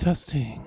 Testing.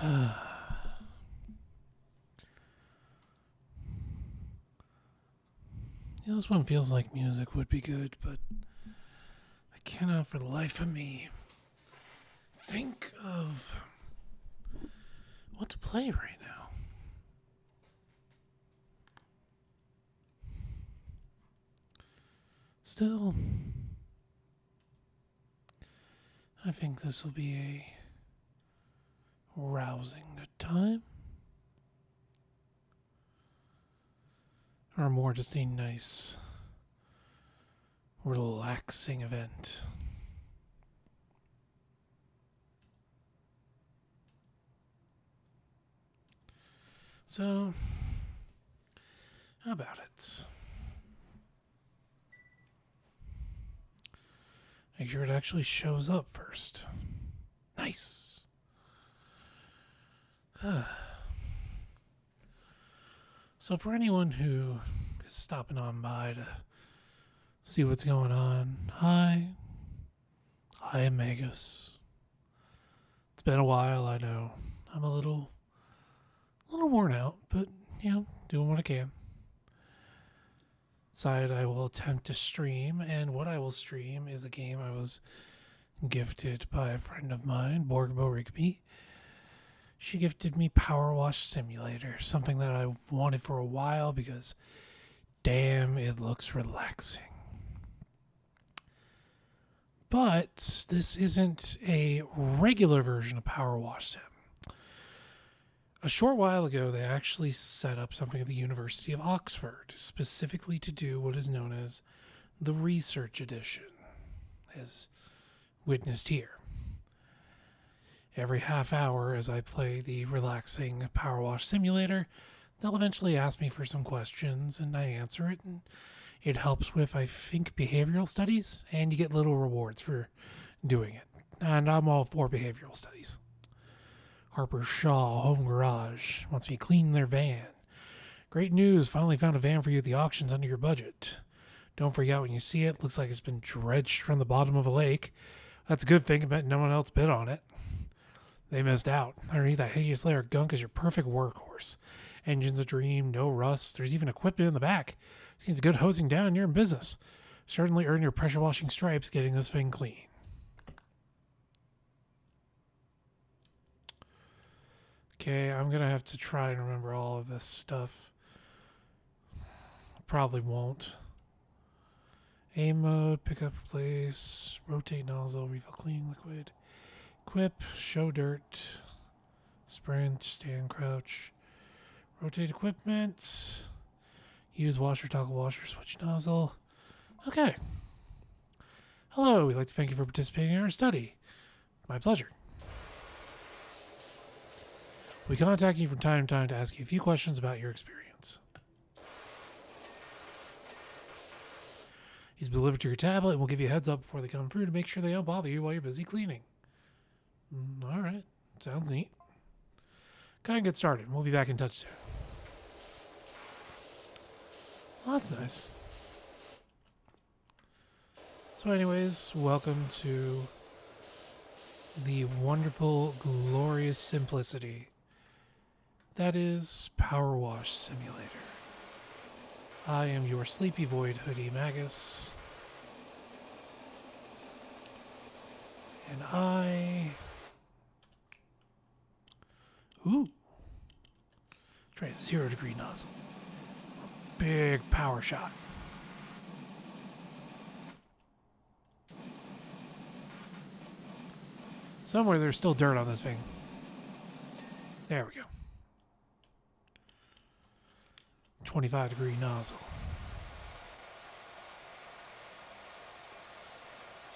Yeah, this one feels like music would be good, but I cannot for the life of me think of what to play right now. Still, I think this will be a rousing good time. Or more just a nice, relaxing event. So, how about it? Make sure it actually shows up first. Nice. So for anyone who is stopping on by to see what's going on, hi. I am Magus. It's been a while, I know. I'm a little worn out, but, doing what I can. Decided I will attempt to stream, and what I will stream is a game I was gifted by a friend of mine, Borgbo Rigby. She gifted me PowerWash Simulator, something that I wanted for a while because, damn, it looks relaxing. But this isn't a regular version of PowerWash Sim. A short while ago, they actually set up something at the University of Oxford, specifically to do what is known as the Research Edition, as witnessed here. Every half hour as I play the relaxing PowerWash Simulator, they'll eventually ask me for some questions, and I answer it, and it helps with, I think, behavioral studies, and you get little rewards for doing it. And I'm all for behavioral studies. Harper Shaw Home Garage wants me to clean their van. Great news, finally found a van for you at the auctions under your budget. Don't freak out when you see it. Looks like it's been dredged from the bottom of a lake. That's a good thing, I bet no one else bid on it. They missed out. Underneath that hideous layer of gunk is your perfect workhorse. Engine's a dream, no rust. There's even equipment in the back. Seems good hosing down, you're in business. Certainly earn your pressure washing stripes getting this thing clean. Okay, I'm going to have to try and remember all of this stuff. Probably won't. A mode, pick up, replace, rotate nozzle, refill clean liquid, equip, show dirt, sprint, stand, crouch, rotate equipment, use washer, toggle washer, switch nozzle. Okay. Hello, we'd like to thank you for participating in our study. My pleasure. We contact you from time to time to ask you a few questions about your experience. These will be delivered to your tablet, and we'll give you a heads up before they come through to make sure they don't bother you while you're busy cleaning. All right. Sounds neat. Go ahead and get started. We'll be back in touch soon. Well, that's nice. So anyways, welcome to the wonderful, glorious simplicity that is PowerWash Simulator. I am your sleepy void hoodie Magus. And try a 0 degree nozzle. Big power shot. Somewhere there's still dirt on this thing. There we go. 25 degree nozzle.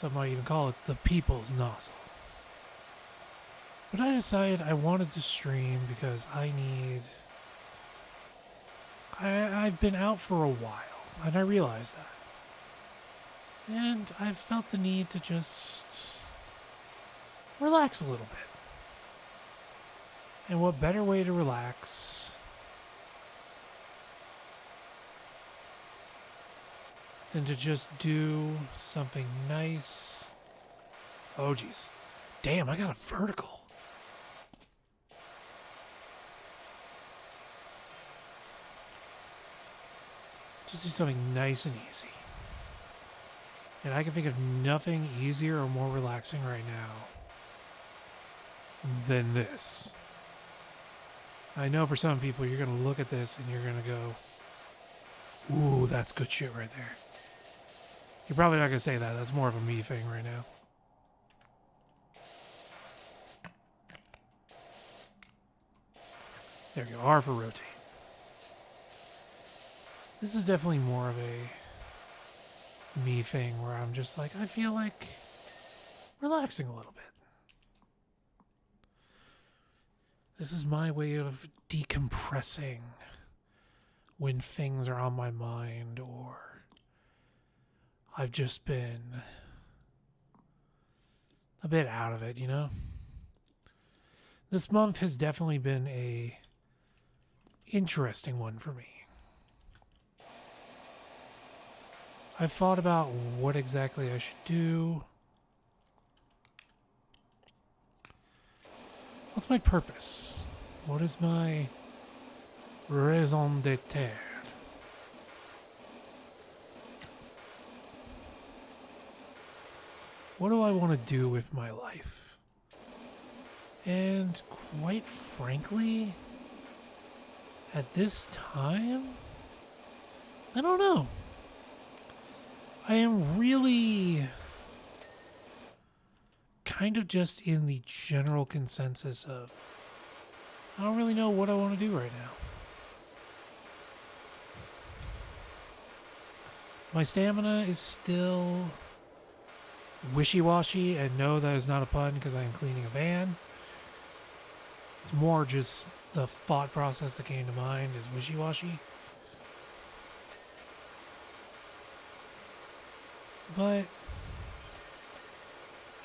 Some might even call it the people's nozzle. But I decided I wanted to stream because I've been out for a while, and I realized that. And I've felt the need to just relax a little bit. And what better way to relax than to just do something nice. Oh, geez. Damn, I got a vertical. Just do something nice and easy. And I can think of nothing easier or more relaxing right now than this. I know for some people you're going to look at this and you're going to go, ooh, that's good shit right there. You're probably not going to say that. That's more of a me thing right now. There we go. R for rotate. This is definitely more of a me thing where I'm just like, I feel like relaxing a little bit. This is my way of decompressing when things are on my mind or I've just been a bit out of it, you know? This month has definitely been a interesting one for me. I've thought about what exactly I should do. What's my purpose? What is my raison d'être? What do I want to do with my life? And quite frankly, at this time, I don't know. I am really kind of just in the general consensus of I don't really know what I want to do right now. My stamina is still wishy-washy, and no, that is not a pun because I am cleaning a van. It's more just the thought process that came to mind is wishy-washy. But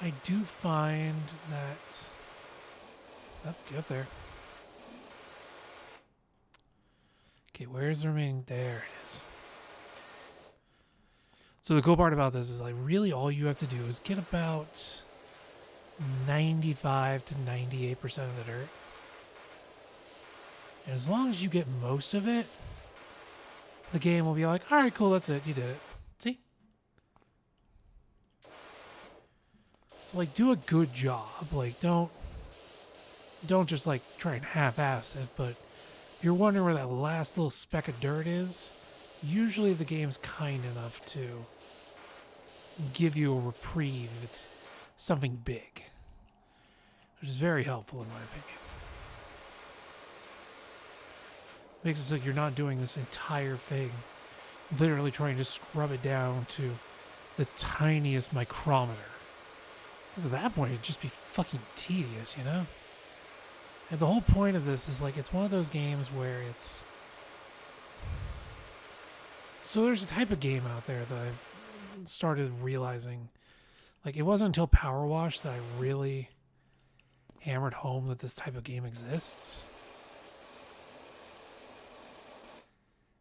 I do find that... Oh, get up there. Okay, where's the remaining? There it is. So the cool part about this is like really all you have to do is get about 95 to 98% of the dirt. And as long as you get most of it, the game will be like, all right, cool, that's it. You did it. See? So like do a good job. Like don't just like try and half-ass it, but if you're wondering where that last little speck of dirt is, usually the game's kind enough to give you a reprieve if it's something big, which is very helpful in my opinion. Makes it so you're not doing this entire thing, literally trying to scrub it down to the tiniest micrometer. Because at that point, it'd just be fucking tedious, you know? And the whole point of this is like, it's one of those games where it's... So there's a type of game out there that I've started realizing, like it wasn't until PowerWash that I really hammered home that this type of game exists.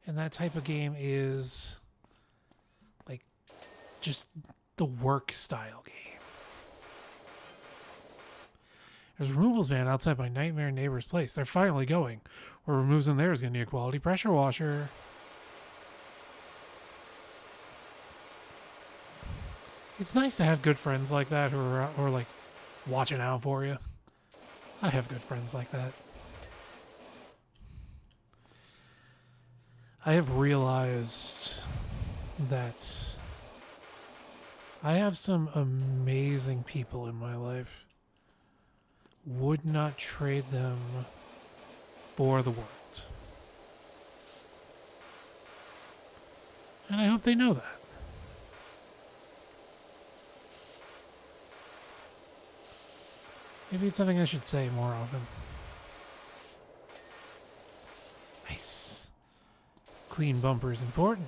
And that type of game is like just the work style game. There's a removals van outside my nightmare neighbor's place. They're finally going. Where removes in there is going to need a quality pressure washer. It's nice to have good friends like that who are like watching out for you. I have good friends like that. I have realized that I have some amazing people in my life. Would not trade them for the world. And I hope they know that. Maybe it's something I should say more often. Nice. Clean bumper is important.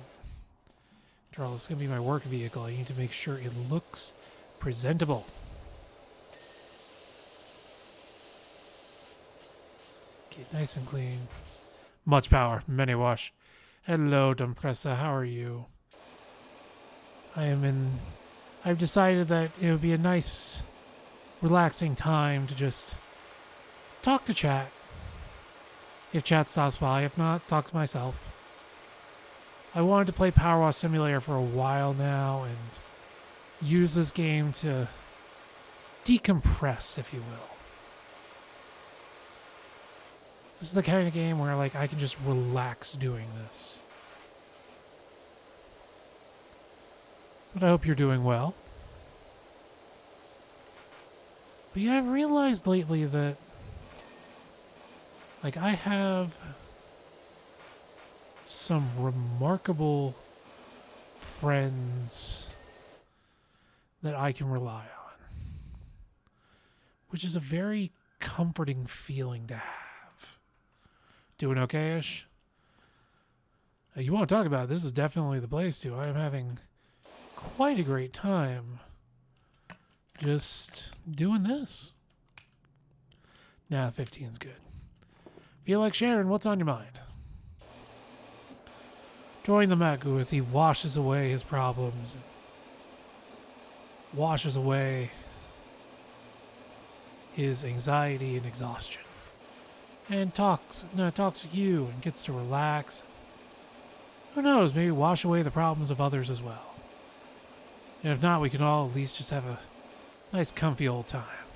After all, this is going to be my work vehicle. I need to make sure it looks presentable. Get nice and clean. Much power. Many wash. Hello, Dumpressa. How are you? I've decided that it would be a nice, relaxing time to just talk to chat. If chat stops by. If not, talk to myself. I wanted to play PowerWash Simulator for a while now and use this game to decompress, if you will. This is the kind of game where like I can just relax doing this. But I hope you're doing well. But yeah, I've realized lately that like I have some remarkable friends that I can rely on, which is a very comforting feeling to have. Doing okay-ish? You want to talk about it, this is definitely the place to. I am having quite a great time just doing this. Nah, 15's good. Feel like Sharon, what's on your mind? Join the Magus as he washes away his problems. Washes away his anxiety and exhaustion. And talks with you and gets to relax. Who knows, maybe wash away the problems of others as well. And if not, we can all at least just have a nice comfy old time.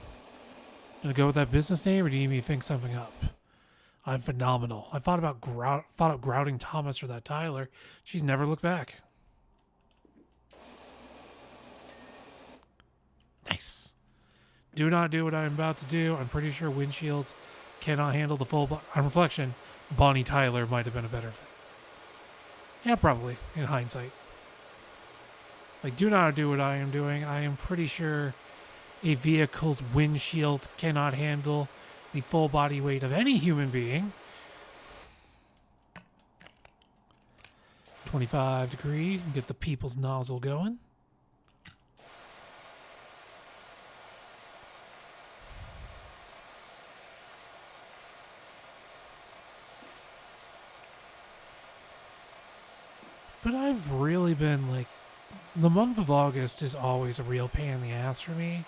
Gonna go with that business name, or do you need me to think something up? I'm phenomenal. I thought about grouting Thomas or that Tyler. She's never looked back. Nice. Do not do what I'm about to do. I'm pretty sure windshields cannot handle the full... On reflection, Bonnie Tyler might have been a better fit. Yeah, probably, in hindsight. Like, do not do what I am doing. I am pretty sure a vehicle's windshield cannot handle the full body weight of any human being. 25 degree. Get the people's nozzle going. But I've really been like, the month of August is always a real pain in the ass for me.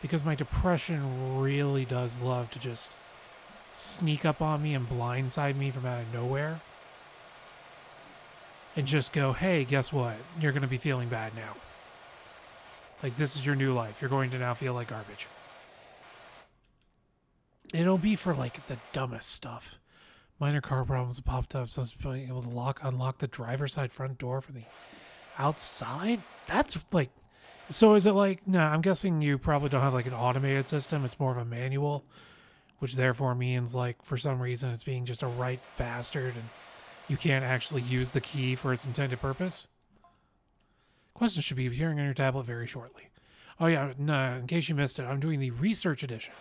Because my depression really does love to just sneak up on me and blindside me from out of nowhere. And just go, hey, guess what? You're going to be feeling bad now. Like, this is your new life. You're going to now feel like garbage. It'll be for, like, the dumbest stuff. Minor car problems have popped up, so I was being able to unlock the driver's side front door for the outside? That's, like... So is it like, no, I'm guessing you probably don't have like an automated system. It's more of a manual, which therefore means like for some reason it's being just a right bastard and you can't actually use the key for its intended purpose. Question should be appearing on your tablet very shortly. Oh yeah, no, in case you missed it, I'm doing the research edition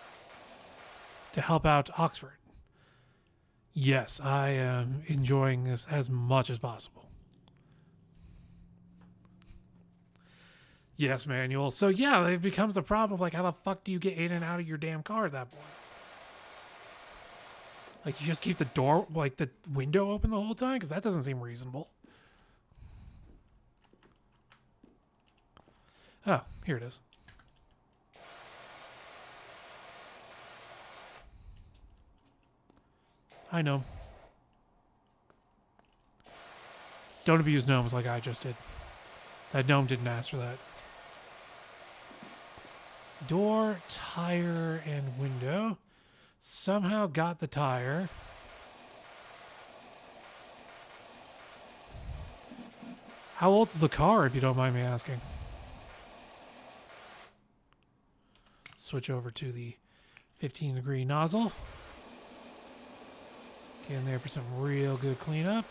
to help out Oxford. Yes, I am enjoying this as much as possible. Yes, manual. So yeah, it becomes a problem of like, how the fuck do you get in and out of your damn car at that point? Like, you just keep the door, like the window open the whole time? Because that doesn't seem reasonable. Oh, here it is. Hi, gnome. Don't abuse gnomes like I just did. That gnome didn't ask for that. Door, tire, and window. Somehow got the tire. How old's the car, if you don't mind me asking? Switch over to the 15-degree nozzle. Get in there for some real good cleanup.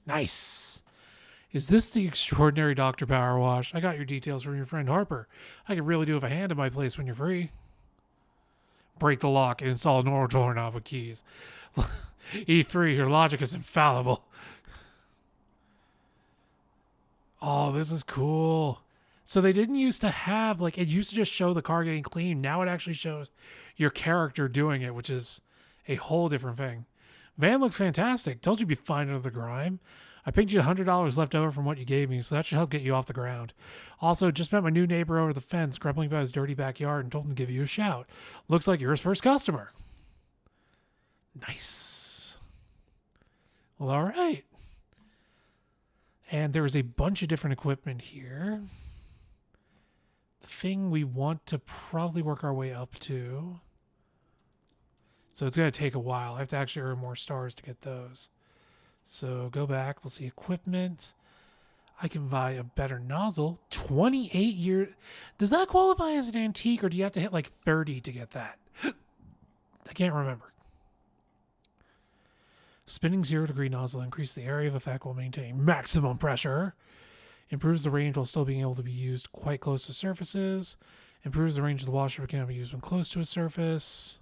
Nice. Is this the extraordinary Dr. PowerWash? I got your details from your friend Harper. I could really do with a hand in my place when you're free. Break the lock and install a normal doorknob with keys. E3, your logic is infallible. Oh, this is cool. So they didn't used to have, like, it used to just show the car getting clean. Now it actually shows your character doing it, which is a whole different thing. Van looks fantastic. Told you to be fine under the grime. I pinged you $100 left over from what you gave me, so that should help get you off the ground. Also, just met my new neighbor over the fence, grumbling about his dirty backyard, and told him to give you a shout. Looks like you're his first customer. Nice. Well, all right. And there's a bunch of different equipment here. The thing we want to probably work our way up to. So it's going to take a while. I have to actually earn more stars to get those. So go back. We'll see equipment. I can buy a better nozzle. 28 years. Does that qualify as an antique, or do you have to hit like 30 to get that? I can't remember. Spinning 0-degree nozzle. Increase the area of effect while maintaining maximum pressure. Improves the range while still being able to be used quite close to surfaces. Improves the range of the washer but cannot be used when close to a surface.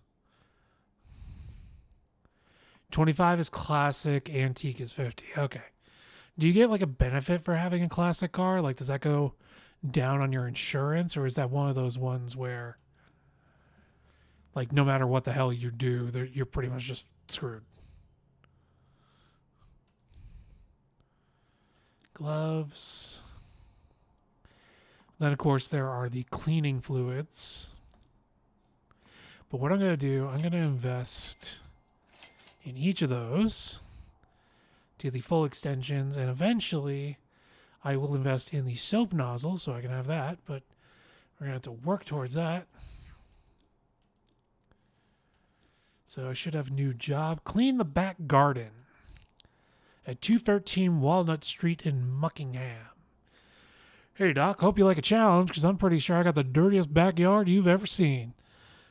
25 is classic, antique is 50. Okay. Do you get like a benefit for having a classic car? Like, does that go down on your insurance, or is that one of those ones where, like, no matter what the hell you do, you're pretty much just screwed? Gloves. Then, of course, there are the cleaning fluids. But what I'm going to do, I'm going to invest in each of those to the full extensions, and eventually I will invest in the soap nozzle so I can have that, but we're going to have to work towards that. So I should have a new job. Clean the back garden at 213 Walnut Street in Muckingham. Hey, Doc, hope you like a challenge, because I'm pretty sure I got the dirtiest backyard you've ever seen.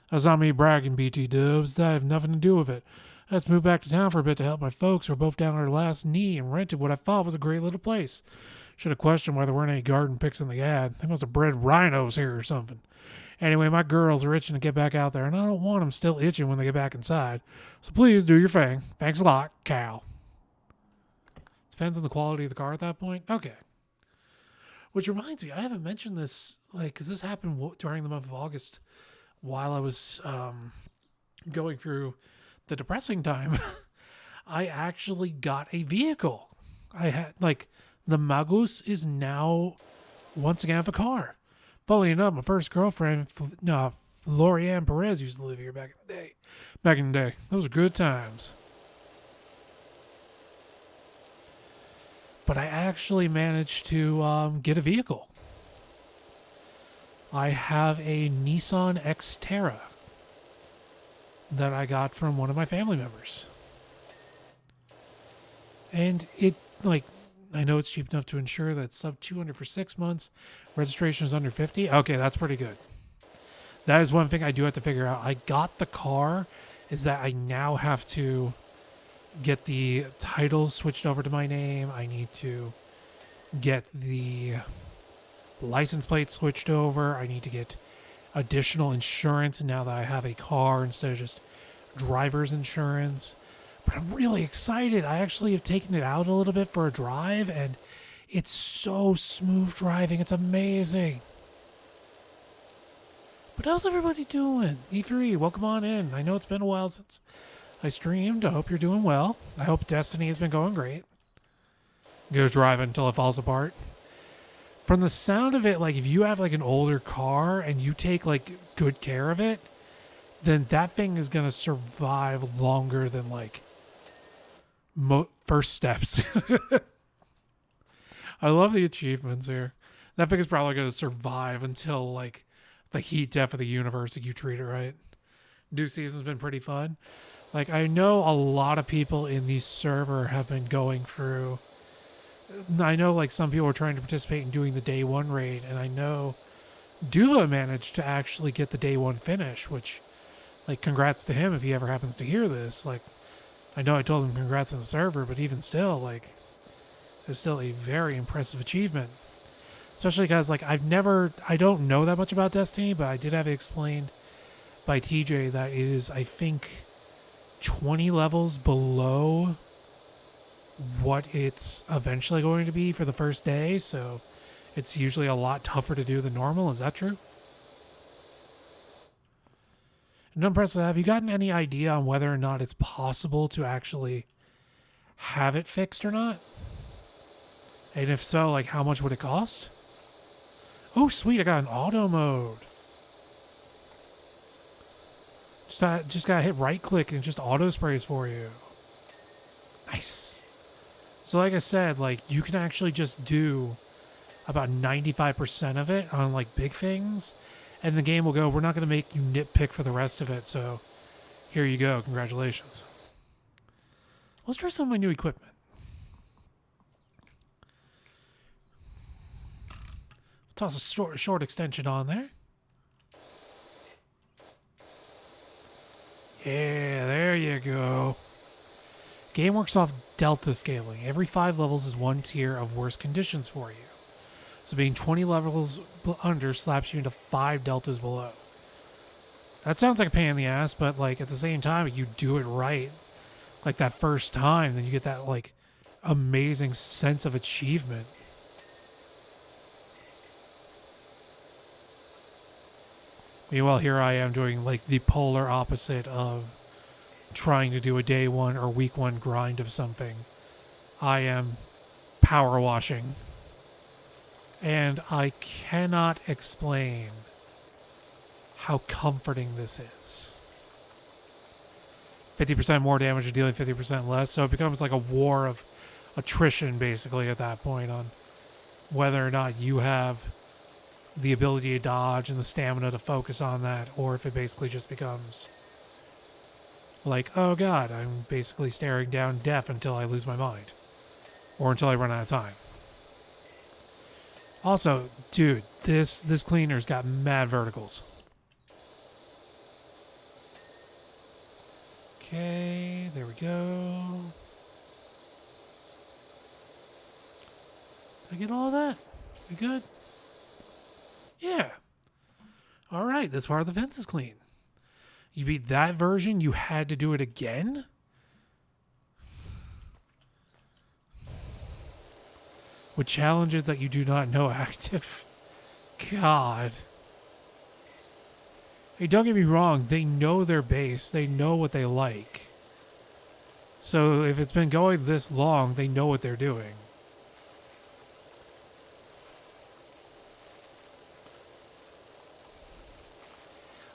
That's not me bragging, BT Dubs. That have nothing to do with it. I just moved back to town for a bit to help my folks who are both down on their last knee and rented what I thought was a great little place. Should have questioned why there weren't any garden pics in the ad. They must have bred rhinos here or something. Anyway, my girls are itching to get back out there, and I don't want them still itching when they get back inside. So please do your thing. Thanks a lot, Cal. Depends on the quality of the car at that point. Okay. Which reminds me, I haven't mentioned this, like, because this happened during the month of August while I was going through the depressing time. I actually got a vehicle. I had, like, the Magus is now once again a car. Funnily enough, my first girlfriend, Lorianne Perez, used to live here back in the day. Those were good times. But I actually managed to get a vehicle. I have a Nissan Xterra that I got from one of my family members. And it, like, I know it's cheap enough to insure that it's sub 200 for 6 months. Registration is under 50. Okay, that's pretty good. That is one thing I do have to figure out. I got the car, is that I now have to get the title switched over to my name. I need to get the license plate switched over. I need to get additional insurance now that I have a car instead of just driver's insurance. But I'm really excited. I actually have taken it out a little bit for a drive, and it's so smooth driving. It's amazing. But how's everybody doing? E3, welcome on in. I know it's been a while since I streamed. I hope you're doing well. I hope Destiny has been going great. Go driving until it falls apart. From the sound of it, like, if you have like an older car and you take like good care of it, then that thing is going to survive longer than like first steps. I love the achievements here. That thing is probably going to survive until like the heat death of the universe if you treat it right. New season's been pretty fun. Like, I know a lot of people in the server have been going through. I know, like, some people are trying to participate in doing the day one raid, and I know Dula managed to actually get the day one finish, which, like, congrats to him if he ever happens to hear this. Like, I know I told him congrats on the server, but even still, like, is still a very impressive achievement. Especially because, like, I don't know that much about Destiny, but I did have it explained by TJ that it is, I think, 20 levels below what it's eventually going to be for the first day, so it's usually a lot tougher to do than normal. Is that true? And impressive. Have you gotten any idea on whether or not it's possible to actually have it fixed or not? And if so, like, how much would it cost? Oh, sweet, I got an auto mode. Just gotta hit right click and it just auto sprays for you. Nice. So like I said, like, you can actually just do about 95% of it on, like, big things, and the game will go, we're not going to make you nitpick for the rest of it, so here you go, congratulations. Let's try some of my new equipment. Toss a short extension on there. Yeah, there you go. Game works off delta scaling. Every 5 levels is one tier of worse conditions for you. So being 20 levels under slaps you into 5 deltas below. That sounds like a pain in the ass, but, like, at the same time, if you do it right, like that first time, then you get that, like, amazing sense of achievement. Meanwhile, here I am doing, like, the polar opposite of trying to do a day 1 or week 1 grind of something. I am power washing. And I cannot explain how comforting this is. 50% more damage and dealing 50% less, so it becomes like a war of attrition, basically, at that point, on whether or not you have the ability to dodge and the stamina to focus on that, or if it basically just becomes like, oh god, I'm basically staring down death until I lose my mind. Or until I run out of time. Also, dude, this cleaner's got mad verticals. Okay, there we go. Did I get all of that? We good? Yeah. Alright, this part of the fence is clean. You beat that version, you had to do it again? With challenges that you do not know active. God. Hey, don't get me wrong, they know their base, they know what they like. So if it's been going this long, they know what they're doing.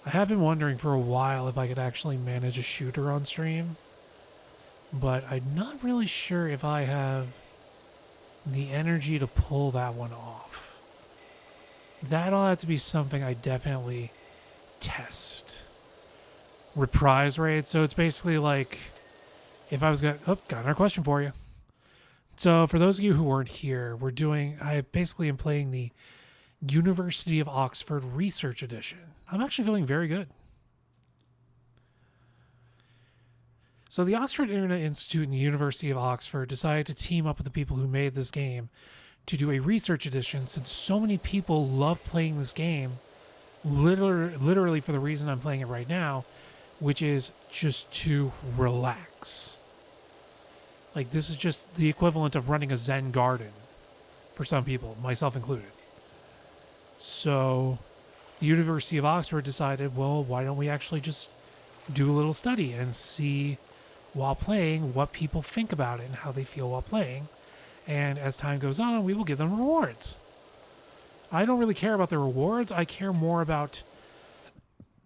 I have been wondering for a while if I could actually manage a shooter on stream, but I'm not really sure if I have the energy to pull that one off. That'll have to be something I definitely test. Reprise rate, so it's basically like if I was going to... Oh, got another question for you. So for those of you who weren't here, I basically am playing the University of Oxford Research Edition. I'm actually feeling very good. So the Oxford Internet Institute and the University of Oxford decided to team up with the people who made this game to do a research edition, since so many people love playing this game, literally for the reason I'm playing it right now, which is just to relax. Like, this is just the equivalent of running a Zen garden for some people, myself included. So the University of Oxford decided, well, why don't we actually just do a little study and see while playing what people think about it and how they feel while playing. And as time goes on, we will give them rewards. I don't really care about the rewards. I care more about,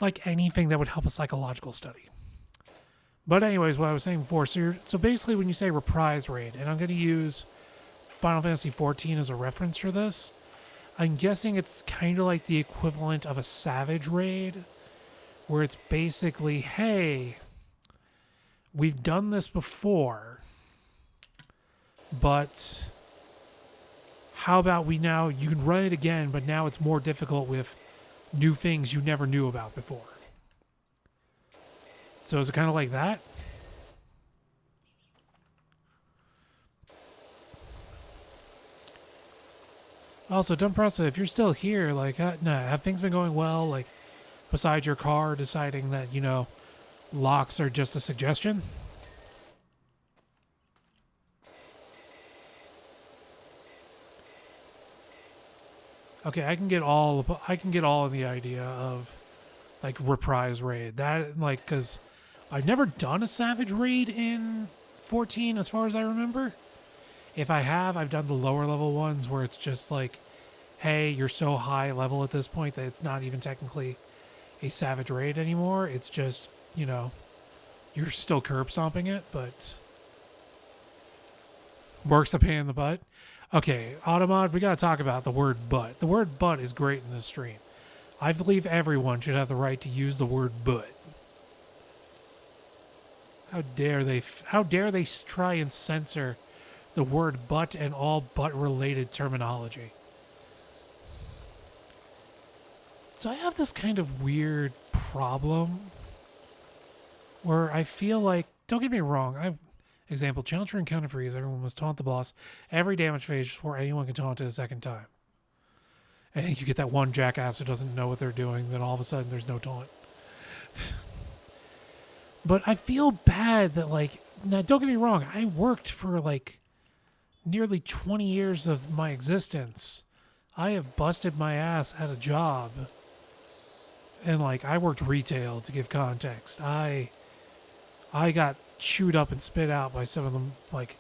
like, anything that would help a psychological study. But anyways, what I was saying before, so basically when you say reprise rate, and I'm going to use Final Fantasy XIV as a reference for this, I'm guessing it's kind of like the equivalent of a Savage raid, where it's basically, hey, we've done this before, but how about you can run it again, but now it's more difficult with new things you never knew about before. So is it kind of like that? Also, Dumpressa, if you're still here, like, nah, have things been going well? Like, besides your car deciding that, locks are just a suggestion? Okay, I can get all in the idea of like reprise raid. That like cuz I've never done a savage raid in 14 as far as I remember. If I have, I've done the lower level ones where it's just like, hey, you're so high level at this point that it's not even technically a savage raid anymore. It's just, you're still curb stomping it, but works a pain in the butt. Okay, Automod, we gotta talk about the word butt. The word butt is great in this stream. I believe everyone should have the right to use the word butt. How dare they try and censor the word butt and all butt-related terminology. So I have this kind of weird problem where I feel like, don't get me wrong, example, challenge for encounter freeze, everyone must taunt the boss every damage phase before anyone can taunt it a second time. And you get that one jackass who doesn't know what they're doing, then all of a sudden there's no taunt. But I feel bad that, like, now don't get me wrong, I worked for like nearly 20 years of my existence. I have busted my ass at a job. And like, I worked retail, to give context. I got chewed up and spit out by some of the like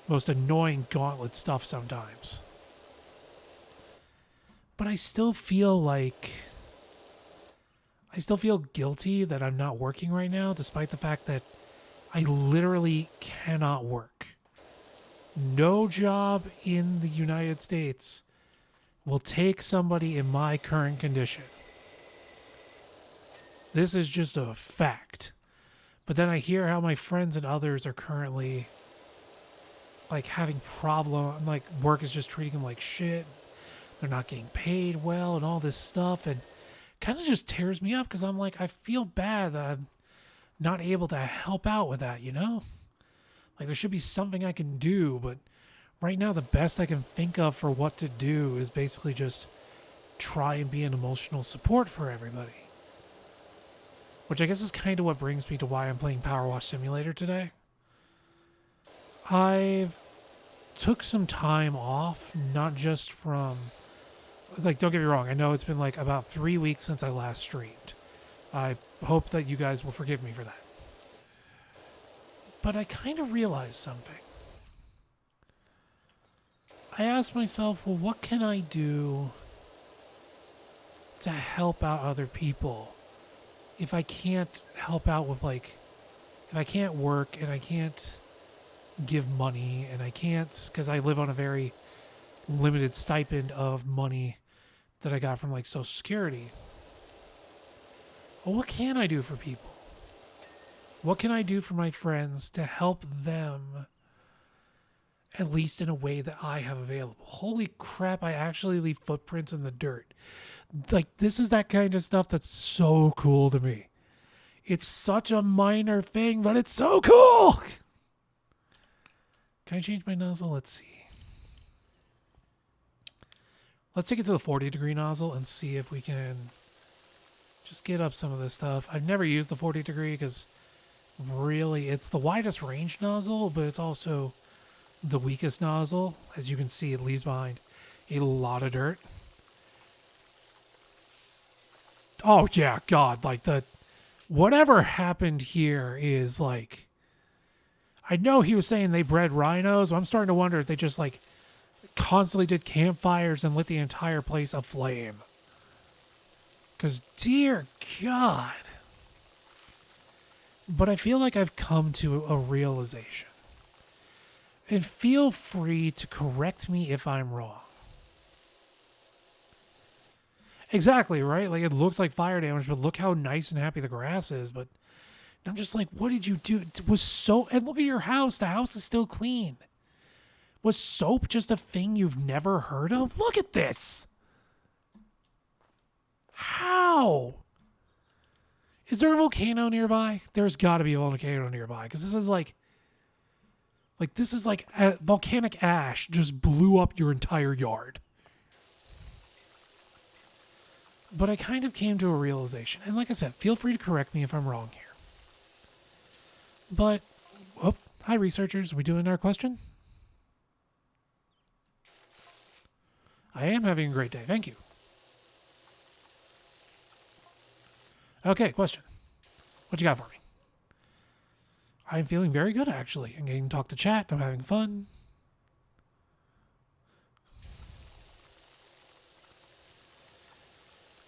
most annoying gauntlet stuff sometimes. But I still feel guilty that I'm not working right now, despite the fact that I literally cannot work. No job in the United States will take somebody in my current condition. This is just a fact. But then I hear how my friends and others are currently like having like work is just treating them like shit. They're not getting paid well and all this stuff, and kind of just tears me up because I'm like, I feel bad that I'm not able to help out with that, Like there should be something I can do, but right now the best I can think of for what to do is basically just try and be an emotional support for everybody. Which I guess is kind of what brings me to why I'm playing PowerWash Simulator today. I've took some time off, not just from, like, don't get me wrong, I know it's been like about 3 weeks since I last streamed. I hope that you guys will forgive me for that. But I kind of realized something. I asked myself, well, what can I do to help out other people if I can't help out with, like, if I can't work and I can't give money and I can't, because I live on a very limited stipend of money that I got from, like, Social Security. Well, what can I do for people? What can I do for my friends to help them, at least in a way that I have available? Holy crap, I actually leave footprints in the dirt. Like, this is that kind of stuff that's so cool to me. It's such a minor thing, but it's so cool! Can I change my nozzle? Let's see. Let's take it to the 40-degree nozzle and see if we can just get up some of this stuff. I've never used the 40-degree because really it's the widest range nozzle, but it's also the weakest nozzle. As you can see, it leaves behind a lot of dirt. Oh yeah, God, like whatever happened here is like, I know he was saying they bred rhinos, but I'm starting to wonder if they just like constantly did campfires and lit the entire place aflame. Because dear God. But I feel like I've come to a realization. And feel free to correct me if I'm wrong. Exactly, right? Like, it looks like fire damage, but look how nice and happy the grass is. But I'm just like, what did you do? It was so... And look at your house. The house is still clean. Was soap just a thing you've never heard of? Look at this. How? Is there a volcano nearby? There's got to be a volcano nearby. Because this is like... Like, this is like volcanic ash just blew up your entire yard. But I kind of came to a realization. And like I said, feel free to correct me if I'm wrong here. But, oh, hi researchers. Are we doing our question? I am having a great day. Thank you. Okay, question. What you got for me? I'm feeling very good, actually. I'm getting to talk to chat. I'm having fun.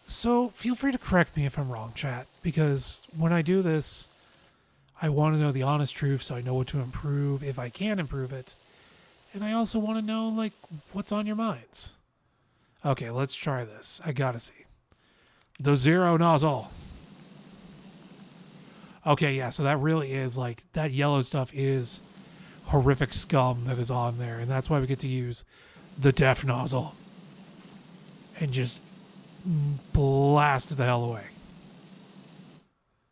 So feel free to correct me if I'm wrong, chat, because when I do this, I want to know the honest truth so I know what to improve if I can improve it. And I also want to know, like, what's on your minds. Okay, let's try this. I gotta see. The zero nozzle. Okay, yeah, so that really is, like, that yellow stuff is horrific scum that is on there. And that's why we get to use the death nozzle. And just blast the hell away.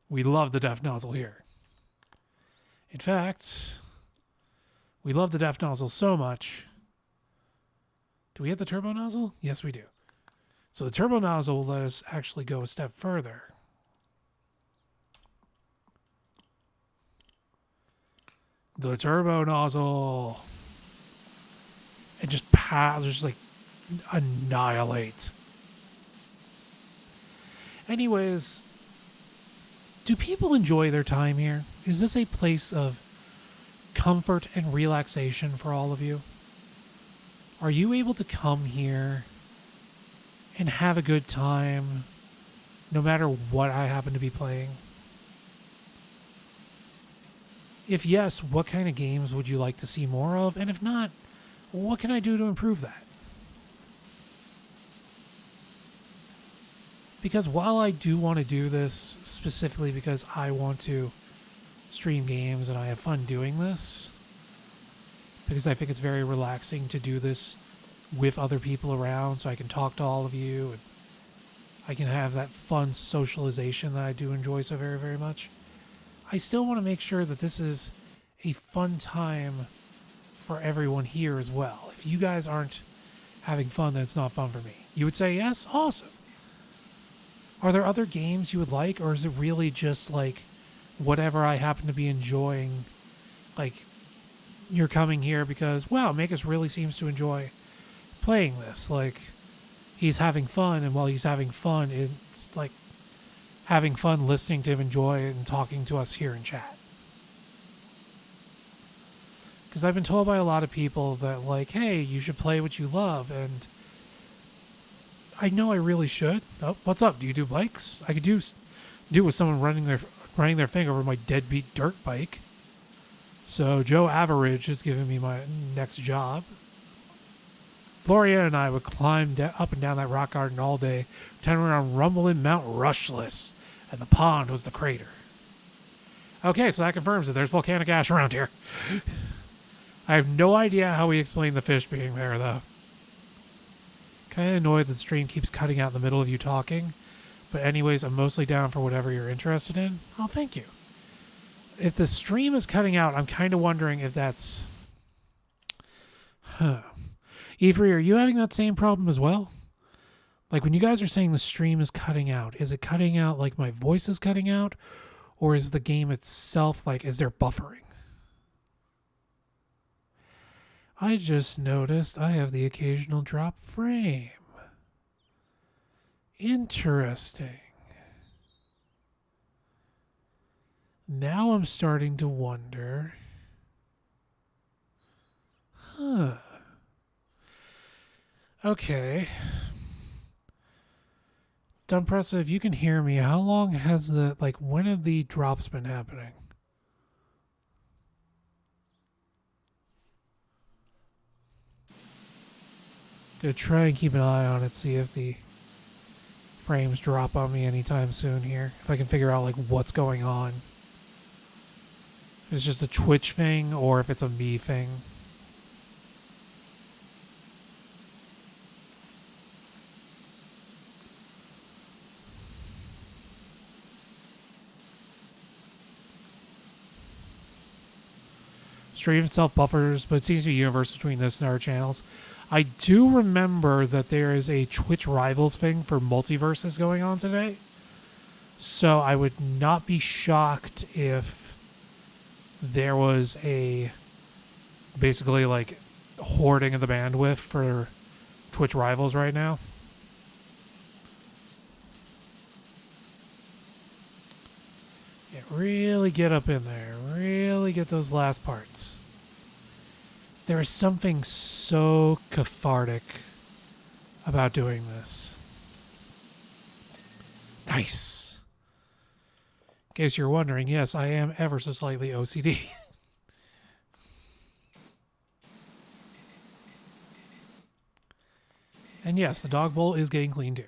We love the death nozzle here. In fact, we love the death nozzle so much. Do we have the turbo nozzle? Yes, we do. So the turbo nozzle will let us actually go a step further. The turbo nozzle. And just like annihilate. Anyways, do people enjoy their time here? Is this a place of comfort and relaxation for all of you? Are you able to come here and have a good time no matter what I happen to be playing? If yes, what kind of games would you like to see more of? And if not, what can I do to improve that? Because while I do want to do this specifically because I want to stream games and I have fun doing this, because I think it's very relaxing to do this with other people around so I can talk to all of you and I can have that fun socialization that I do enjoy so very, very much. I still want to make sure that this is a fun time for everyone here as well. If you guys aren't having fun, then it's not fun for me. You would say yes? Awesome. Are there other games you would like, or is it really just like whatever I happen to be enjoying? Like, you're coming here because, wow, Magus really seems to enjoy playing this. Like, he's having fun, and while he's having fun, it's like having fun listening to him enjoy it and talking to us here in chat. Because I've been told by a lot of people that, like, hey, you should play what you love, and I know I really should. Oh, what's up? Do you do bikes? I could do with someone running their finger over my deadbeat dirt bike. So Joe Average has given me my next job. Gloria and I would climb up and down that rock garden all day, pretending we're on rumbling Mount Rushless, and the pond was the crater. Okay, so that confirms that there's volcanic ash around here. I have no idea how we explain the fish being there, though. Kind of annoyed that the stream keeps cutting out in the middle of you talking. But anyways, I'm mostly down for whatever you're interested in. Oh, thank you. If the stream is cutting out, I'm kind of wondering if that's... Avery, are you having that same problem as well? Like, when you guys are saying the stream is cutting out, is it cutting out like my voice is cutting out? Or is the game itself, like, is there buffering? I just noticed I have the occasional drop frame. Interesting. Now I'm starting to wonder. Okay. Dumpressa, if you can hear me, how long has when have the drops been happening? Gonna try and keep an eye on it, see if the frames drop on me anytime soon here. If I can figure out what's going on. If it's just a Twitch thing or if it's a me thing. Stream itself buffers, but it seems to be universal between this and our channels. I do remember that there is a Twitch Rivals thing for multiverses going on today. So I would not be shocked if there was a basically like hoarding of the bandwidth for Twitch Rivals right now. Yeah, really get up in there. Really get those last parts. There is something so cathartic about doing this. Nice. In case you're wondering, yes, I am ever so slightly OCD. And yes, the dog bowl is getting clean too.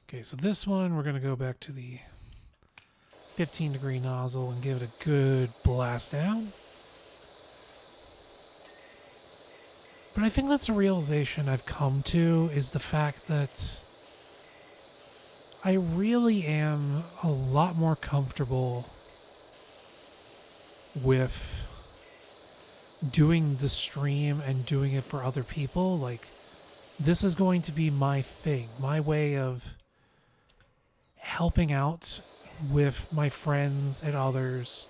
Okay, so this one, we're going to go back to the 15-degree nozzle and give it a good blast down. But I think that's a realization I've come to, is the fact that I really am a lot more comfortable with doing the stream and doing it for other people. Like, this is going to be my thing, my way of helping out with my friends and others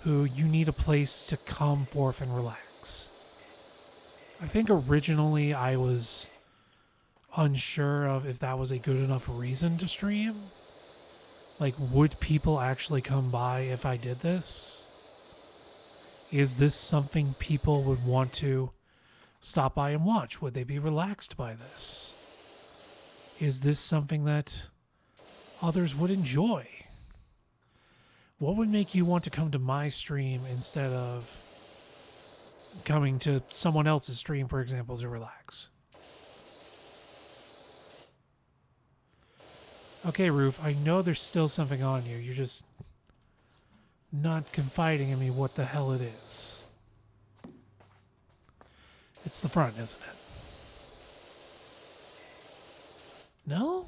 who you need a place to come forth and relax. I think originally I was unsure of if that was a good enough reason to stream. Like, would people actually come by if I did this? Is this something people would want to stop by and watch? Would they be relaxed by this? Is this something that others would enjoy? What would make you want to come to my stream instead of coming to someone else's stream, for example, to relax? Okay, Roof, I know there's still something on you. You're just not confiding in me what the hell it is. It's the front, isn't it? No?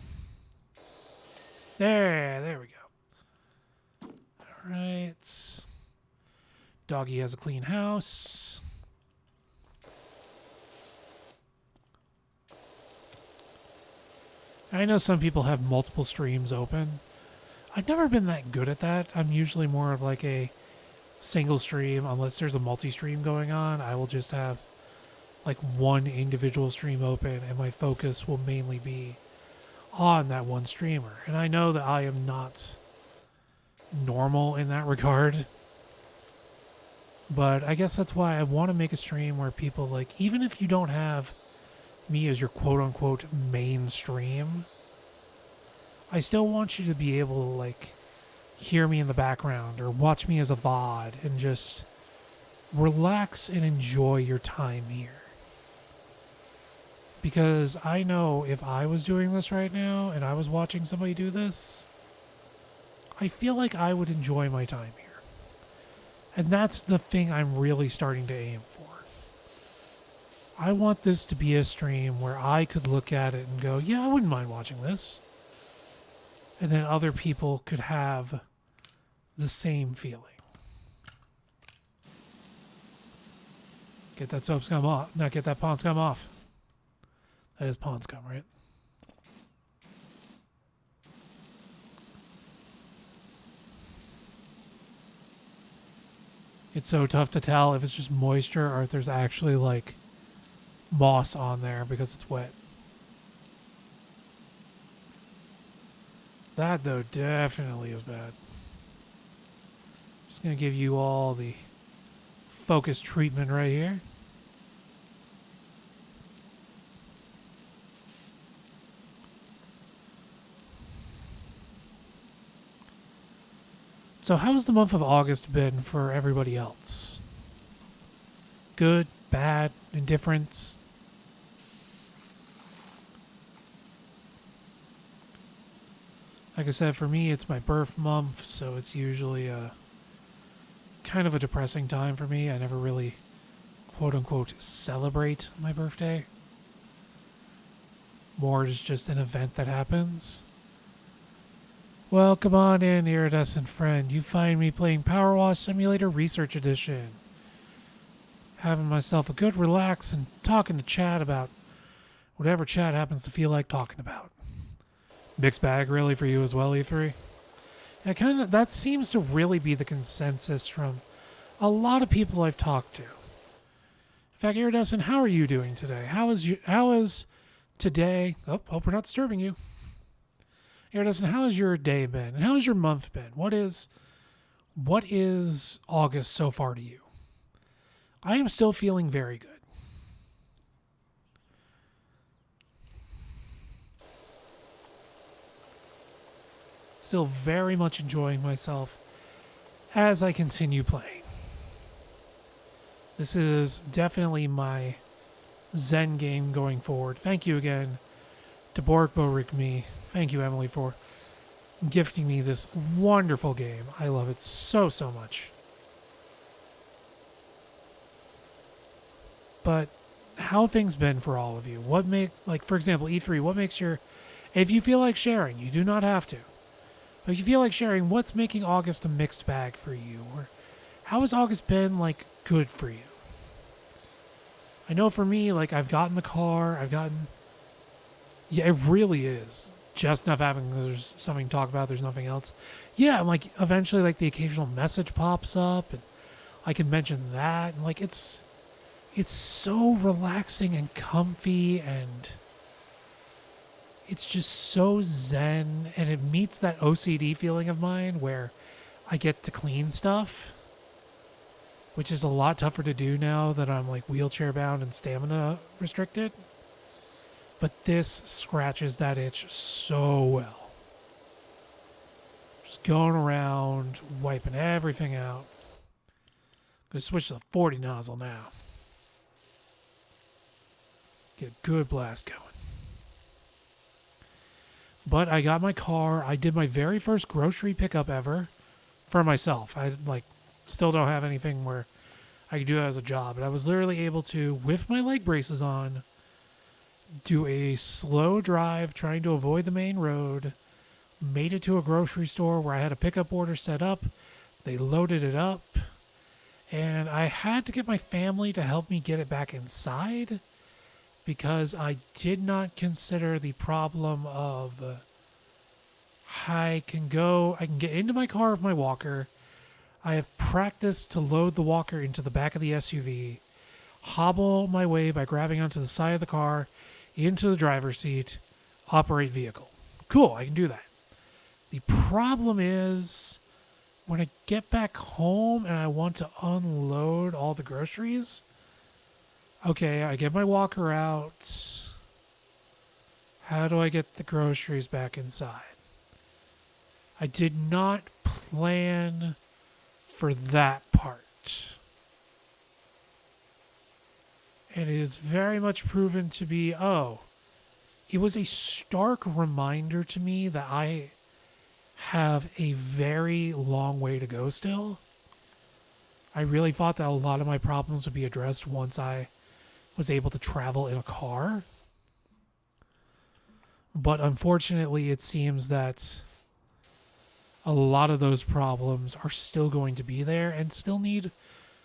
There we go. All right. Doggy has a clean house. I know some people have multiple streams open. I've never been that good at that. I'm usually more of like a single stream. Unless there's a multi-stream going on, I will just have like one individual stream open, and my focus will mainly be on that one streamer. And I know that I am not normal in that regard, but I guess that's why I want to make a stream where people, like, even if you don't have me as your quote-unquote mainstream, I still want you to be able to, like, hear me in the background or watch me as a VOD and just relax and enjoy your time here. Because I know if I was doing this right now and I was watching somebody do this, I feel like I would enjoy my time here. And that's the thing I'm really starting to aim for. I want this to be a stream where I could look at it and go, yeah, I wouldn't mind watching this. And then other people could have the same feeling. Get that soap scum off. No, get that pond scum off. That is pond scum, right? It's so tough to tell if it's just moisture or if there's actually, like, moss on there because it's wet. That, though, definitely is bad. Just going to give you all the focus treatment right here. So how's the month of August been for everybody else? Good, bad, indifferent? Like I said, for me, it's my birth month, so it's usually a kind of a depressing time for me. I never really, quote-unquote, celebrate my birthday. More is just an event that happens. Well, come on in, iridescent friend. You find me playing PowerWash Simulator Research Edition. having myself a good relax and talking to Chad about whatever Chad happens to feel like talking about. Mixed bag really for you as well, E3? And that seems to really be the consensus from a lot of people I've talked to. In fact, Iridescent, how are you doing today? How is today? Oh, hope we're not disturbing you. Iridescent, how has your day been? And how has your month been? What is August so far to you? I am still feeling very good. Still very much enjoying myself as I continue playing. This is definitely my Zen game going forward. Thank you again to Borkbo Thank you, Emily, for gifting me this wonderful game. I love it so, so much. But how have things been for all of you? What makes, like, for example, E3, what makes your, if you feel like sharing, you do not have to. But if you feel like sharing, what's making August a mixed bag for you? Or how has August been, like, good for you? I know for me, like, I've gotten the car, yeah, it really is. Just enough having, there's something to talk about, there's nothing else. Yeah, and, like, eventually, like, the occasional message pops up, and I can mention that, and, like, it's so relaxing and comfy, and it's just so zen, and it meets that OCD feeling of mine where I get to clean stuff, which is a lot tougher to do now that I'm like wheelchair bound and stamina restricted. But this scratches that itch so well. Just going around, wiping everything out. Gonna switch to the 40 nozzle now. Get a good blast going. But I got my car. I did my very first grocery pickup ever for myself. I still don't have anything where I could do it as a job. But I was literally able to, with my leg braces on, do a slow drive trying to avoid the main road. Made it to a grocery store where I had a pickup order set up. They loaded it up. And I had to get my family to help me get it back inside, because I did not consider the problem of I can get into my car with my walker. I have practiced to load the walker into the back of the SUV, hobble my way by grabbing onto the side of the car, into the driver's seat, operate vehicle. Cool, I can do that. The problem is when I get back home and I want to unload all the groceries. Okay, I get my walker out. How do I get the groceries back inside? I did not plan for that part. And it is very much proven to be, it was a stark reminder to me that I have a very long way to go still. I really thought that a lot of my problems would be addressed once I was able to travel in a car. But unfortunately, it seems that a lot of those problems are still going to be there and still need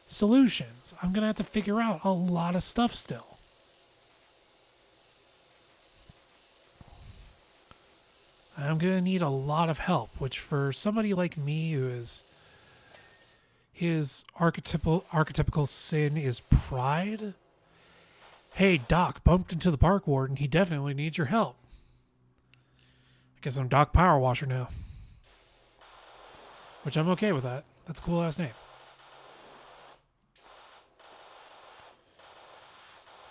solutions. I'm going to have to figure out a lot of stuff still. I'm going to need a lot of help, which for somebody like me who is, his archetypical sin is pride. Hey, Doc, bumped into the park warden. He definitely needs your help. I guess I'm Doc PowerWasher now. Which I'm okay with that. That's a cool ass name.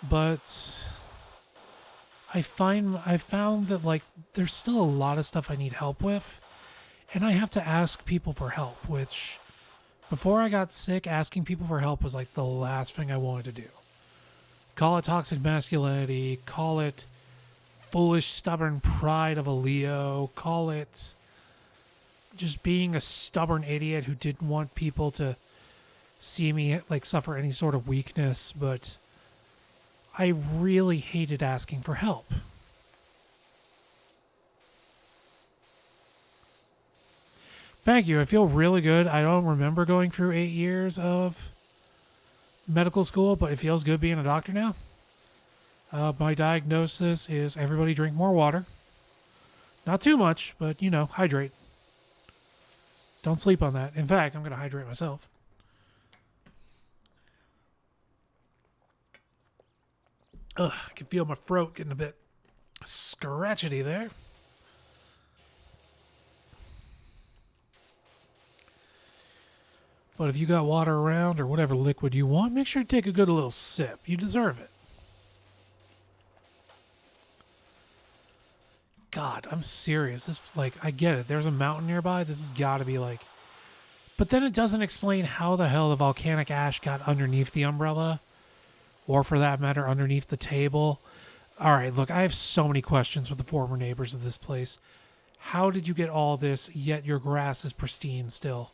But I found that like there's still a lot of stuff I need help with, and I have to ask people for help, which before I got sick, asking people for help was like the last thing I wanted to do. Call it toxic masculinity, call it foolish, stubborn pride of a Leo, call it just being a stubborn idiot who didn't want people to see me like suffer any sort of weakness, but I really hated asking for help. Thank you. I feel really good. I don't remember going through 8 years of medical school, but it feels good being a doctor now. My diagnosis is everybody drink more water. Not too much, but, hydrate. Don't sleep on that. In fact, I'm going to hydrate myself. Ugh, I can feel my throat getting a bit scratchety there. But if you got water around or whatever liquid you want, make sure to take a good little sip. You deserve it. God, I'm serious. I get it. There's a mountain nearby. This has got to be But then it doesn't explain how the hell the volcanic ash got underneath the umbrella. Or for that matter, underneath the table. All right, look, I have so many questions for the former neighbors of this place. How did you get all this, yet your grass is pristine still?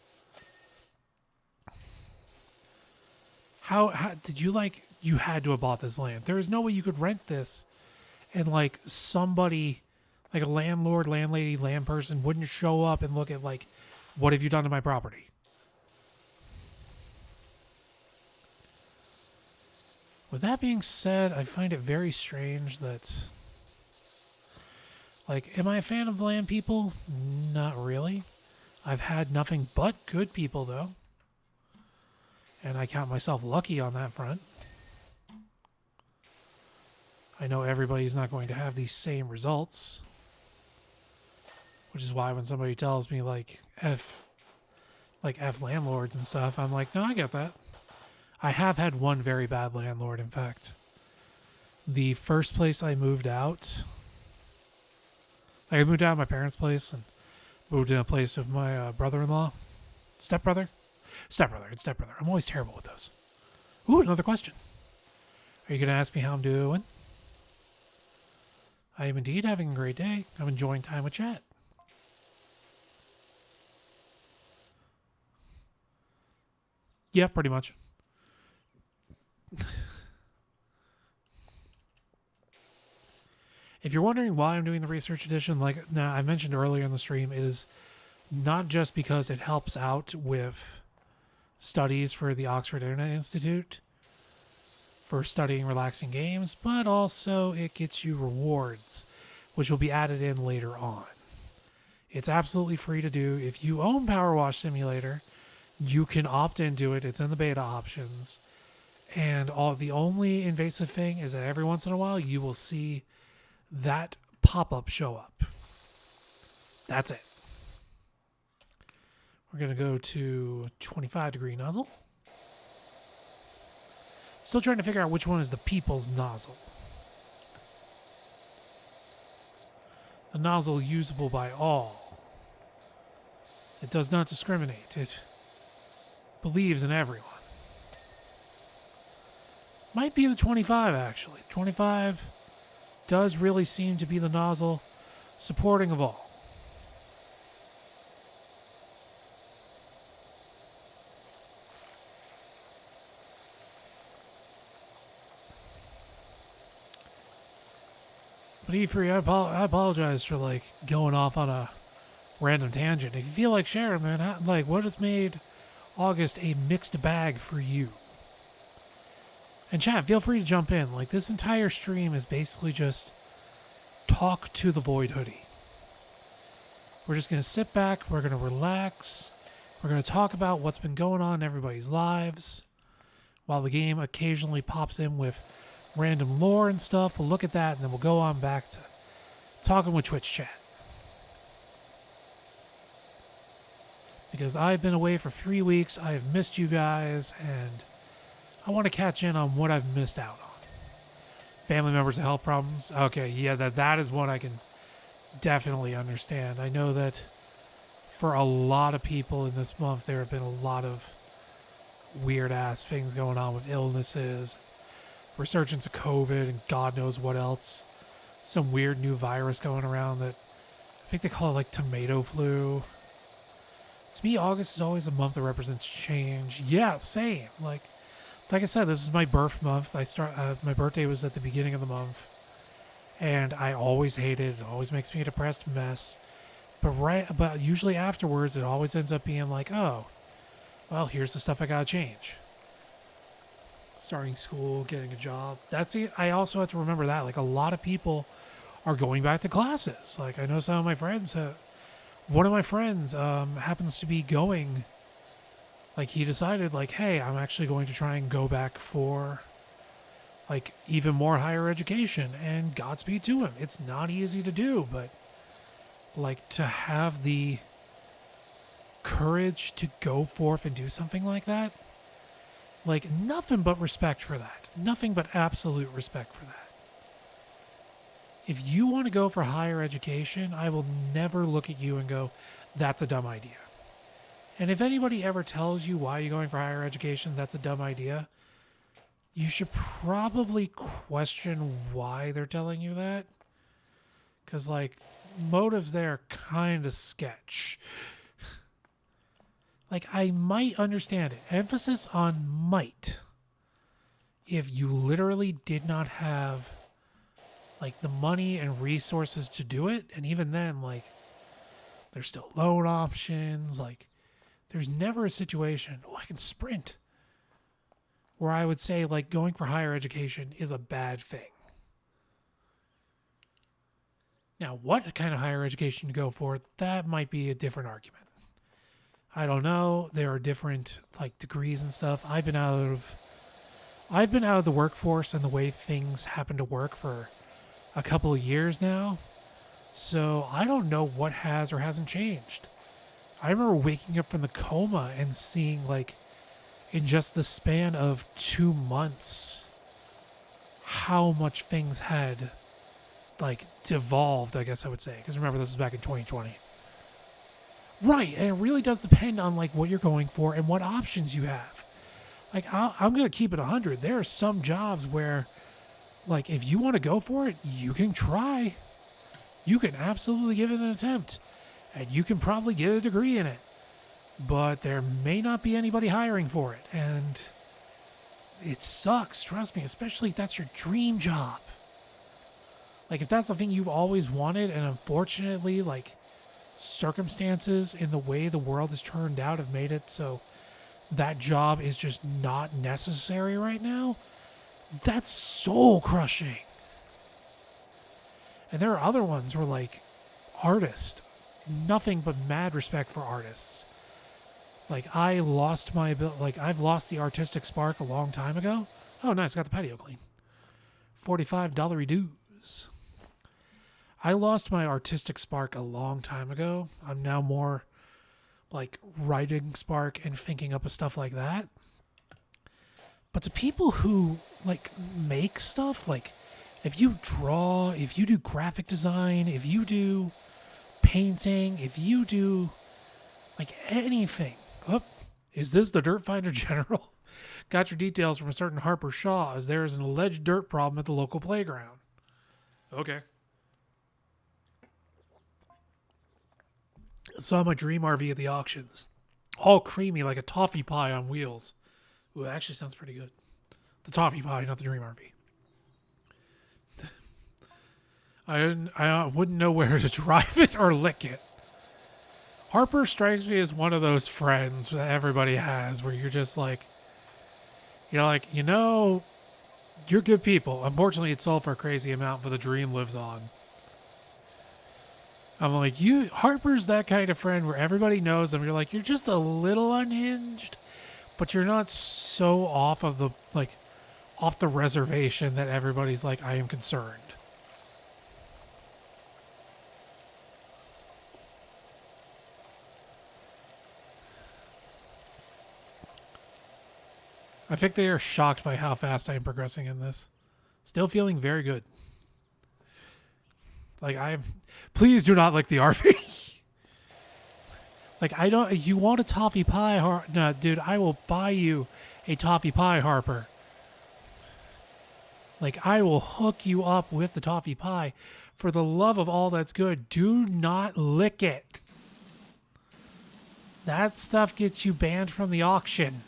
How did you you had to have bought this land? There is no way you could rent this and somebody, a landlord, landlady, land person wouldn't show up and look at what have you done to my property? With that being said, I find it very strange that, am I a fan of land people? Not really. I've had nothing but good people, though. And I count myself lucky on that front. I know everybody's not going to have these same results. Which is why when somebody tells me, F landlords and stuff, I'm like, no, I get that. I have had one very bad landlord, in fact. The first place I moved out, I moved out of my parents' place and moved in a place of my brother-in-law. Stepbrother. I'm always terrible with those. Ooh, another question. Are you going to ask me how I'm doing? I am indeed having a great day. I'm enjoying time with chat. Yeah, pretty much. If you're wondering why I'm doing the research edition, I mentioned earlier in the stream, it is not just because it helps out with studies for the Oxford Internet Institute for studying relaxing games, but also it gets you rewards, which will be added in later on. It's absolutely free to do. If you own PowerWash Simulator, you can opt into it. It's in the beta options. And the only invasive thing is that every once in a while you will see that pop-up show up. That's it. We're going to go to 25-degree nozzle. Still trying to figure out which one is the people's nozzle. The nozzle usable by all. It does not discriminate. It believes in everyone. Might be the 25, actually. 25 does really seem to be the nozzle supporting of all. But E3, I apologize for going off on a random tangent. If you feel like sharing, man, what has made August a mixed bag for you? And chat, feel free to jump in. This entire stream is basically just talk to the Void Hoodie. We're just going to sit back. We're going to relax. We're going to talk about what's been going on in everybody's lives. While the game occasionally pops in with random lore and stuff, we'll look at that and then we'll go on back to talking with Twitch chat. Because I've been away for 3 weeks. I have missed you guys and I want to catch in on what I've missed out on. Family members with health problems. Okay, yeah, that is one I can definitely understand. I know that for a lot of people in this month, there have been a lot of weird-ass things going on with illnesses, resurgence of COVID, and God knows what else. Some weird new virus going around that I think they call it tomato flu. To me, August is always a month that represents change. Yeah, same. Like I said, this is my birth month. My birthday was at the beginning of the month, and I always hate it. It always makes me a depressed mess. But usually afterwards, it always ends up being oh, well, here's the stuff I gotta change. starting school, getting a job. That's it. I also have to remember that. Like, a lot of people are going back to classes. Like, I know some of my friends, one of my friends happens to be going, like, he decided, like, hey, I'm actually going to try and go back for, like, even more higher education, and Godspeed to him. It's not easy to do, but, like, to have the courage to go forth and do something like that, like, nothing but respect for that. Nothing but absolute respect for that. If you want to go for higher education, I will never look at you and go, that's a dumb idea. And if anybody ever tells you why you're going for higher education, that's a dumb idea, you should probably question why they're telling you that. Because, like, motives there kind of sketch. Like, I might understand it. Emphasis on might. If you literally did not have, like, the money and resources to do it, and even then, like, there's still loan options, like, there's never a situation, I can sprint, where I would say, like, going for higher education is a bad thing. Now, what kind of higher education to go for, that might be a different argument. I don't know. There are different, like, degrees and stuff. I've been out of the workforce and the way things happen to work for a couple of years now. So I don't know what has or hasn't changed. I remember waking up from the coma and seeing, like, in just the span of 2 months, how much things had, like, devolved, I guess I would say. Because remember, this was back in 2020. Right, and it really does depend on, like, what you're going for and what options you have. Like, I'm going to keep it 100. There are some jobs where, like, if you want to go for it, you can try. You can absolutely give it an attempt. And you can probably get a degree in it. But there may not be anybody hiring for it. And it sucks, trust me, especially if that's your dream job. Like, if that's the thing you've always wanted, and unfortunately, like, circumstances in the way the world has turned out have made it so that job is just not necessary right now, that's soul crushing. And there are other ones where, like, artists, nothing but mad respect for artists. Like, I've lost the artistic spark a long time ago. Oh, nice, got the patio clean. $45 dues. I lost my artistic spark a long time ago. I'm now more, like, writing spark and thinking up of stuff like that. But to people who, like, make stuff, like, if you draw, if you do graphic design, if you do painting, if you do, like, anything. Oh, is this the Dirt Finder General? Got your details from a certain Harper Shaw, as there is an alleged dirt problem at the local playground. Okay. Saw my dream RV at the auctions. All creamy like a toffee pie on wheels. Ooh, that actually sounds pretty good. The toffee pie, not the dream RV. I wouldn't know where to drive it or lick it. Harper strikes me as one of those friends that everybody has where you're just like, you're good people. Unfortunately, it sold for a crazy amount, but the dream lives on. I'm like, Harper's that kind of friend where everybody knows them. You're like, you're just a little unhinged, but you're not so off the reservation that everybody's like, I am concerned. I think they are shocked by how fast I am progressing in this. Still feeling very good. Like, please do not lick the RV. Like, you want a toffee pie? No, dude, I will buy you a toffee pie, Harper. Like, I will hook you up with the toffee pie. For the love of all that's good, do not lick it. That stuff gets you banned from the auction.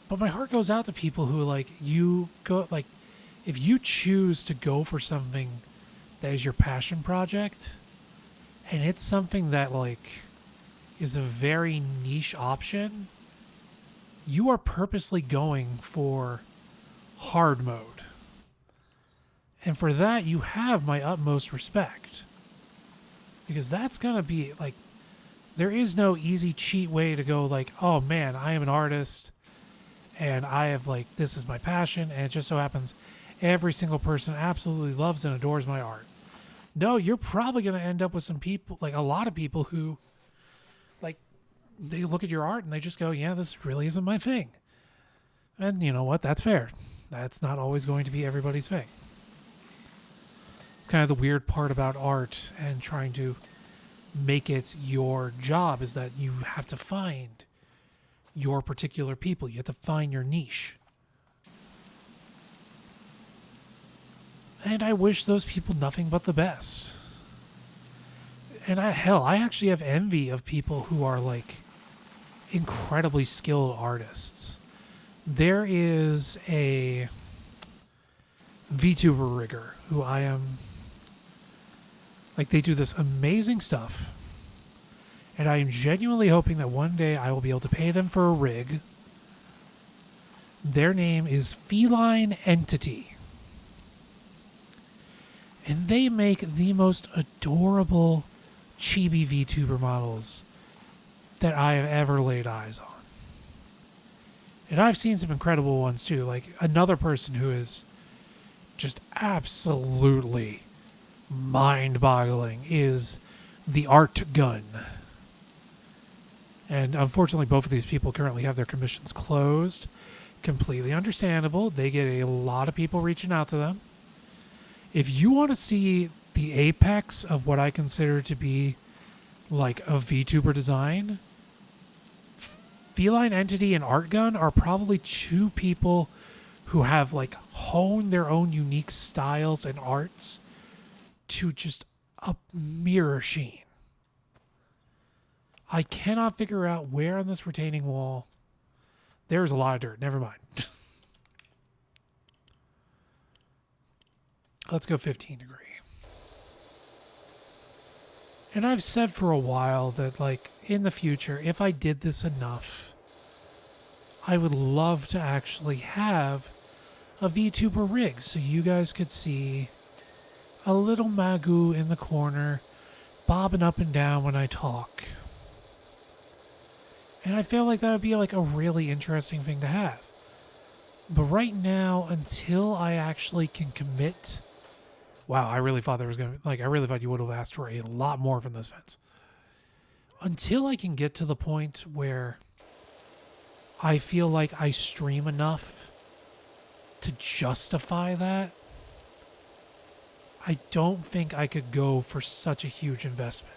But my heart goes out to people who, like, if you choose to go for something that is your passion project, and it's something that, like, is a very niche option, you are purposely going for hard mode. And for that, you have my utmost respect. Because that's going to be like, there is no easy cheat way to go like, oh man, I am an artist and I have like, this is my passion. And it just so happens every single person absolutely loves and adores my art. No, you're probably going to end up with some people, like a lot of people who like, they look at your art and they just go, yeah, this really isn't my thing. And you know what? That's fair. That's not always going to be everybody's thing. It's kind of the weird part about art and trying to make it your job is that you have to find your particular people. You have to find your niche. And I wish those people nothing but the best. And I actually have envy of people who are like incredibly skilled artists. There is a VTuber rigger who I am like, they do this amazing stuff. And I am genuinely hoping that one day I will be able to pay them for a rig. Their name is Feline Entity. And they make the most adorable chibi VTuber models that I have ever laid eyes on. And I've seen some incredible ones too. Like another person who is just absolutely mind-boggling is the Art Gun. And unfortunately, both of these people currently have their commissions closed. Completely understandable. They get a lot of people reaching out to them. If you want to see the apex of what I consider to be like a VTuber design, Feline Entity and Art Gun are probably two people who have like honed their own unique styles and arts to just a mirror sheen. I cannot figure out where on this retaining wall. There's a lot of dirt. Never mind. Let's go 15 degree. And I've said for a while that, like, in the future, if I did this enough, I would love to actually have a VTuber rig so you guys could see a little Magu in the corner bobbing up and down when I talk. And I feel like that would be like a really interesting thing to have. But right now, until I actually can commit... Wow, I really thought there was going to... Like, I really thought you would have asked for a lot more from this fence. Until I can get to the point where I feel like I stream enough to justify that, I don't think I could go for such a huge investment.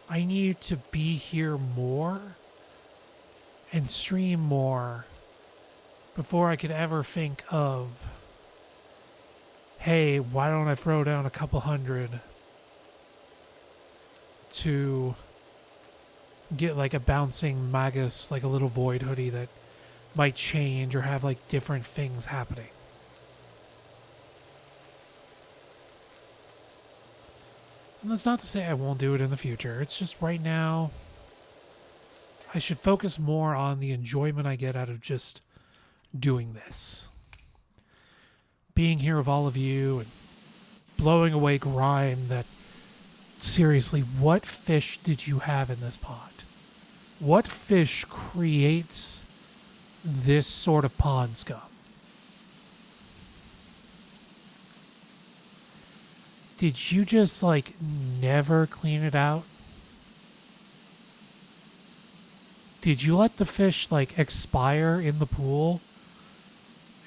I need to be here more and stream more before I could ever think of, hey, why don't I throw down a couple hundred to get like a bouncing Magus, like a little void hoodie that might change or have like different things happening. And that's not to say I won't do it in the future. It's just right now, I should focus more on the enjoyment I get out of just doing this. Being here with all of you and blowing away grime that, seriously, what fish did you have in this pot? What fish creates this sort of pond scum? Did you just, like, never clean it out? Did you let the fish, like, expire in the pool?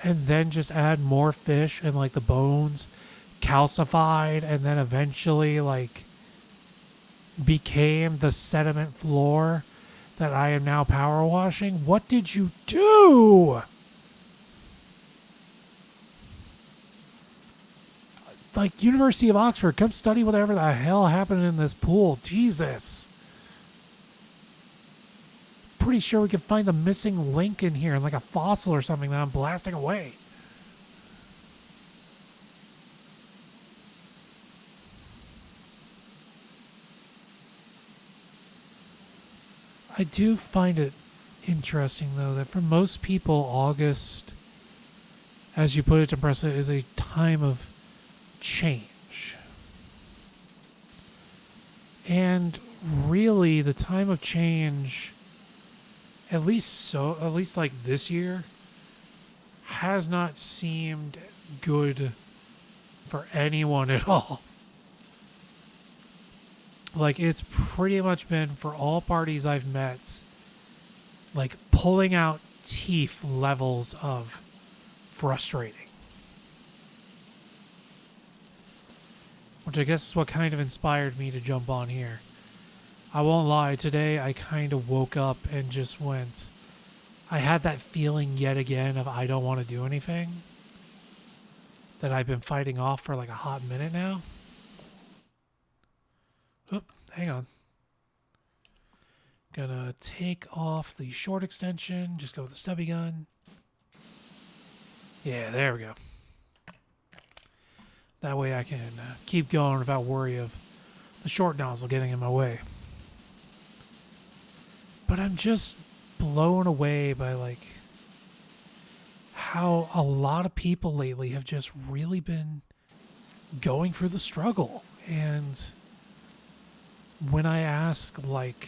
And then just add more fish and, like, the bones calcified and then eventually, like, became the sediment floor that I am now power washing? What did you do? Like, University of Oxford, come study whatever the hell happened in this pool. Jesus. Pretty sure we could find the missing link in here, like a fossil or something that I'm blasting away. I do find it interesting, though, that for most people, August, as you put it to press it, is a time of change. And really, the time of change, at least like this year, has not seemed good for anyone at all. Like, it's pretty much been, for all parties I've met, like pulling out teeth levels of frustrating. Which I guess is what kind of inspired me to jump on here. I won't lie, today I kind of woke up and just went, I had that feeling yet again of I don't want to do anything that I've been fighting off for like a hot minute now. Oop, hang on. Gonna take off the short extension, just go with the stubby gun. Yeah, there we go. That way I can keep going without worry of the short nozzle getting in my way. But I'm just blown away by like how a lot of people lately have just really been going through the struggle. And when I ask like,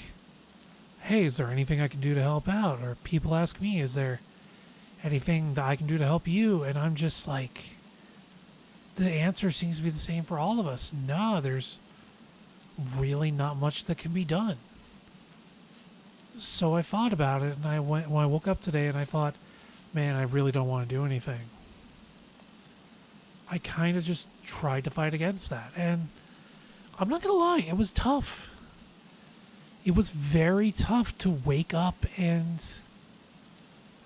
hey, is there anything I can do to help out? Or people ask me, is there anything that I can do to help you? And I'm just like, the answer seems to be the same for all of us. No, there's really not much that can be done. So I thought about it, and when I woke up today and I thought, man, I really don't want to do anything. I kind of just tried to fight against that. And I'm not going to lie, it was tough. It was very tough to wake up and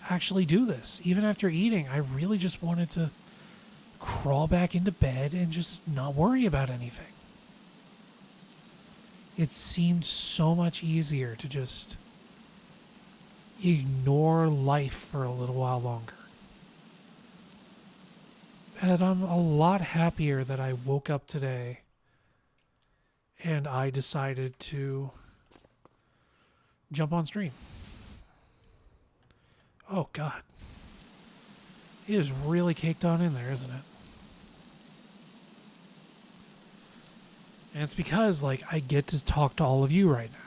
actually do this. Even after eating, I really just wanted to crawl back into bed and just not worry about anything. It seemed so much easier to just ignore life for a little while longer. And I'm a lot happier that I woke up today and I decided to jump on stream. Oh, God. It is really caked on in there, isn't it? And it's because, like, I get to talk to all of you right now.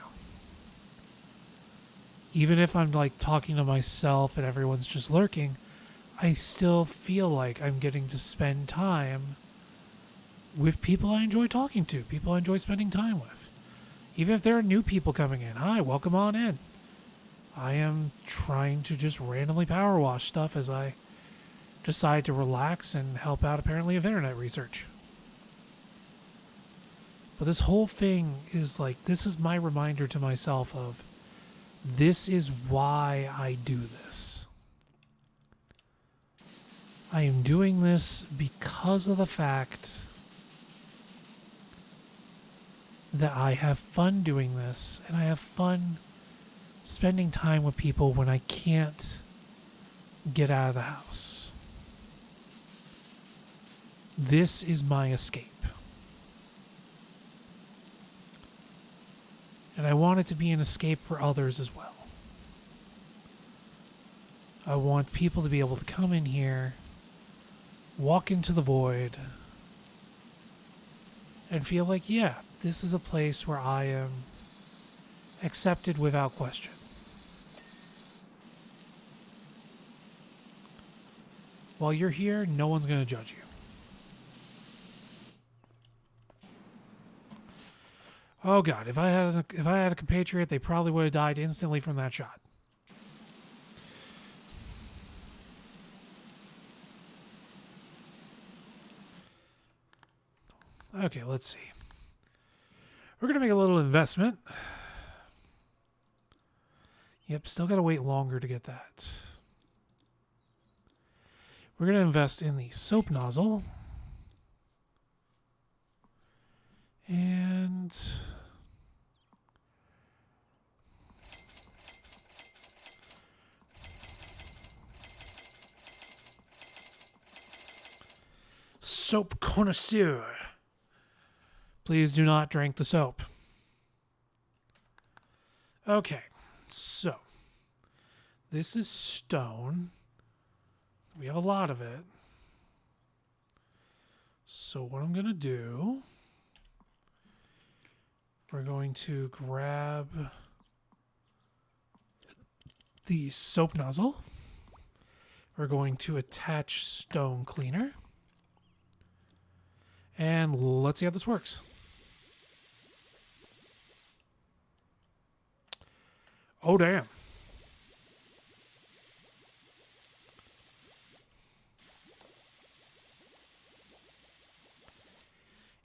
Even if I'm, like, talking to myself and everyone's just lurking, I still feel like I'm getting to spend time with people I enjoy talking to, people I enjoy spending time with. Even if there are new people coming in, hi, welcome on in. I am trying to just randomly power wash stuff as I decide to relax and help out apparently with internet research. But this whole thing is like, this is my reminder to myself of, this is why I do this. I am doing this because of the fact that I have fun doing this, and I have fun spending time with people when I can't get out of the house. This is my escape. And I want it to be an escape for others as well. I want people to be able to come in here, walk into the void, and feel like, yeah, this is a place where I am accepted without question. While you're here, no one's going to judge you. Oh God, if I had a compatriot, they probably would have died instantly from that shot. Okay, let's see. We're going to make a little investment. Yep, still got to wait longer to get that. We're going to invest in the soap nozzle. And soap connoisseur. Please do not drink the soap. Okay, So, this is stone. We have a lot of it. So what I'm going to do, we're going to grab the soap nozzle. We're going to attach stone cleaner. And let's see how this works. Oh, damn.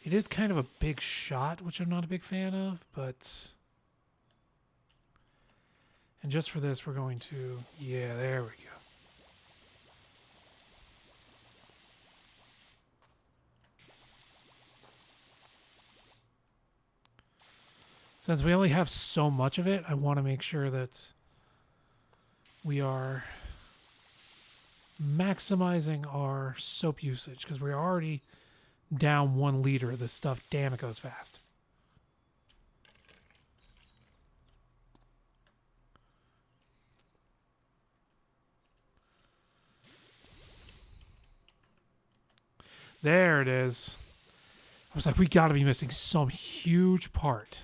It is kind of a big shot, which I'm not a big fan of, but... And just for this, we're going to... Yeah, there we go. Since we only have so much of it, I want to make sure that we are maximizing our soap usage, because we're already down 1 liter of this stuff. Damn, it goes fast. There it is. I was like, we got to be missing some huge part.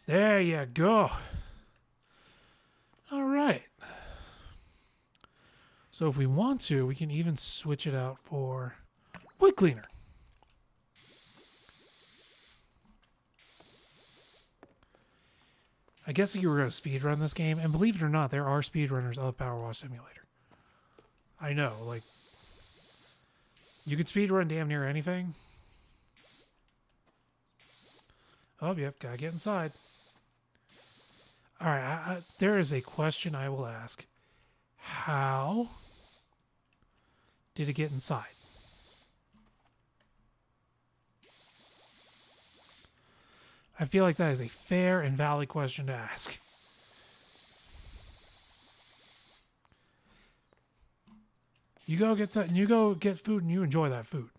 There you go. All right. So if we want to, we can even switch it out for wood cleaner. I guess you were going to speedrun this game, and believe it or not, there are speedrunners of PowerWash Simulator. I know, like, you could speedrun damn near anything. Oh, yep, gotta get inside. All right, there is a question I will ask. How did it get inside? I feel like that is a fair and valid question to ask. You go get that, and you go get food, and you enjoy that food.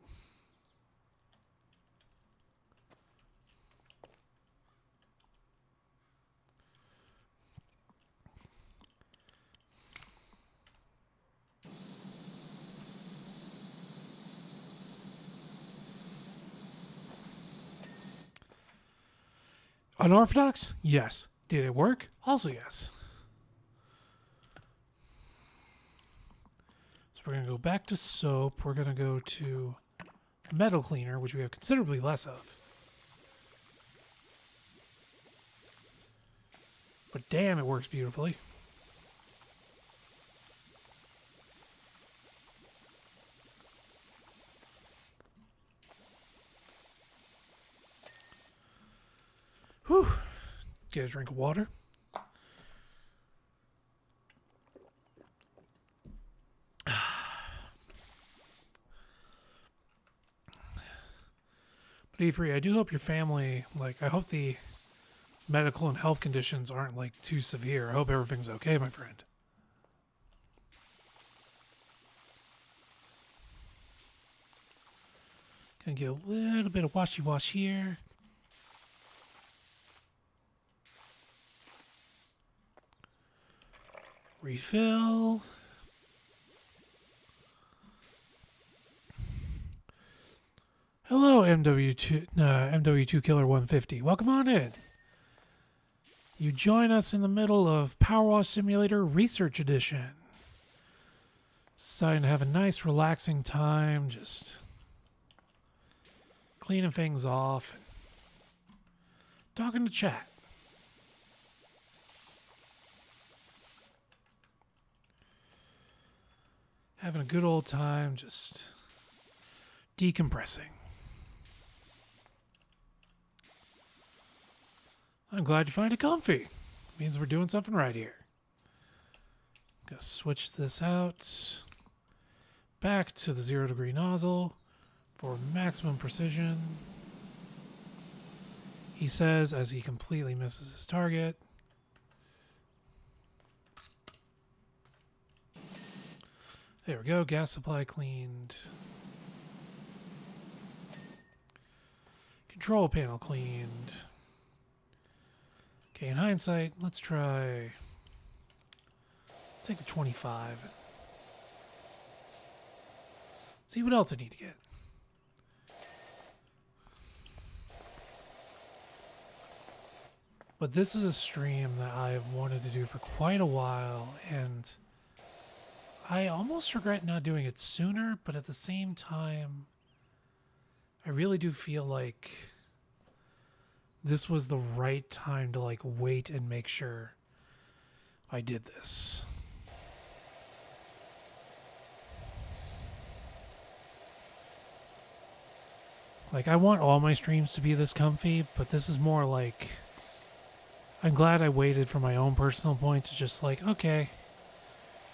Unorthodox? Yes. Did it work? Also yes. So we're going to go back to soap. We're going to go to metal cleaner, which we have considerably less of. But damn, it works beautifully. Whew. Get a drink of water. But E3, I do hope your family, like, I hope the medical and health conditions aren't, like, too severe. I hope everything's okay, my friend. Gonna get a little bit of washy-wash here. Refill. Hello, MW2 Killer 150. Welcome on in. You join us in the middle of PowerWash Simulator Research Edition. Deciding to have a nice, relaxing time, just cleaning things off, and talking to chat. Having a good old time, just decompressing. I'm glad you find it comfy. Means we're doing something right here. Gonna switch this out. Back to the 0 degree nozzle for maximum precision. He says as he completely misses his target. There we go. Gas supply cleaned. Control panel cleaned. Okay, in hindsight, let's try... take the 25. See what else I need to get. But this is a stream that I have wanted to do for quite a while, and I almost regret not doing it sooner, but at the same time, I really do feel like this was the right time to like wait and make sure I did this. Like, I want all my streams to be this comfy, but this is more like, I'm glad I waited from my own personal point to just like, okay,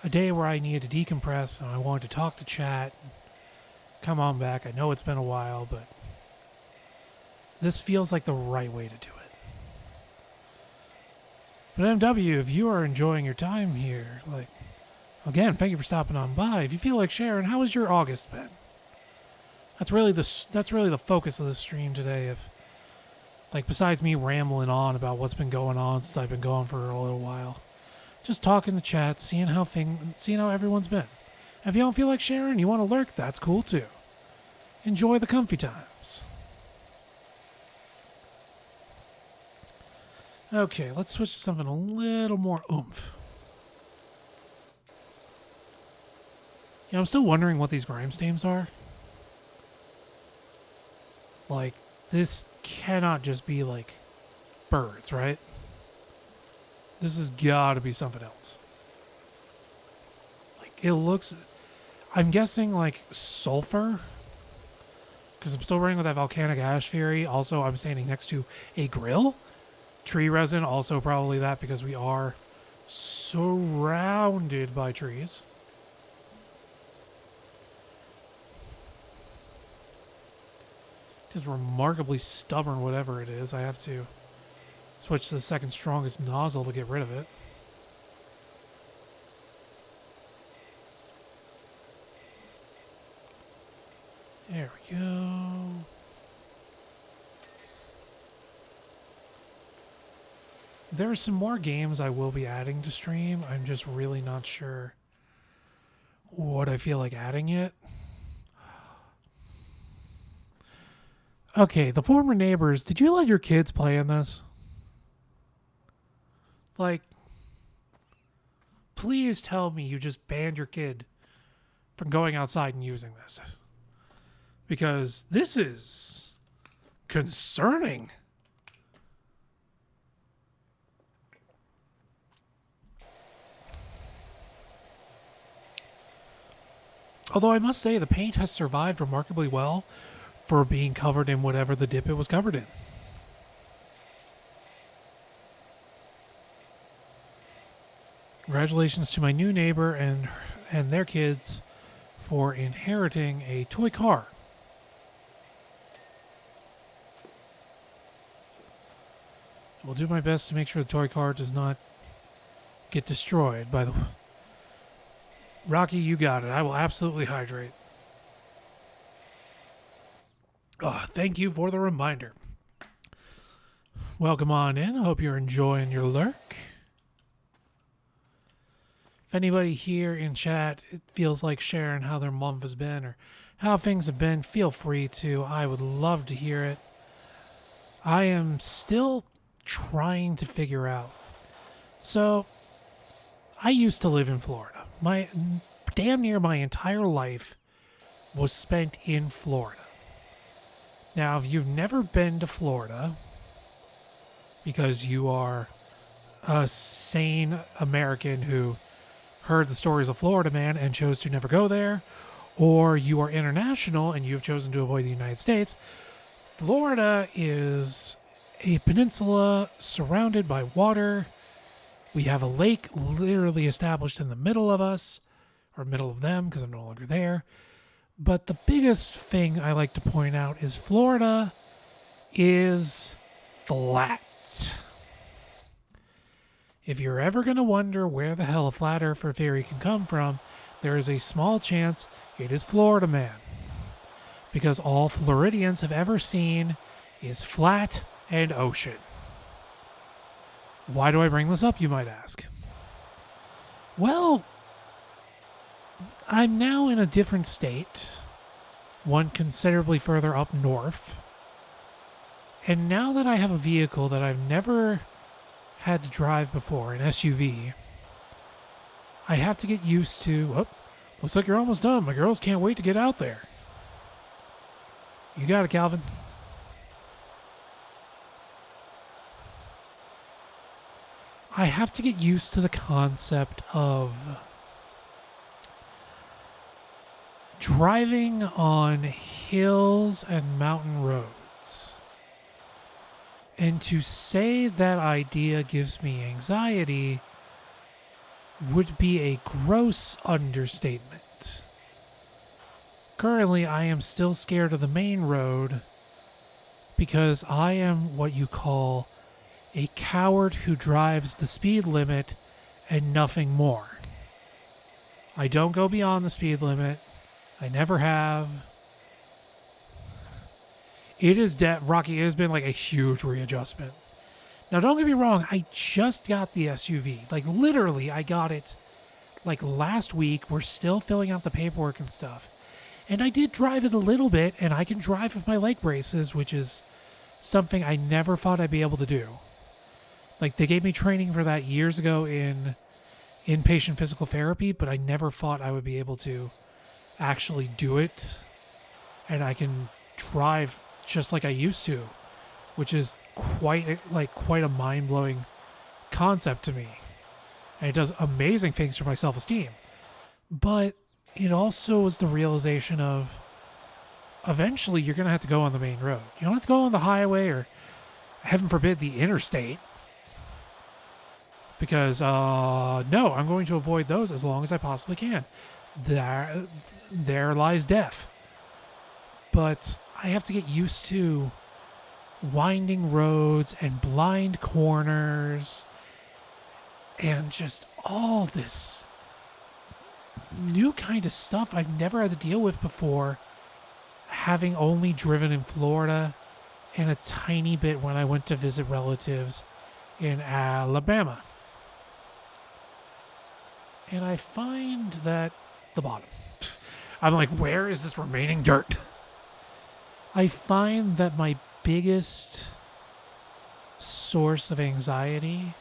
a day where I needed to decompress and I wanted to talk to chat. Come on back. I know it's been a while, but this feels like the right way to do it. But MW, if you are enjoying your time here, like, again, thank you for stopping on by. If you feel like sharing, how has your August been? That's really the focus of the stream today. If, like, besides me rambling on about what's been going on since I've been gone for a little while, just talking to chat, seeing how everyone's been. If you don't feel like sharing, you want to lurk, that's cool too. Enjoy the comfy times. Okay, let's switch to something a little more oomph. Yeah, I'm still wondering what these grime stains are. Like, this cannot just be, like, birds, right? This has got to be something else. Like, it looks... I'm guessing, like, sulfur. Because I'm still running with that volcanic ash theory. Also, I'm standing next to a grill. Tree resin, also probably that, because we are surrounded by trees. It's remarkably stubborn, whatever it is. I have to switch to the second strongest nozzle to get rid of it. There we go. There are some more games I will be adding to stream. I'm just really not sure what I feel like adding yet. Okay, the former neighbors, did you let your kids play in this? Like, please tell me you just banned your kid from going outside and using this. Because this is concerning. Although I must say the paint has survived remarkably well for being covered in whatever the dip it was covered in. Congratulations to my new neighbor and their kids for inheriting a toy car. We'll do my best to make sure the toy car does not get destroyed. By the way, Rocky, you got it. I will absolutely hydrate. Oh, thank you for the reminder. Welcome on in. I hope you're enjoying your lurk. If anybody here in chat feels like sharing how their month has been or how things have been, feel free to. I would love to hear it. I am still trying to figure out. So, I used to live in Florida. Damn near my entire life was spent in Florida. Now, if you've never been to Florida because you are a sane American who heard the stories of Florida Man and chose to never go there, or you are international and you have chosen to avoid the United States, Florida is a peninsula surrounded by water. We have a lake literally established in the middle of us, or middle of them because I'm no longer there. But the biggest thing I like to point out is Florida is flat. If you're ever going to wonder where the hell a flat earther theory can come from, there is a small chance it is Florida Man. Because all Floridians have ever seen is flat and ocean. Why do I bring this up, you might ask? Well, I'm now in a different state, one considerably further up north. And now that I have a vehicle that I've never had to drive before, an SUV, I have to get used to, oh, looks like you're almost done. My girls can't wait to get out there. You got it, Calvin. I have to get used to the concept of driving on hills and mountain roads. And to say that idea gives me anxiety would be a gross understatement. Currently, I am still scared of the main road because I am what you call a coward who drives the speed limit and nothing more. I don't go beyond the speed limit. I never have. Rocky, it has been like a huge readjustment. Now, don't get me wrong, I just got the SUV. Like, literally, I got it like last week. We're still filling out the paperwork and stuff. And I did drive it a little bit, and I can drive with my leg braces, which is something I never thought I'd be able to do. Like, they gave me training for that years ago in inpatient physical therapy, but I never thought I would be able to actually do it. And I can drive just like I used to, which is quite a mind-blowing concept to me. And it does amazing things for my self-esteem. But it also was the realization of eventually you're going to have to go on the main road. You don't have to go on the highway or, heaven forbid, the interstate. Because, no, I'm going to avoid those as long as I possibly can. There lies death. But I have to get used to winding roads and blind corners and just all this new kind of stuff I've never had to deal with before, having only driven in Florida and a tiny bit when I went to visit relatives in Alabama. And I find that the bottom. I'm like, where is this remaining dirt? I find that my biggest source of anxiety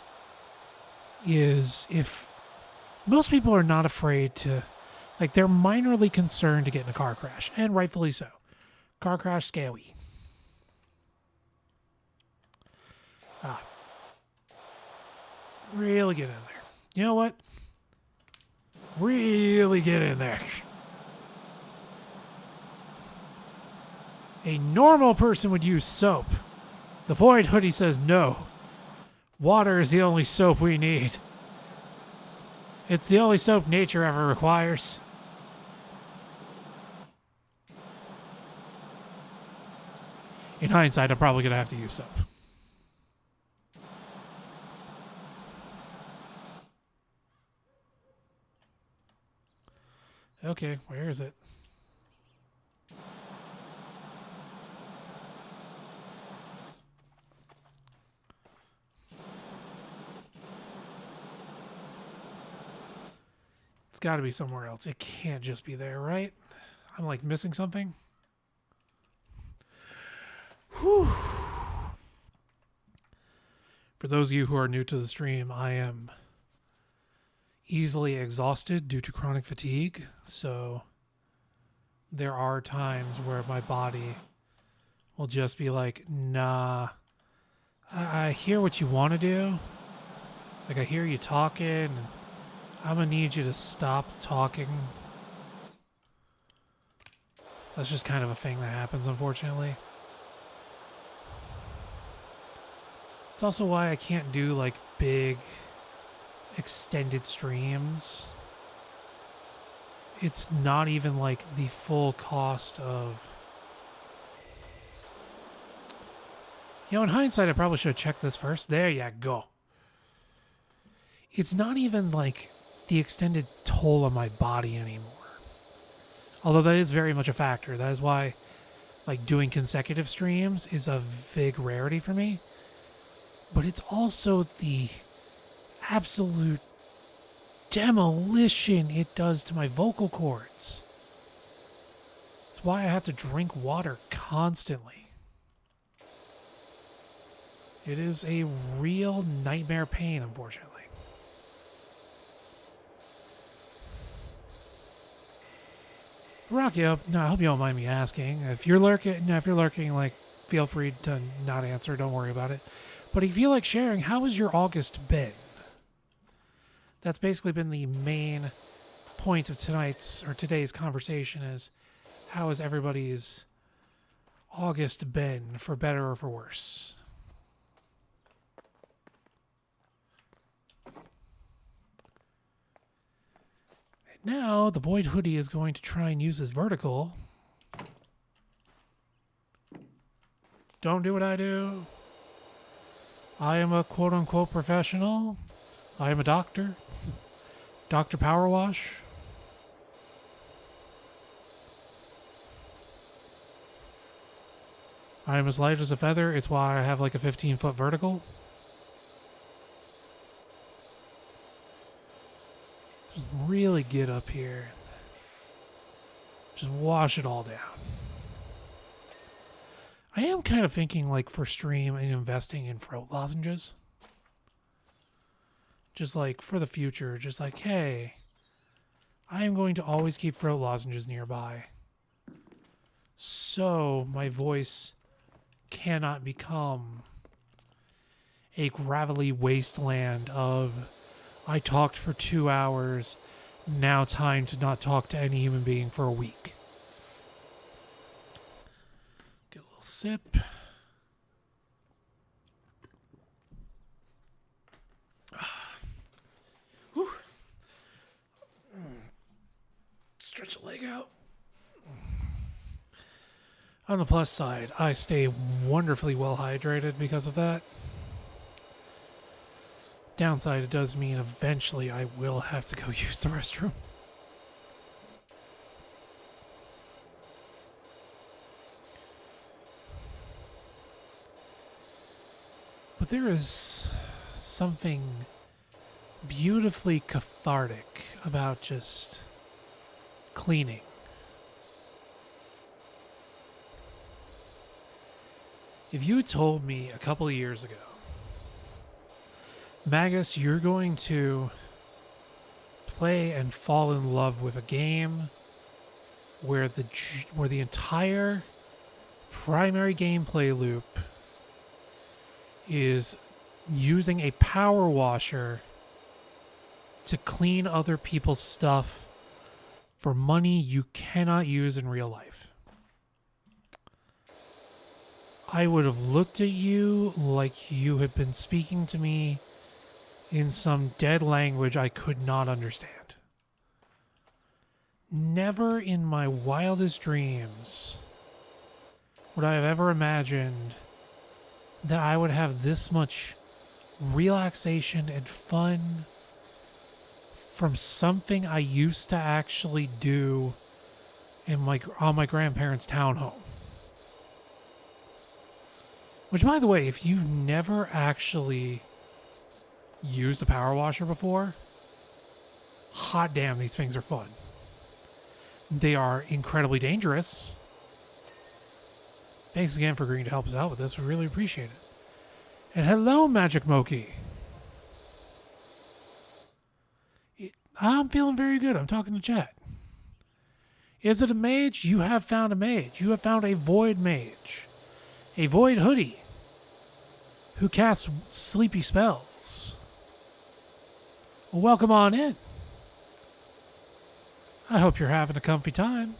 is if most people are not afraid to, like, they're minorly concerned to get in a car crash, and rightfully so. Car crash, scary. Really get in there. You know what? Really get in there. A normal person would use soap. The Void Hoodie says no. Water is the only soap we need. It's the only soap nature ever requires. In hindsight, I'm probably going to have to use soap. Okay, where is it? It's got to be somewhere else. It can't just be there, right? I'm like missing something. Whew. For those of you who are new to the stream, I am easily exhausted due to chronic fatigue. So there are times where my body will just be like, nah, I hear what you want to do. Like, I hear you talking, and I'm going to need you to stop talking. That's just kind of a thing that happens, unfortunately. It's also why I can't do, like, big, extended streams. It's not even, like, the full cost of... You know, in hindsight, I probably should have checked this first. There you go. It's not even, like, the extended toll on my body anymore. Although that is very much a factor. That is why like doing consecutive streams is a big rarity for me. But it's also the absolute demolition it does to my vocal cords. That's why I have to drink water constantly. It is a real nightmare pain, unfortunately. Rocky up. No, I hope you don't mind me asking. If you're lurking, like, feel free to not answer. Don't worry about it. But if you feel like sharing, how has your August been? That's basically been the main point of today's conversation is how has everybody's August been, for better or for worse? And now the Void Hoodie is going to try and use his vertical. Don't do what I do. I am a quote-unquote professional. I am a doctor. Dr. PowerWash. I am as light as a feather. It's why I have like a 15-foot vertical. Just really get up here. Just wash it all down. I am kind of thinking like for stream and investing in throat lozenges. Just like for the future, just like, hey, I am going to always keep throat lozenges nearby. So my voice cannot become a gravelly wasteland of, I talked for 2 hours, now time to not talk to any human being for a week. Get a little sip. Stretch a leg out. On the plus side, I stay wonderfully well hydrated because of that. Downside, it does mean eventually I will have to go use the restroom. But there is something beautifully cathartic about just cleaning. If you had told me a couple of years ago, Magus, you're going to play and fall in love with a game where the entire primary gameplay loop is using a power washer to clean other people's stuff for money you cannot use in real life, I would have looked at you like you had been speaking to me in some dead language I could not understand. Never in my wildest dreams would I have ever imagined that I would have this much relaxation and fun from something I used to actually do on my grandparents' townhome. Which, by the way, if you've never actually used a power washer before, hot damn, these things are fun. They are incredibly dangerous. Thanks again for agreeing to help us out with this. We really appreciate it. And hello, Magic Moki. I'm feeling very good. I'm talking to chat. Is it a mage? You have found a mage. You have found a void mage. A void hoodie who casts sleepy spells. Well, welcome on in. I hope you're having a comfy time.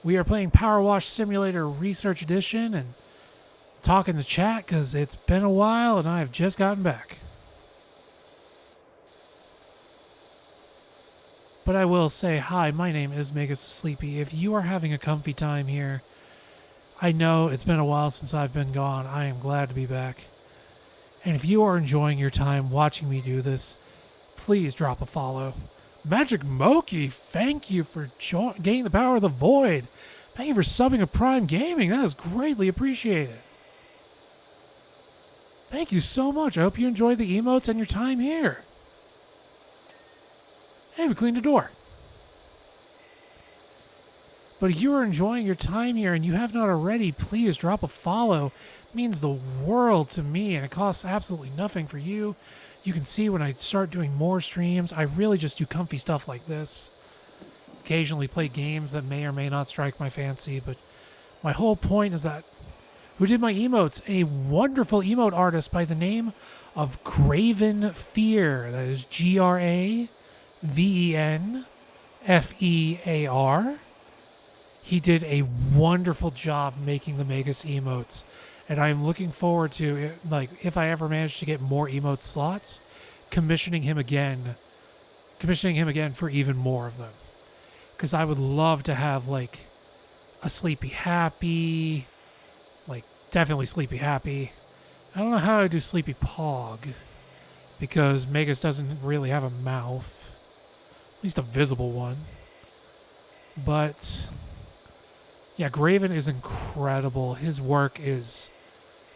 We are playing PowerWash Simulator Research Edition and talking to chat because it's been a while and I've just gotten back. But I will say, hi, my name is Magus the Sleepy. If you are having a comfy time here, I know it's been a while since I've been gone. I am glad to be back. And if you are enjoying your time watching me do this, please drop a follow. Magic Moki, thank you for gaining the power of the void. Thank you for subbing to Prime Gaming. That is greatly appreciated. Thank you so much. I hope you enjoy the emotes and your time here. Hey, we cleaned the door. But if you are enjoying your time here and you have not already, please drop a follow. It means the world to me, and it costs absolutely nothing for you. You can see when I start doing more streams, I really just do comfy stuff like this. Occasionally play games that may or may not strike my fancy, but my whole point is that who did my emotes? A wonderful emote artist by the name of Graven Fear. That is GravenFear. He did a wonderful job making the Magus emotes. And I'm looking forward to, like, if I ever manage to get more emote slots, commissioning him again for even more of them. Because I would love to have, like, a Sleepy Happy, like, definitely Sleepy Happy. I don't know how I do Sleepy Pog, because Magus doesn't really have a mouth, at least a visible one. But yeah, Graven is incredible. His work is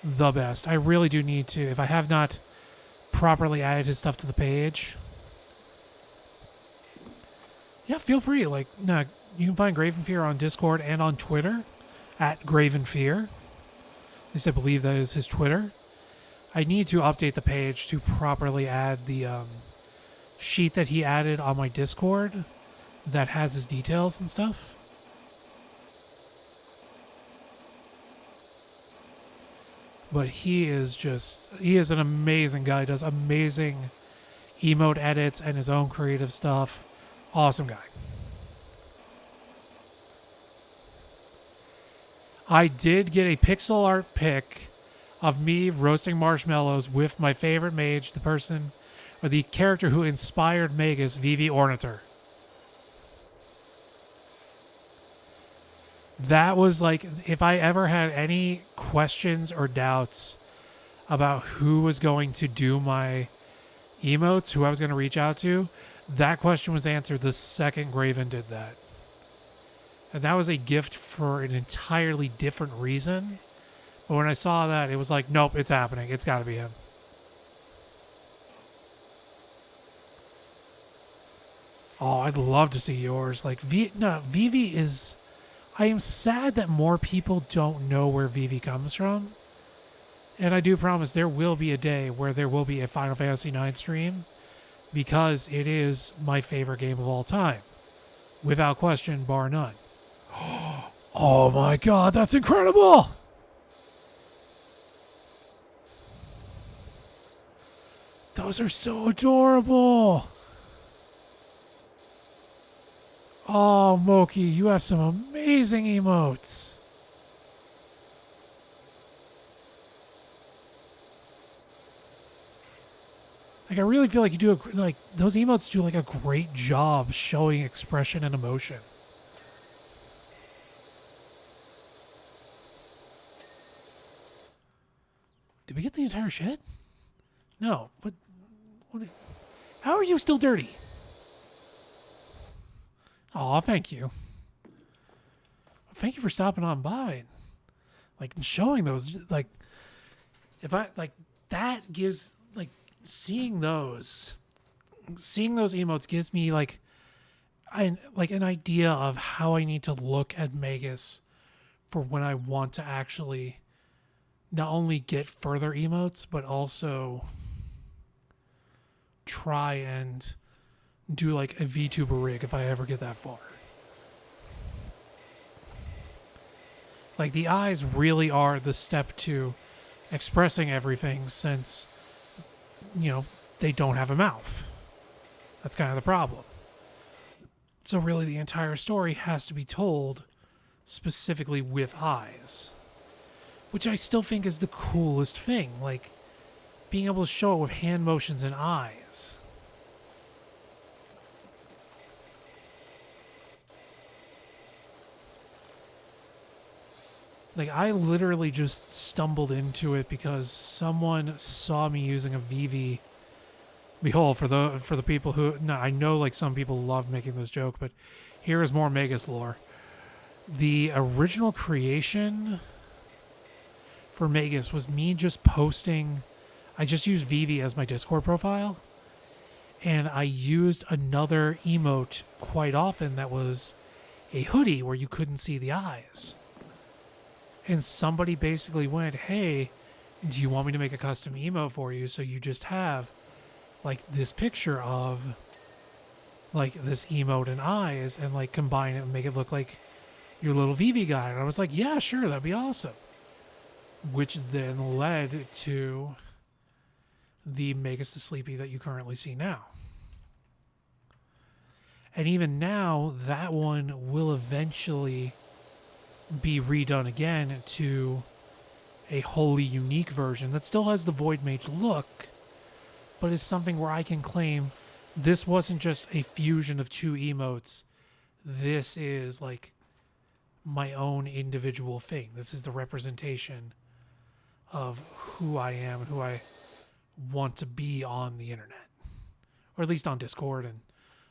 the best. I really do need to, if I have not properly added his stuff to the page, yeah, feel free. Like, no, you can find Graven Fear on Discord and on Twitter at Graven Fear. At least I believe that is his Twitter. I need to update the page to properly add the sheet that he added on my Discord that has his details and stuff. But he is an amazing guy. Does amazing emote edits and his own creative stuff. Awesome guy. I did get a pixel art pic of me roasting marshmallows with my favorite mage, the person, or the character who inspired Magus, Vivi Orniter. That was like, if I ever had any questions or doubts about who was going to do my emotes, who I was going to reach out to, that question was answered the second Graven did that. And that was a gift for an entirely different reason. But when I saw that, it was like, nope, it's happening. It's got to be him. Oh, I'd love to see yours. Like, Vivi is... I am sad that more people don't know where Vivi comes from. And I do promise there will be a day where there will be a Final Fantasy IX stream, because it is my favorite game of all time. Without question, bar none. Oh my god, that's incredible! Those are so adorable! Oh, Moki, you have some amazing emotes. Like, I really feel like you do those emotes do like a great job showing expression and emotion. Did we get the entire shed? No, but how are you still dirty? Aw, thank you. Thank you for stopping on by. Like, and showing those, like, if I, like, that gives, like, seeing those emotes gives me, like, an idea of how I need to look at Magus for when I want to actually not only get further emotes, but also try and do like a VTuber rig if I ever get that far. Like, the eyes really are the step to expressing everything, since, you know, they don't have a mouth. That's kind of the problem. So really the entire story has to be told specifically with eyes, which I still think is the coolest thing. Like, being able to show it with hand motions and eyes. Like, I literally just stumbled into it because someone saw me using a Vivi Behold, for the people who, no, I know like some people love making this joke, but here is more Magus lore. The original creation for Magus was me just posting. I just used Vivi as my Discord profile, and I used another emote quite often that was a hoodie where you couldn't see the eyes. And somebody basically went, hey, do you want me to make a custom emote for you so you just have like this picture of like this emote and eyes and like combine it and make it look like your little Vivi guy? And I was like, yeah, sure, that'd be awesome. Which then led to the Magus the Sleepy that you currently see now. And even now, that one will eventually be redone again to a wholly unique version that still has the Void Mage look, but is something where I can claim this wasn't just a fusion of two emotes. This is like my own individual thing. This is the representation of who I am and who I want to be on the internet, or at least on Discord and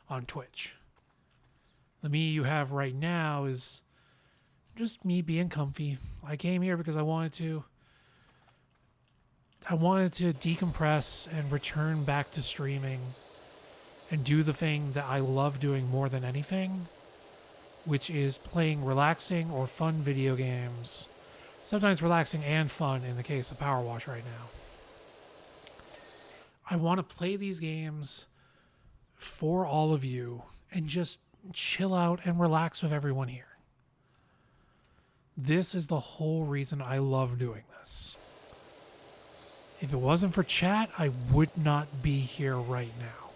on Twitch. The me you have right now is just me being comfy. I came here because I wanted to decompress and return back to streaming and do the thing that I love doing more than anything, which is playing relaxing or fun video games. Sometimes relaxing and fun in the case of PowerWash right now. I want to play these games for all of you and just chill out and relax with everyone here. This is the whole reason I love doing this. If it wasn't for chat, I would not be here right now.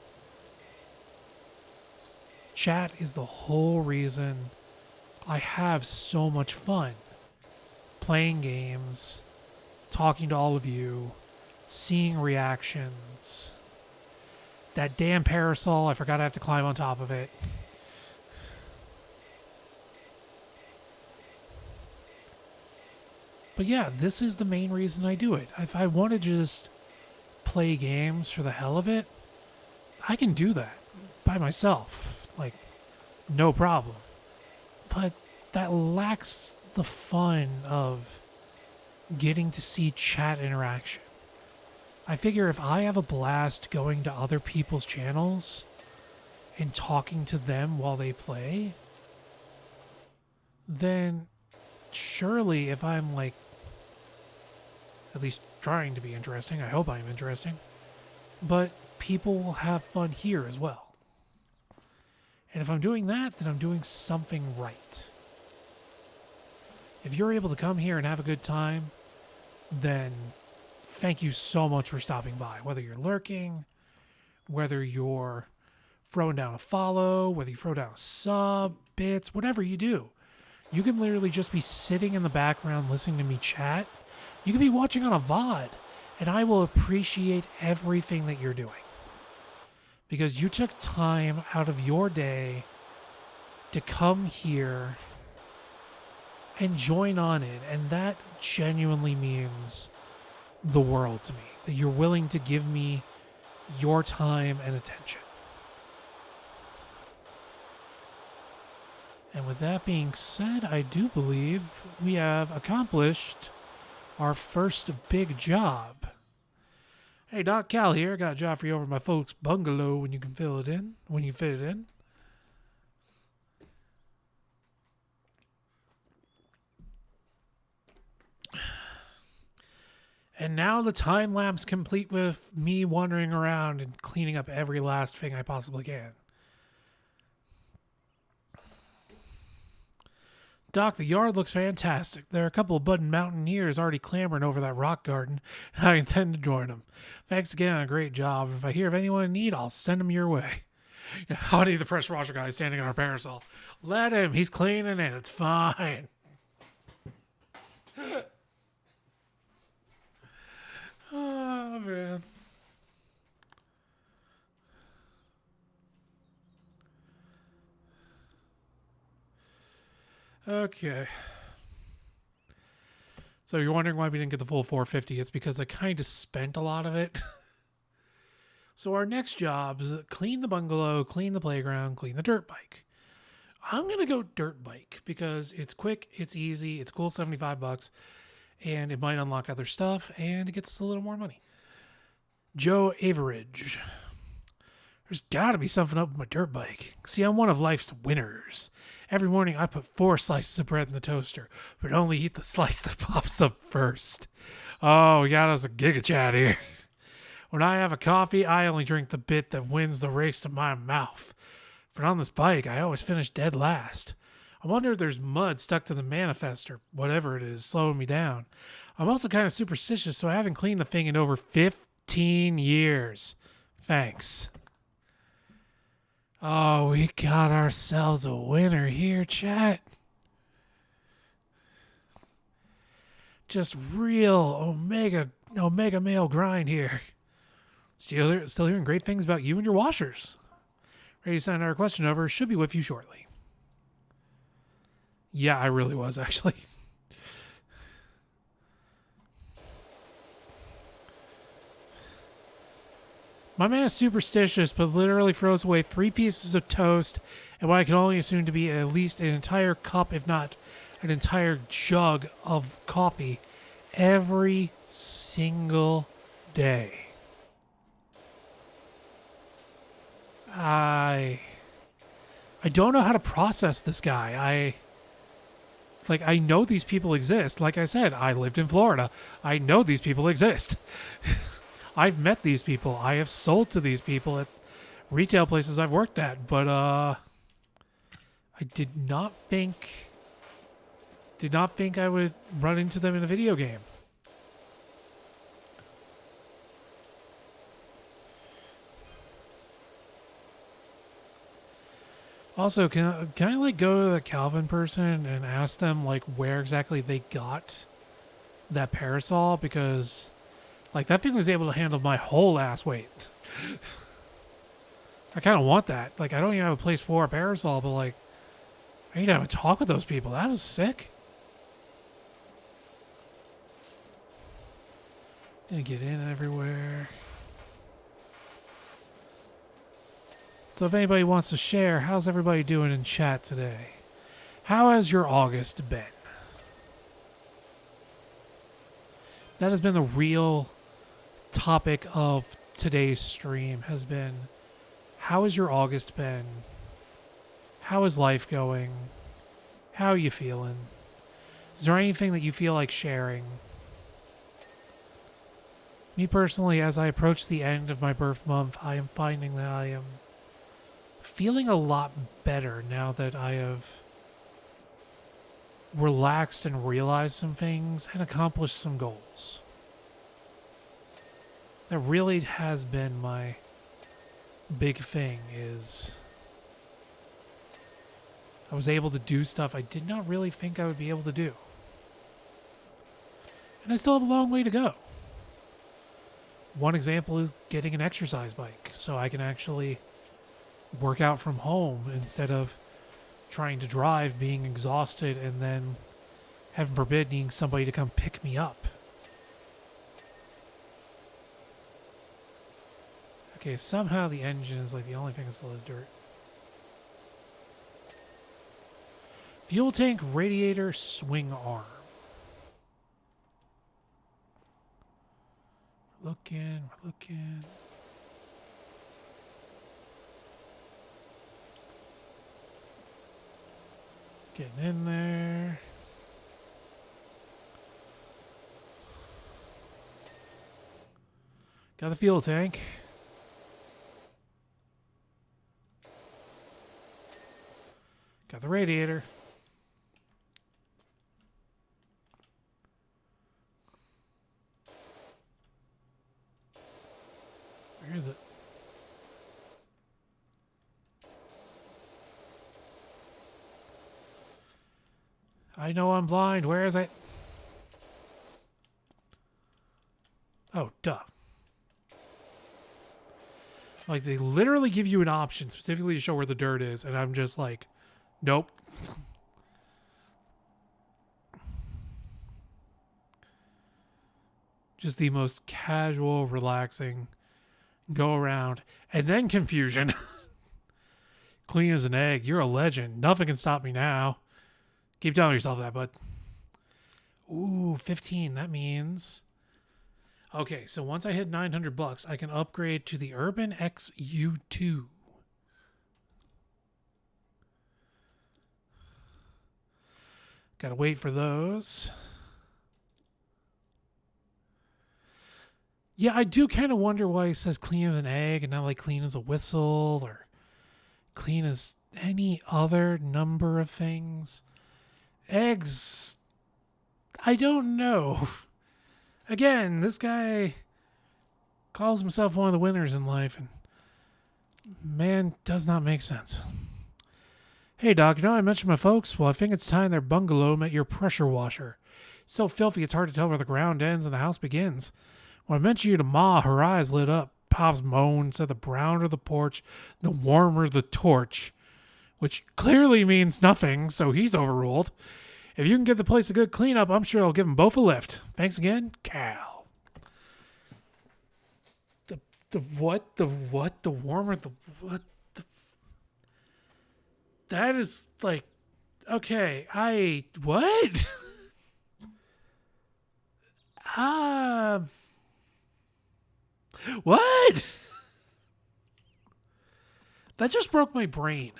Chat is the whole reason I have so much fun playing games, talking to all of you, seeing reactions. That damn parasol, I forgot I have to climb on top of it. But yeah, this is the main reason I do it. If I want to just play games for the hell of it, I can do that by myself. Like, no problem. But that lacks the fun of getting to see chat interaction. I figure if I have a blast going to other people's channels and talking to them while they play, then surely if I'm like at least trying to be interesting, I hope I'm interesting, but people will have fun here as well. And if I'm doing that, then I'm doing something right. If you're able to come here and have a good time, then thank you so much for stopping by. Whether you're lurking, whether you're throwing down a follow, whether you throw down a sub, bits, whatever you do. You can literally just be sitting in the background listening to me chat. You could be watching on a VOD, and I will appreciate everything that you're doing. Because you took time out of your day to come here and join on it, and that genuinely means the world to me. That you're willing to give me your time and attention. And with that being said, I do believe we have accomplished our first big job. Hey, Doc Cal here. Got a job for you over at my folks' bungalow when you can fill it in. When you fit it in. And now the time lapse complete with me wandering around and cleaning up every last thing I possibly can. Doc, the yard looks fantastic. There are a couple of budding mountaineers already clambering over that rock garden, and I intend to join them. Thanks again on a great job. If I hear of anyone in need, I'll send them your way. Howdy, the pressure washer guy standing on our parasol. Let him. He's cleaning it. It's fine. Oh, man. Okay. So you're wondering why we didn't get the full 450. It's because I kind of spent a lot of it So our next job is clean the bungalow, clean the playground, clean the dirt bike. I'm going to go dirt bike because it's quick, it's easy, it's cool, $75, and it might unlock other stuff, and it gets us a little more money. Joe Average. There's got to be something up with my dirt bike. See, I'm one of life's winners. Every morning I put 4 slices of bread in the toaster, but only eat the slice that pops up first. Oh, we got us a giga chat here. When I have a coffee, I only drink the bit that wins the race to my mouth. But on this bike, I always finish dead last. I wonder if there's mud stuck to the manifest or whatever it is slowing me down. I'm also kind of superstitious, so I haven't cleaned the thing in over 15 years. Thanks. Oh, we got ourselves a winner here, chat. Just real omega male grind here. Still hearing great things about you and your washers. Ready to send our question over. Should be with you shortly. Yeah, I really was, actually. My man is superstitious, but literally throws away 3 pieces of toast and what I can only assume to be at least an entire cup, if not an entire jug of coffee every single day. I don't know how to process this guy. I know these people exist. Like I said, I lived in Florida. I know these people exist. I've met these people. I have sold to these people at retail places I've worked at, but I did not think I would run into them in a video game. Also, can I like go to the Calvin person and ask them like where exactly they got that parasol, because like that thing was able to handle my whole ass weight. I kind of want that. Like I don't even have a place for a parasol, but like I need to have a talk with those people. That was sick. Gonna get in everywhere. So if anybody wants to share, how's everybody doing in chat today? How has your August been? That has been the real topic of today's stream, has been how has your August been? How is life going? How are you feeling? Is there anything that you feel like sharing? Me personally, as I approach the end of my birth month, I am finding that I am feeling a lot better now that I have relaxed and realized some things and accomplished some goals. That really has been my big thing, is I was able to do stuff I did not really think I would be able to do. And I still have a long way to go. One example is getting an exercise bike so I can actually work out from home instead of trying to drive, being exhausted, and then, heaven forbid, needing somebody to come pick me up. Okay, somehow the engine is like the only thing that still is dirt. Fuel tank, radiator, swing arm. We're looking. Getting in there. Got the fuel tank. Got the radiator. Where is it? I know I'm blind. Where is it? Oh, duh. Like, they literally give you an option specifically to show where the dirt is, and I'm just like, nope. Just the most casual, relaxing. Go around. And then confusion. Clean as an egg. You're a legend. Nothing can stop me now. Keep telling yourself that, bud. Ooh, 15. That means... Okay, so once I hit $900, I can upgrade to the Urban XU2. Gotta wait for those. Yeah, I do kind of wonder why it says clean as an egg and not like clean as a whistle or clean as any other number of things. Eggs, I don't know. Again, this guy calls himself one of the winners in life, and man, does not make sense. Hey, Doc, you know I mentioned my folks? Well, I think it's time their bungalow met your pressure washer. It's so filthy it's hard to tell where the ground ends and the house begins. When I mentioned you to Ma, her eyes lit up. Pops moaned, said the browner the porch, the warmer the torch. Which clearly means nothing, so he's overruled. If you can give the place a good cleanup, I'm sure I'll give them both a lift. Thanks again, Cal. The what? The what? The warmer? The what? That is like... Okay, what? What? That just broke my brain.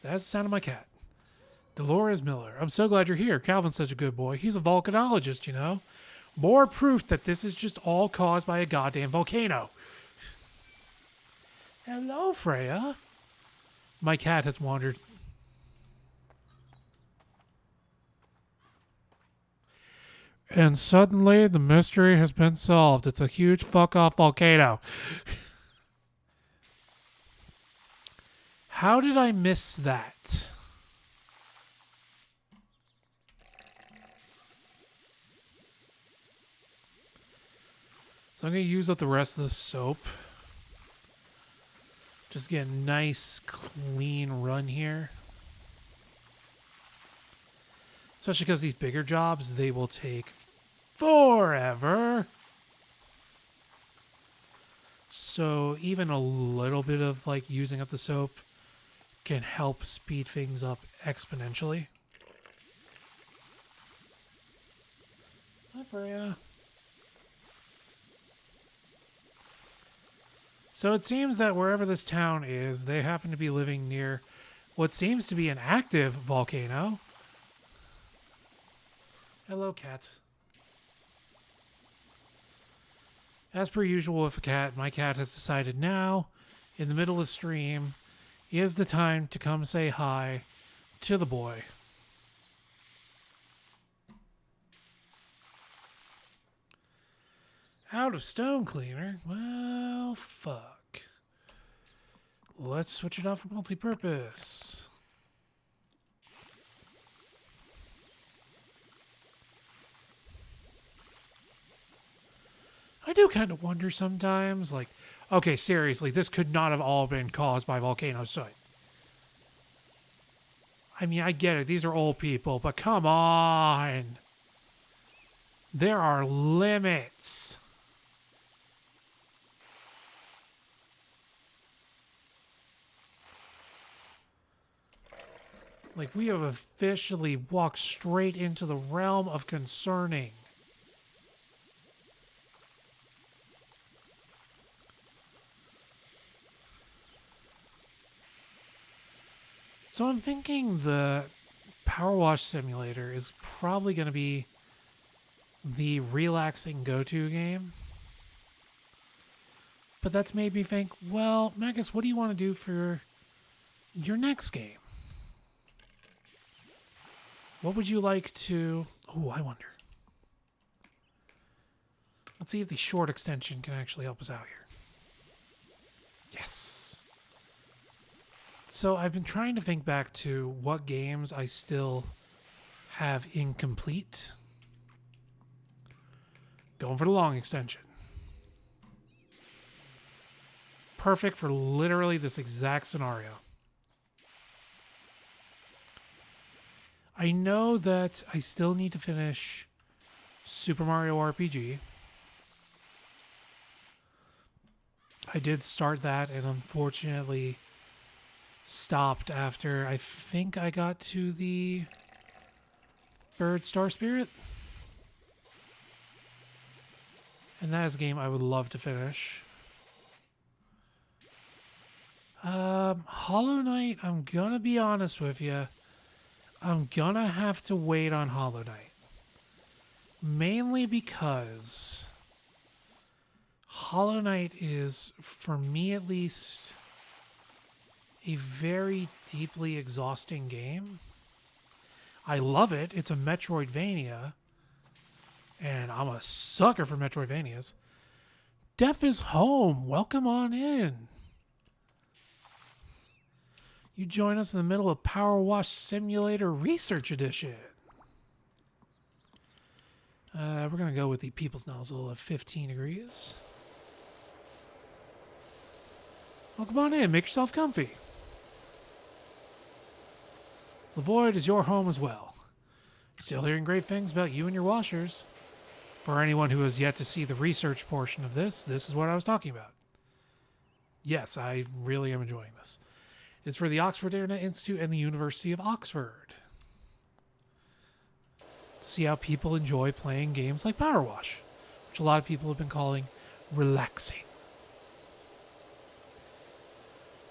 That's the sound of my cat. Dolores Miller. I'm so glad you're here. Calvin's such a good boy. He's a volcanologist, you know. More proof that this is just all caused by a goddamn volcano. Hello, Freya. My cat has wandered. And suddenly, the mystery has been solved. It's a huge fuck-off volcano. How did I miss that? So I'm going to use up the rest of the soap. Just get a nice, clean run here. Especially because these bigger jobs, they will take forever. So even a little bit of like using up the soap can help speed things up exponentially. Hi, Freya. So it seems that wherever this town is, they happen to be living near what seems to be an active volcano. Hello, cat. As per usual with a cat, my cat has decided now, in the middle of stream, is the time to come say hi to the boy. Out of stone cleaner? Well, fuck. Let's switch it off for multi-purpose. I do kind of wonder sometimes, like, okay, seriously, this could not have all been caused by volcano soot. I mean, I get it, these are old people, but come on. There are limits. Like, we have officially walked straight into the realm of concerning. So I'm thinking the PowerWash Simulator is probably going to be the relaxing go-to game. But that's made me think, well, Magus, what do you want to do for your next game? What would you like to... Oh, I wonder. Let's see if the short extension can actually help us out here. Yes. So I've been trying to think back to what games I still have incomplete. Going for the long extension. Perfect for literally this exact scenario. I know that I still need to finish Super Mario RPG. I did start that and unfortunately stopped after I think I got to the Bird Star Spirit. And that is a game I would love to finish. Hollow Knight, I'm gonna be honest with you. I'm gonna have to wait on Hollow Knight. Mainly because Hollow Knight is, for me at least, a very deeply exhausting game. I love it. It's a Metroidvania. And I'm a sucker for Metroidvanias. Death is home. Welcome on in. You join us in the middle of PowerWash Simulator Research Edition. We're going to go with the People's Nozzle of 15 degrees. Welcome on in. Make yourself comfy. The Void is your home as well. Still hearing great things about you and your washers. For anyone who has yet to see the research portion of this is what I was talking about. Yes, I really am enjoying this. It's for the Oxford Internet Institute and the University of Oxford. To see how people enjoy playing games like PowerWash, which a lot of people have been calling relaxing.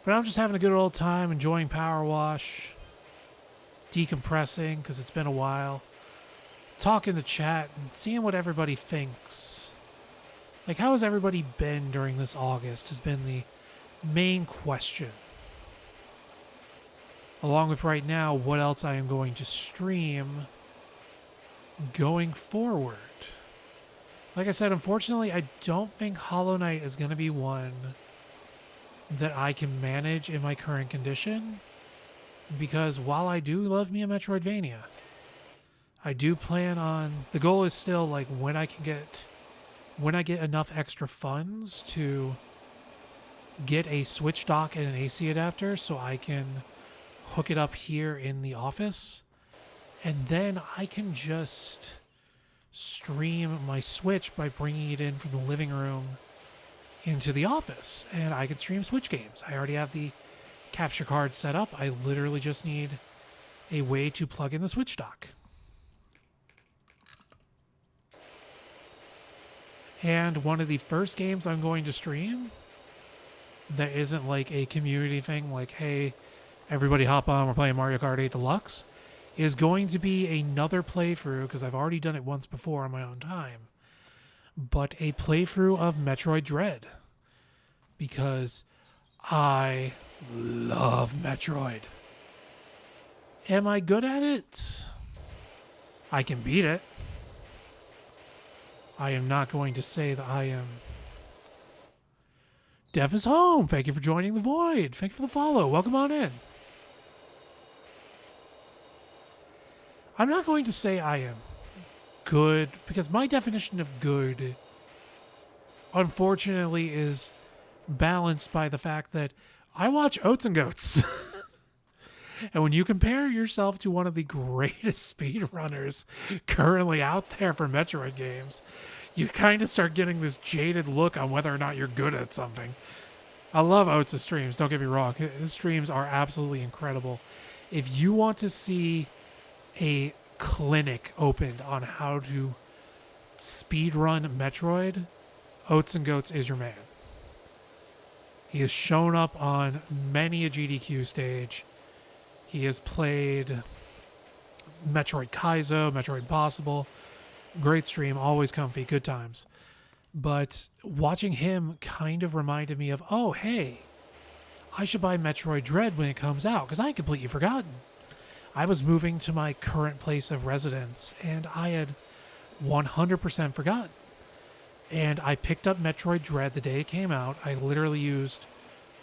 But I'm just having a good old time enjoying PowerWash, decompressing because it's been a while, talking to chat and seeing what everybody thinks. Like, how has everybody been during this August has been the main question. Along with right now, what else I am going to stream going forward. Like I said, unfortunately, I don't think Hollow Knight is going to be one that I can manage in my current condition. Because while I do love me a Metroidvania, I do plan on, the goal is still like when I get enough extra funds to get a Switch dock and an AC adapter so I can hook it up here in the office, and then I can just stream my Switch by bringing it in from the living room into the office, and I can stream Switch games. I already have the capture card set up. I literally just need a way to plug in the Switch dock. And one of the first games I'm going to stream that isn't like a community thing, like, hey, everybody hop on, we're playing Mario Kart 8 Deluxe, is going to be another playthrough, because I've already done it once before on my own time, but a playthrough of Metroid Dread. Because I love Metroid. Am I good at it? I can beat it. I am not going to say that I am. Dev is home. Thank you for joining the Void. Thank you for the follow. Welcome on in. I'm not going to say I am good, because my definition of good, unfortunately, is balanced by the fact that I watch Oats and Goats. And when you compare yourself to one of the greatest speedrunners currently out there for Metroid games, you kind of start getting this jaded look on whether or not you're good at something. I love Oats' streams, don't get me wrong. His streams are absolutely incredible. If you want to see a clinic opened on how to speedrun Metroid, Oats and Goats is your man. He has shown up on many a GDQ stage. He has played Metroid Kaizo, Metroid Impossible. Great stream, always comfy, good times. But watching him kind of reminded me of, oh, hey, I should buy Metroid Dread when it comes out, because I had completely forgotten. I was moving to my current place of residence, and I had 100% forgotten. And I picked up Metroid Dread the day it came out. I literally used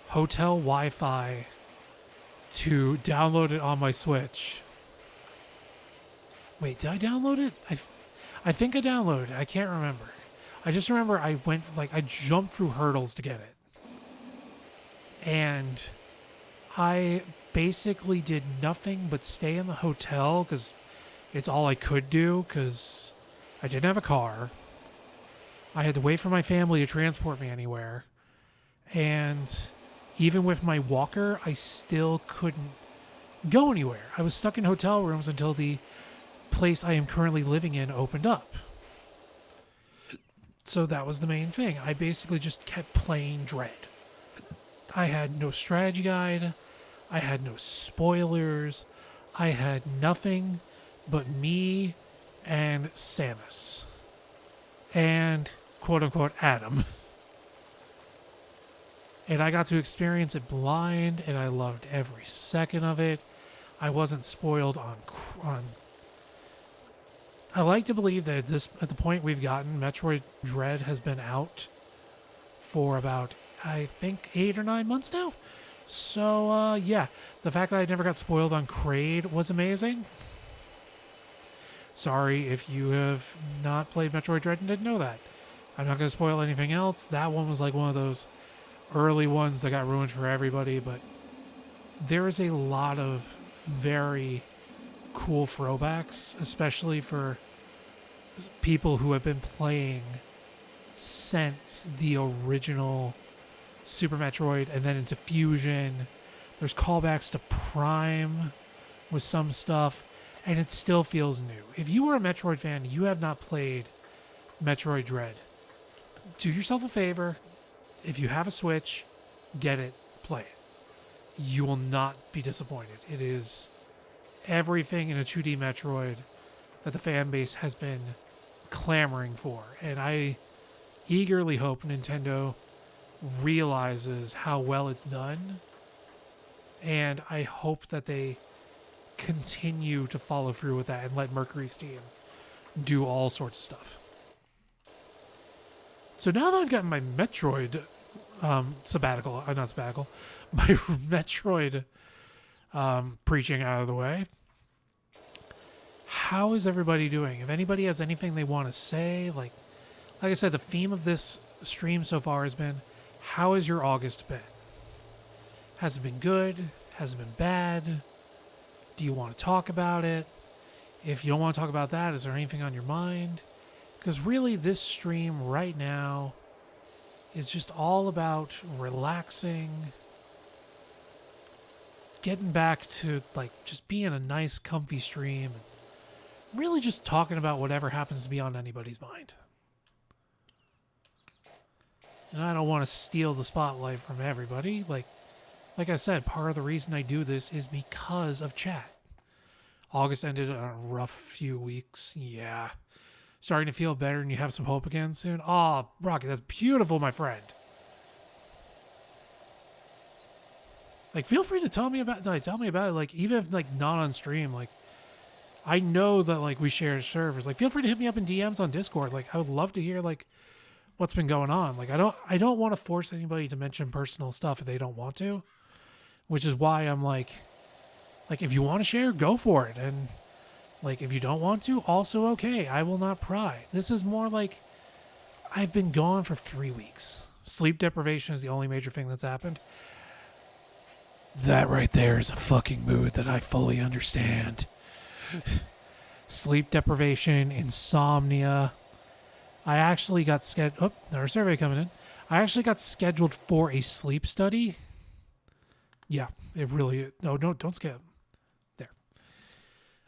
hotel Wi-Fi to download it on my Switch. Wait, did I download it? I think I downloaded it. I can't remember. I just remember I jumped through hurdles to get it. And I basically did nothing but stay in the hotel, because it's all I could do, because I didn't have a car. I had to wait for my family to transport me anywhere. And even with my walker, I still couldn't go anywhere. I was stuck in hotel rooms until the place I am currently living in opened up. So that was the main thing. I basically just kept playing Dread. I had no strategy guide. I had no spoilers. I had nothing but me and Samus. And quote-unquote Adam. And I got to experience it blind, and I loved every second of it. I wasn't spoiled on. I like to believe that at the point we've gotten, Metroid Dread has been out for about, I think, 8 or 9 months now. So, yeah, the fact that I never got spoiled on Kraid was amazing. Sorry if you have not played Metroid Dread and didn't know that. I'm not going to spoil anything else. That one was like one of those early ones that got ruined for everybody, but there is a lot of very cool throwbacks, especially for people who have been playing since the original Super Metroid and then into Fusion. There's callbacks to Prime with some stuff, and it still feels new. If you are a Metroid fan, you have not played Metroid Dread, do yourself a favor. If you have a Switch, get it, play it. You will not be disappointed. It is everything in a 2D Metroid that the fan base has been clamoring for. And I eagerly hope Nintendo realizes how well it's done. And I hope that they continue to follow through with that and let Mercury Steam do all sorts of stuff. So now that I've gotten my Metroid sabbatical, not sabbatical, my Metroid preaching out of the way, how is everybody doing? If anybody has anything they want to say, like I said, the theme of this stream so far has been, how has your August been? Has it been good? Has it been bad? Do you want to talk about it? If you don't want to talk about that, is there anything on your mind? Because really, this stream right now is just all about relaxing, getting back to like just being a nice, comfy stream, and really just talking about whatever happens to be on anybody's mind. And I don't want to steal the spotlight from everybody. Like I said, part of the reason I do this is because of chat. August ended on a rough few weeks. Yeah. Starting to feel better and you have some hope again soon? Oh, Rocky, that's beautiful, my friend. Like, feel free to tell me about it. Like, even if, like, not on stream, like, I know that, like, we share servers. Like, feel free to hit me up in DMs on Discord. Like, I would love to hear, like, what's been going on. Like, I don't want to force anybody to mention personal stuff if they don't want to. Which is why I'm like, if you want to share, go for it. And like, if you don't want to, also okay. I will not pry. This is more like, I've been gone for 3 weeks. Sleep deprivation is the only major thing that's happened. That right there is a fucking mood that I fully understand. Sleep deprivation, insomnia. I actually got scheduled... Oh, another survey coming in. I actually got scheduled for a sleep study. Yeah, it really... No, don't skip.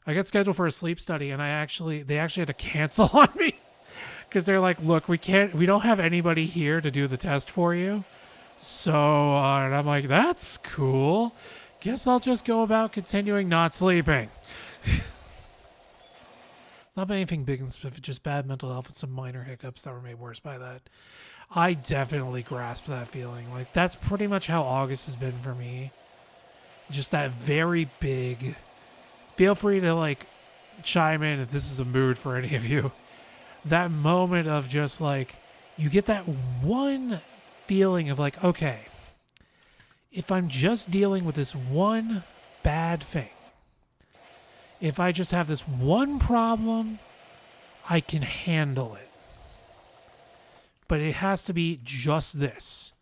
I got scheduled for a sleep study, and they actually had to cancel on me because they're like, "Look, we don't have anybody here to do the test for you." So, and I'm like, "That's cool. Guess I'll just go about continuing not sleeping." It's not been anything big and specific, just bad mental health and some minor hiccups that were made worse by that. I definitely grasp that feeling. Like, that's pretty much how August has been for me. Just that very big... Feel free to, like, chime in if this is a mood for any of you. That moment of just, like, you get that one feeling of, like, okay, if I'm just dealing with this one bad thing, if I just have this one problem, I can handle it. But it has to be just this.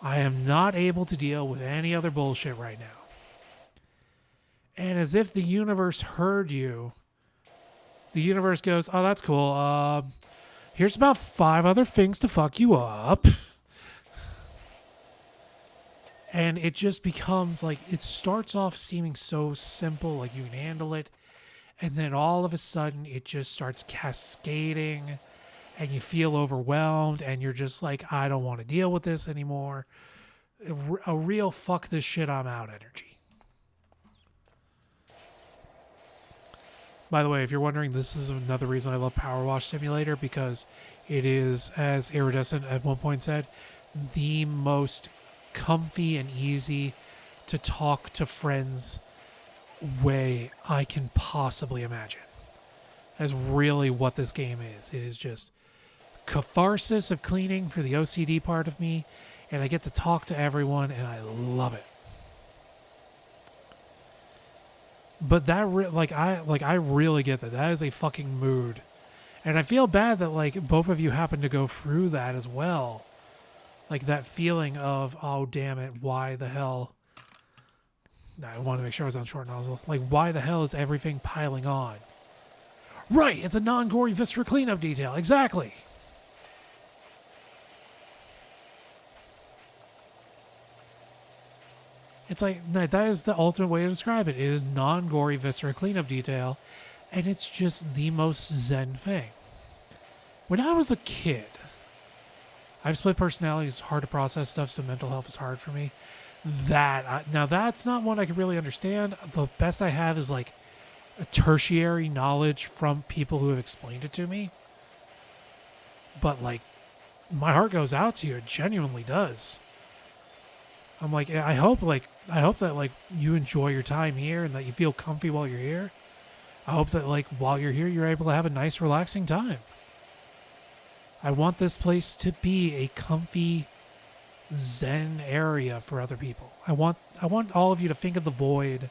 I am not able to deal with any other bullshit right now. And as if the universe heard you, the universe goes, oh, that's cool. Here's about 5 other things to fuck you up. And it just becomes like, it starts off seeming so simple, like you can handle it. And then all of a sudden, it just starts cascading. And you feel overwhelmed. And you're just like, I don't want to deal with this anymore. A real fuck this shit, I'm out energy. By the way, if you're wondering, this is another reason I love PowerWash Simulator, because it is, as Iridescent at one point said, the most comfy and easy to talk to friends way I can possibly imagine. That's really what this game is. It is just catharsis of cleaning for the OCD part of me, and I get to talk to everyone, and I love it. But that I really get that. That is a fucking mood. And I feel bad that like both of you happen to go through that as well. Like that feeling of, oh damn it, why the hell? I wanted to make sure I was on short nozzle. Like, why the hell is everything piling on? Right, it's a non-gory viscera cleanup detail. Exactly. It's like, that is the ultimate way to describe it. It is non-gory viscera cleanup detail, and it's just the most zen thing. When I was a kid, I have split personality. It's hard to process stuff, so mental health is hard for me. Now that's not one I can really understand. The best I have is like a tertiary knowledge from people who have explained it to me. But like, my heart goes out to you. It genuinely does. I'm like, I hope that like you enjoy your time here and that you feel comfy while you're here. I hope that like while you're here, you're able to have a nice, relaxing time. I want this place to be a comfy, zen area for other people. I want all of you to think of the void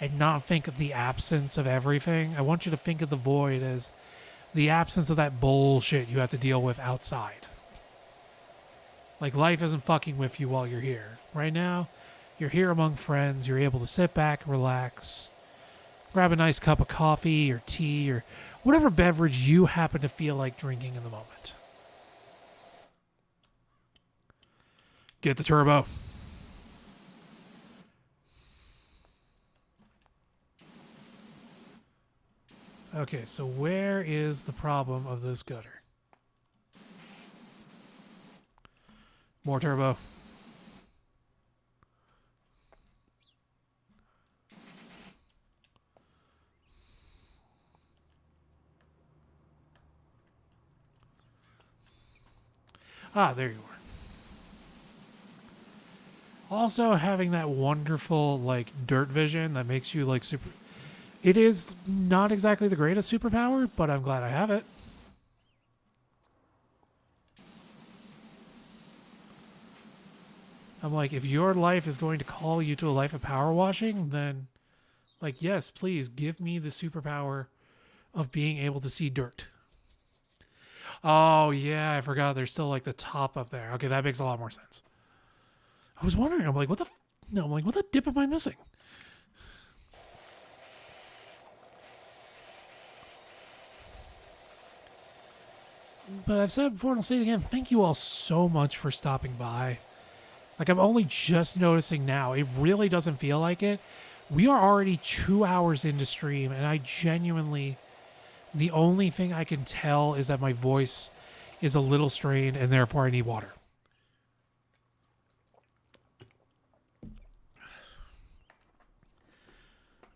and not think of the absence of everything. I want you to think of the void as the absence of that bullshit you have to deal with outside. Like, life isn't fucking with you while you're here. Right now, you're here among friends. You're able to sit back, relax, grab a nice cup of coffee or tea or whatever beverage you happen to feel like drinking in the moment. Get the turbo. Okay, so where is the problem of this gutter? More turbo. Ah, there you are. Also, having that wonderful, like, dirt vision that makes you, like, super... It is not exactly the greatest superpower, but I'm glad I have it. I'm like, if your life is going to call you to a life of power washing, then, like, yes, please give me the superpower of being able to see dirt. Oh, yeah, I forgot there's still, like, the top up there. Okay, that makes a lot more sense. I was wondering, I'm like, what the dip am I missing? But I've said before and I'll say it again, thank you all so much for stopping by. Like, I'm only just noticing now. It really doesn't feel like it. We are already 2 hours into stream, and I genuinely... The only thing I can tell is that my voice is a little strained, and therefore I need water.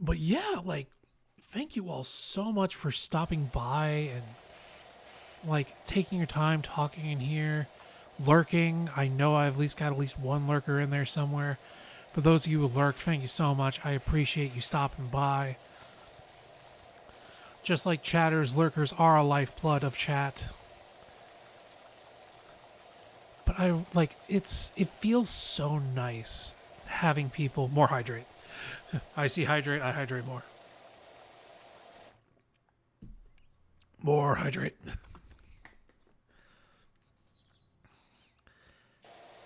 But yeah, like, thank you all so much for stopping by and, like, taking your time talking in here. Lurking. I know I've at least got at least one lurker in there somewhere. For those of you who lurk, thank you so much. I appreciate you stopping by. Just like chatters, lurkers are a lifeblood of chat. But it feels so nice having people more hydrate. I see hydrate, I hydrate more. More hydrate.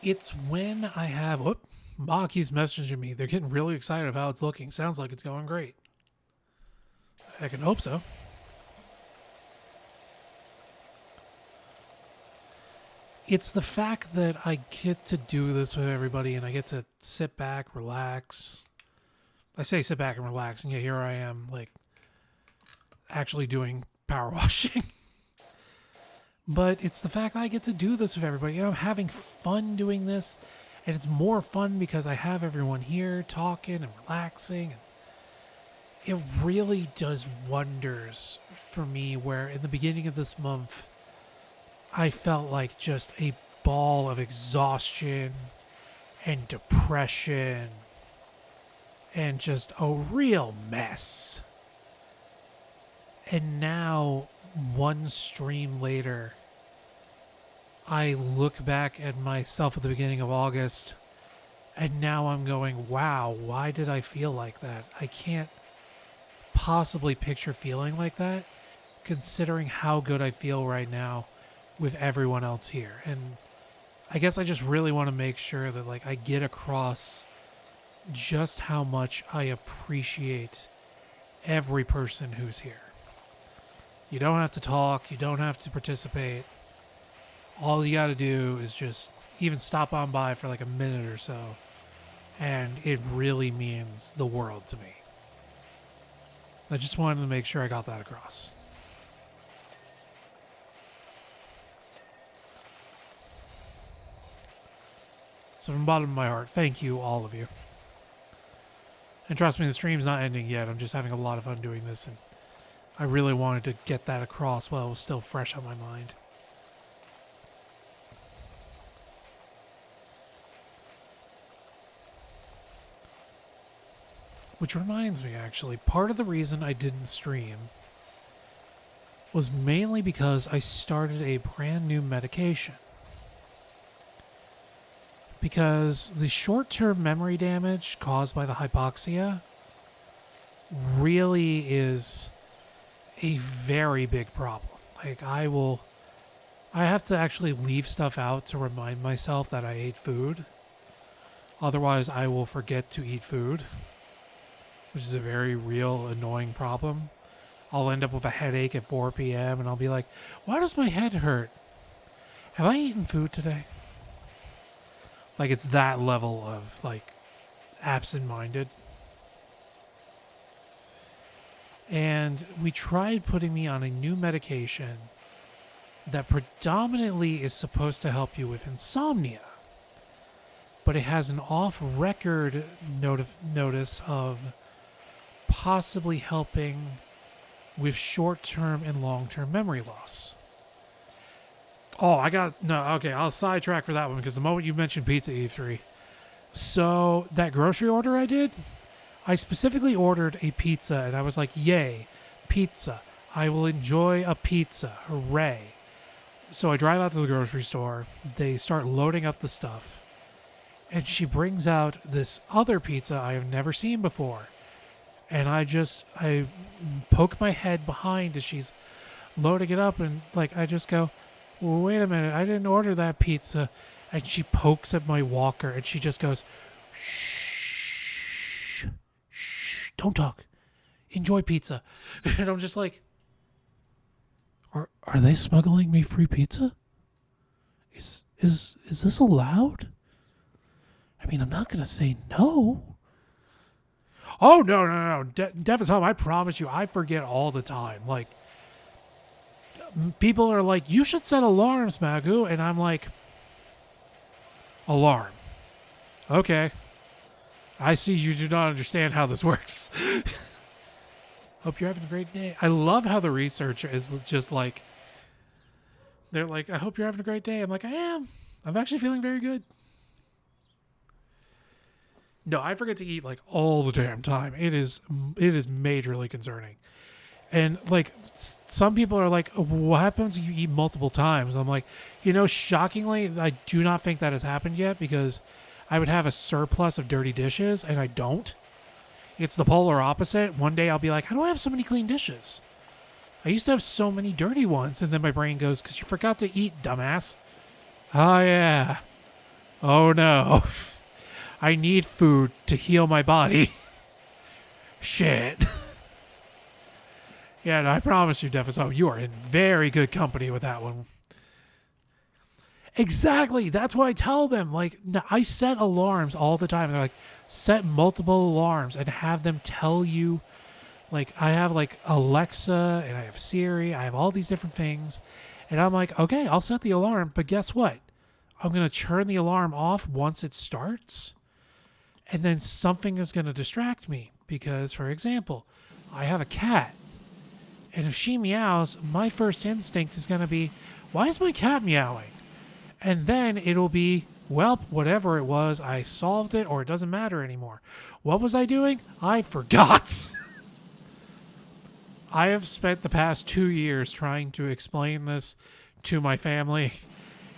It's when I have... Whoop, Maki's messaging me. They're getting really excited of how it's looking. Sounds like it's going great. I can hope so. It's the fact that I get to do this with everybody and I get to sit back, relax. I say sit back and relax, and yet here I am, like, actually doing power washing. But it's the fact that I get to do this with everybody. I'm having fun doing this, and it's more fun because I have everyone here talking and relaxing. It really does wonders for me, where in the beginning of this month, I felt like just a ball of exhaustion and depression and just a real mess. And now, one stream later, I look back at myself at the beginning of August, and now I'm going, wow, why did I feel like that? I can't possibly picture feeling like that, considering how good I feel right now with everyone else here. And I guess I just really want to make sure that, like, I get across just how much I appreciate every person who's here. You don't have to talk. You don't have to participate. All you got to do is just even stop on by for like a minute or so. And it really means the world to me. I just wanted to make sure I got that across. So from the bottom of my heart, thank you, all of you. And trust me, the stream's not ending yet. I'm just having a lot of fun doing this, and I really wanted to get that across while it was still fresh on my mind. Which reminds me, actually, part of the reason I didn't stream was mainly because I started a brand new medication. Because the short-term memory damage caused by the hypoxia really is a very big problem. Like, I have to actually leave stuff out to remind myself that I ate food. Otherwise, I will forget to eat food, which is a very real, annoying problem. I'll end up with a headache at 4 p.m. and I'll be like, why does my head hurt? Have I eaten food today? Like, it's that level of, like, absent-minded. And we tried putting me on a new medication that predominantly is supposed to help you with insomnia. But it has an off-record notice of possibly helping with short-term and long-term memory loss. Oh, I'll sidetrack for that one because the moment you mentioned pizza, E3. So, that grocery order I did, I specifically ordered a pizza and I was like, yay, pizza. I will enjoy a pizza. Hooray. So I drive out to the grocery store. They start loading up the stuff. And she brings out this other pizza I have never seen before. And I poke my head behind as she's loading it up and, like, I just go, well, wait a minute, I didn't order that pizza. And she pokes at my walker and she just goes, shh, don't talk. Enjoy pizza. And I'm just like, are they smuggling me free pizza? Is this allowed? I mean, I'm not going to say no. Oh, no. Devin's home, I promise you, I forget all the time. Like, people are like, you should set alarms, Magu. And I'm like, alarm. Okay. I see you do not understand how this works. Hope you're having a great day. I love how the researcher is just like, they're like, I hope you're having a great day. I'm like, I am. I'm actually feeling very good. No, I forget to eat like all the damn time. It is majorly concerning. And like, some people are like, what happens if you eat multiple times? I'm like, shockingly, I do not think that has happened yet because I would have a surplus of dirty dishes and I don't. It's the polar opposite. One day I'll be like, how do I have so many clean dishes? I used to have so many dirty ones. And then my brain goes, because you forgot to eat, dumbass. Oh, yeah. Oh, no. I need food to heal my body. Shit. Yeah, no, I promise you, Defiso, you are in very good company with that one. Exactly. That's what I tell them. Like, no, I set alarms all the time. They're like, set multiple alarms and have them tell you. Like, I have like Alexa and I have Siri. I have all these different things. And I'm like, okay, I'll set the alarm. But guess what? I'm going to turn the alarm off once it starts. And then something is going to distract me. Because, for example, I have a cat. And if she meows, my first instinct is going to be, why is my cat meowing? And then it'll be, well, whatever it was, I solved it, or it doesn't matter anymore. What was I doing? I forgot. I have spent the past 2 years trying to explain this to my family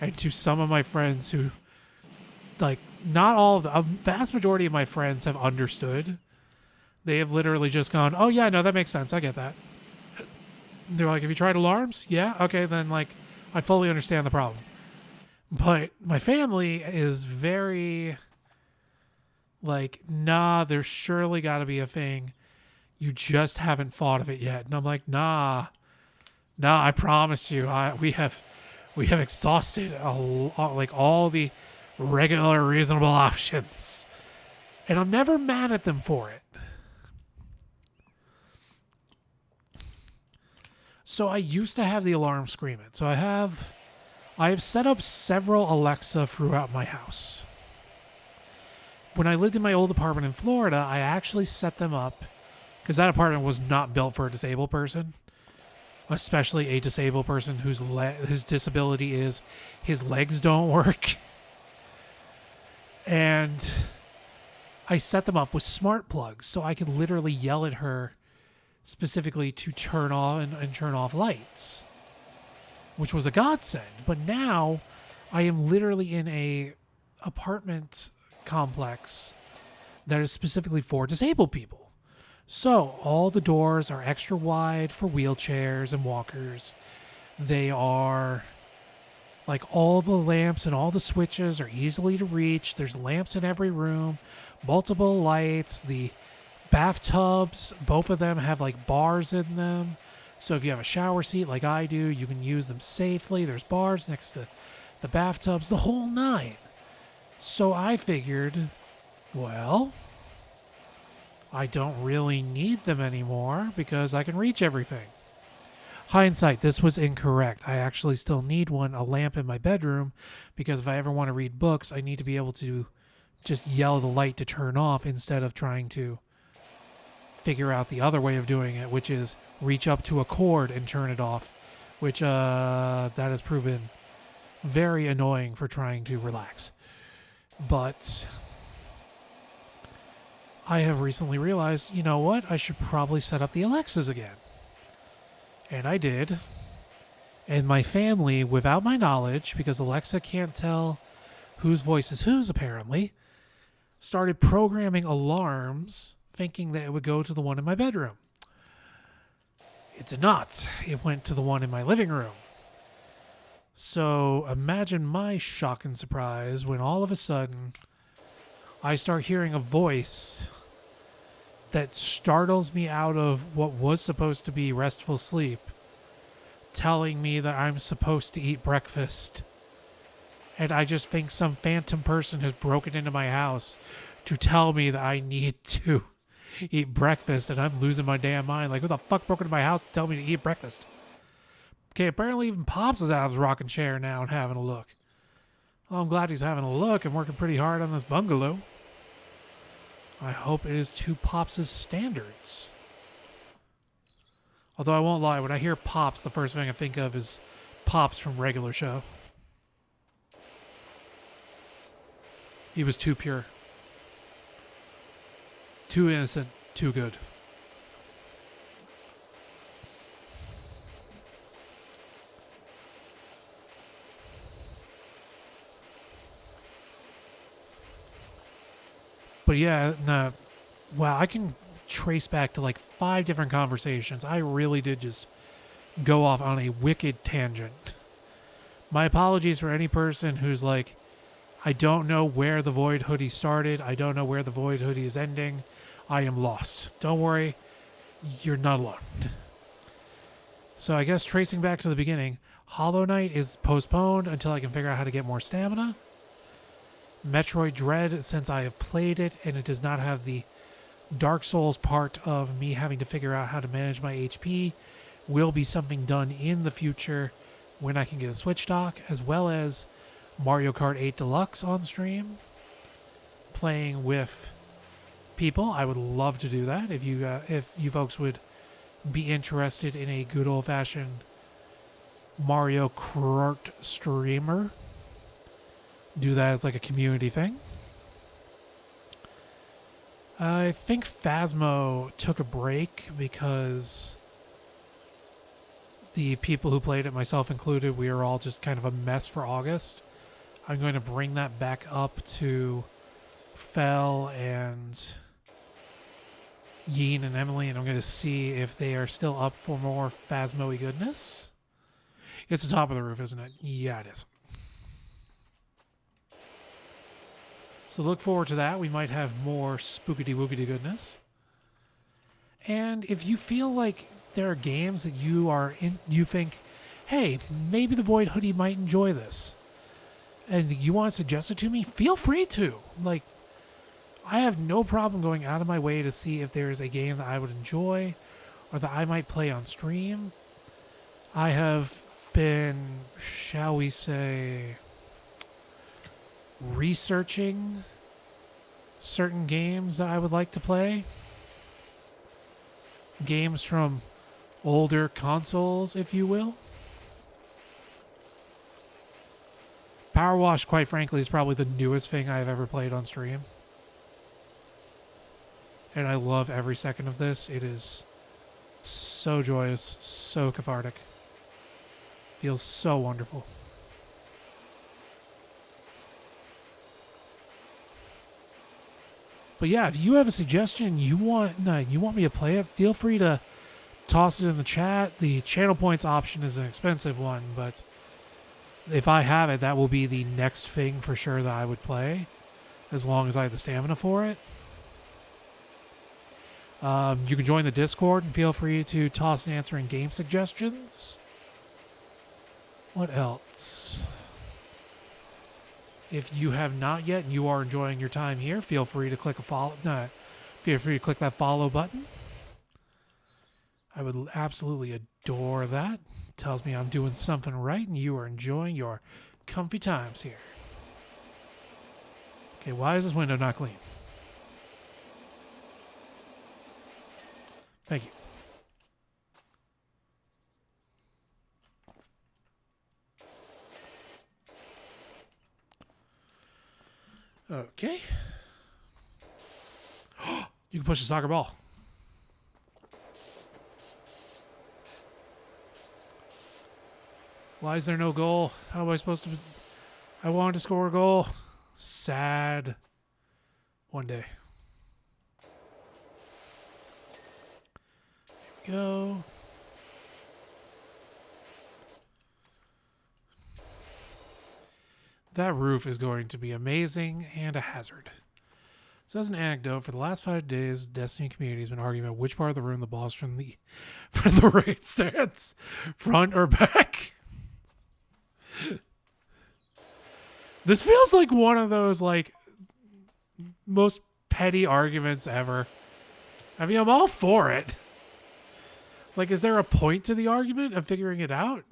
and to some of my friends who, like, not all of the, a vast majority of my friends have understood. They have literally just gone, oh, yeah, no, that makes sense. I get that. They're like, have you tried alarms? Yeah? Okay, then, like, I fully understand the problem. But my family is very, like, nah, there's surely got to be a thing. You just haven't thought of it yet. And I'm like, nah, I promise you, we have exhausted like all the regular, reasonable options. And I'm never mad at them for it. So I used to have the alarm scream it. So I have set up several Alexa throughout my house. When I lived in my old apartment in Florida, I actually set them up because that apartment was not built for a disabled person, especially a disabled person whose disability is his legs don't work. And I set them up with smart plugs so I could literally yell at her specifically to turn on and turn off lights, which was a godsend. But now I am literally in a apartment complex that is specifically for disabled people. So all the doors are extra wide for wheelchairs and walkers. They are like all the lamps and all the switches are easily to reach. There's lamps in every room, multiple lights. The bathtubs, both of them have like bars in them. So if you have a shower seat like I do, you can use them safely. There's bars next to the bathtubs, the whole nine. So I figured, well, I don't really need them anymore because I can reach everything. Hindsight, this was incorrect. I actually still need a lamp in my bedroom, because if I ever want to read books, I need to be able to just yell the light to turn off instead of trying to figure out the other way of doing it, which is reach up to a cord and turn it off, which that has proven very annoying for trying to relax. But I have recently realized, you know what? I should probably set up the Alexas again. And I did. And my family, without my knowledge, because Alexa can't tell whose voice is whose apparently, started programming alarms thinking that it would go to the one in my bedroom. It did not. It went to the one in my living room. So imagine my shock and surprise when all of a sudden I start hearing a voice that startles me out of what was supposed to be restful sleep, telling me that I'm supposed to eat breakfast. And I just think some phantom person has broken into my house to tell me that I need to eat breakfast, and I'm losing my damn mind. Like, who the fuck broke into my house to tell me to eat breakfast? Okay, apparently even Pops is out of his rocking chair now and having a look. Well, I'm glad he's having a look and working pretty hard on this bungalow. I hope it is to Pops' standards. Although I won't lie, when I hear Pops, the first thing I think of is Pops from Regular Show. He was too pure. Too innocent, too good. But yeah, no, wow, I can trace back to like 5 different conversations. I really did just go off on a wicked tangent. My apologies for any person who's like, I don't know where the Void Hoodie started. I don't know where the Void Hoodie is ending. I am lost. Don't worry, you're not alone. So I guess tracing back to the beginning, Hollow Knight is postponed until I can figure out how to get more stamina. Metroid Dread, since I have played it and it does not have the Dark Souls part of me having to figure out how to manage my HP, will be something done in the future when I can get a Switch dock, as well as Mario Kart 8 Deluxe on stream, playing with people. I would love to do that if you folks would be interested in a good old-fashioned Mario Kart streamer. Do that as like a community thing. I think Phasmo took a break because the people who played it, myself included, we are all just kind of a mess for August. I'm going to bring that back up to Fel and Yeen and Emily, and I'm going to see if they are still up for more Phasmo-y goodness. It's the top of the roof, isn't it? Yeah, it is. So look forward to that. We might have more spookity-wookity goodness. And if you feel like there are games that you think, hey, maybe the Void Hoodie might enjoy this, and you want to suggest it to me, feel free to. Like, I have no problem going out of my way to see if there is a game that I would enjoy or that I might play on stream. I have been, shall we say, researching certain games that I would like to play. Games from older consoles, if you will. PowerWash, quite frankly, is probably the newest thing I've ever played on stream. And I love every second of this. It is so joyous, so cathartic. Feels so wonderful. But yeah, if you have a suggestion you want me to play it, feel free to toss it in the chat. The channel points option is an expensive one, but if I have it, that will be the next thing for sure that I would play, as long as I have the stamina for it. You can join the Discord and feel free to toss and answer in game suggestions. What else? If you have not yet and you are enjoying your time here, feel free to click feel free to click that follow button. I would absolutely adore that. It tells me I'm doing something right and you are enjoying your comfy times here. Okay, why is this window not clean? Thank you. Okay. You can push the soccer ball. Why is there no goal? How am I supposed to... I wanted to score a goal. Sad. One day. There we go. That roof is going to be amazing and a hazard. So as an anecdote, for the last 5 days, Destiny community has been arguing about which part of the room the boss from the raid stands, front or back. This feels like one of those like most petty arguments ever. I mean, I'm all for it. Like, is there a point to the argument of figuring it out?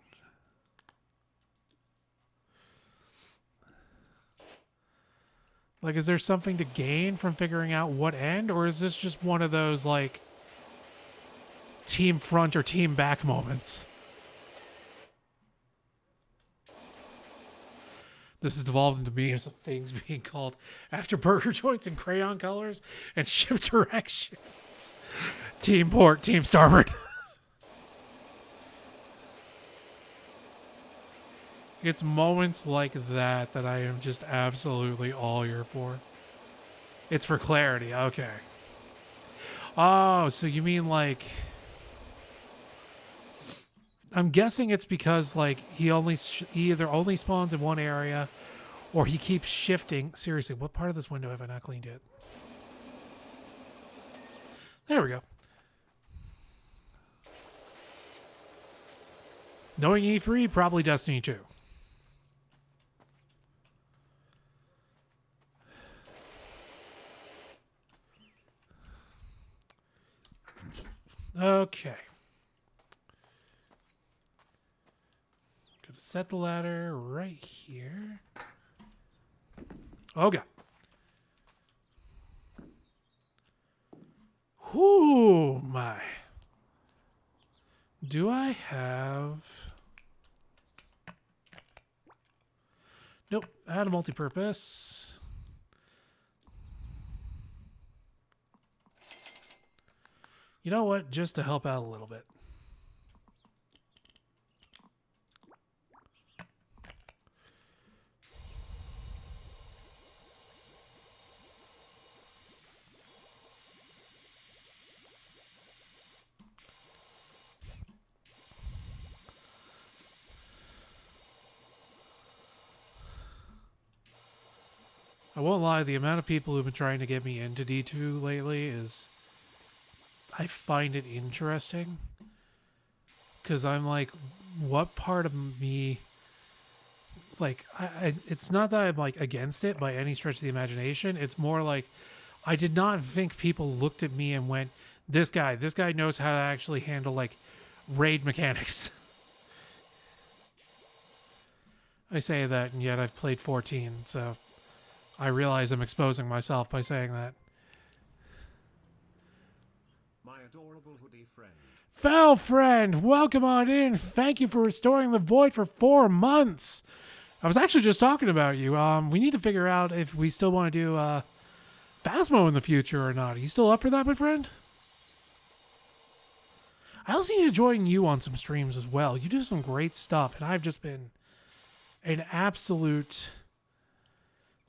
Like, is there something to gain from figuring out what end? Or is this just one of those, like, team front or team back moments? This has devolved into memes of things being called after burger joints and crayon colors and ship directions. Team port, team starboard. It's moments like that that I am just absolutely all here for. It's for clarity. Okay. Oh, so you mean like... I'm guessing it's because like he either only spawns in one area or he keeps shifting. Seriously, what part of this window have I not cleaned yet? There we go. Knowing E3, probably Destiny 2. Okay. Gonna set the ladder right here. Oh, God. Whoo, my. Do I have... Nope, I had a multi-purpose. You know what? Just to help out a little bit. I won't lie, the amount of people who've been trying to get me into D2 lately is... I find it interesting. Because I'm like, what part of me... Like, it's not that I'm like against it by any stretch of the imagination. It's more like, I did not think people looked at me and went, this guy knows how to actually handle like raid mechanics. I say that, and yet I've played 14, so... I realize I'm exposing myself by saying that. My adorable hoodie friend. Fel friend, welcome on in. Thank you for restoring the void for 4 months. I was actually just talking about you. We need to figure out if we still want to do Phasmo in the future or not. Are you still up for that, my friend? I also need to join you on some streams as well. You do some great stuff, and I've just been an absolute...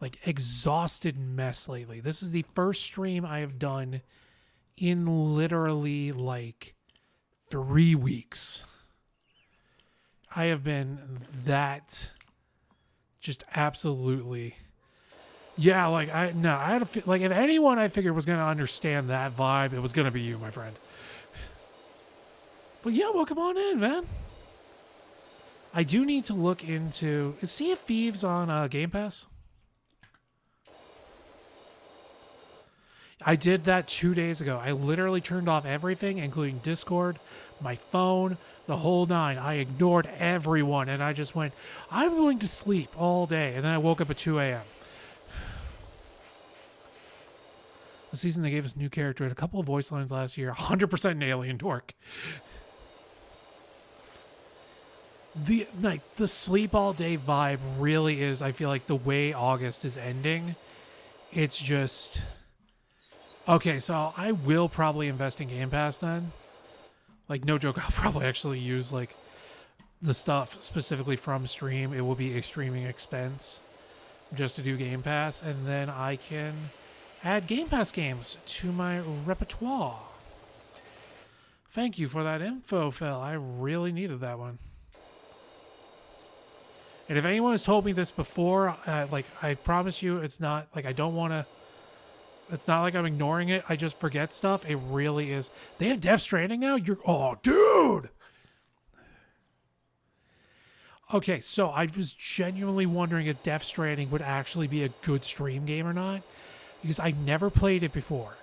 like exhausted mess lately. This is the first stream I have done in literally like 3 weeks. I have been that just absolutely, yeah. Like I had a, like if anyone I figured was going to understand that vibe, it was going to be you, my friend. But yeah, welcome on in, man. I do need to look into, is Sea of Thieves on Game Pass? I did that 2 days ago. I literally turned off everything, including Discord, my phone, the whole nine. I ignored everyone, and I just went, I'm going to sleep all day. And then I woke up at 2 a.m. The season they gave us a new character and a couple of voice lines last year. 100% an alien dork. The sleep all day vibe really is, I feel like, the way August is ending. It's just... Okay, so I will probably invest in Game Pass then. Like, no joke, I'll probably actually use, like, the stuff specifically from stream. It will be a streaming expense just to do Game Pass. And then I can add Game Pass games to my repertoire. Thank you for that info, Phil. I really needed that one. And if anyone has told me this before, like, I promise you it's not, like, I don't want to... It's not like I'm ignoring it. I just forget stuff. It really is. They have Death Stranding now? Oh, dude! Okay, so I was genuinely wondering if Death Stranding would actually be a good stream game or not. Because I've never played it before.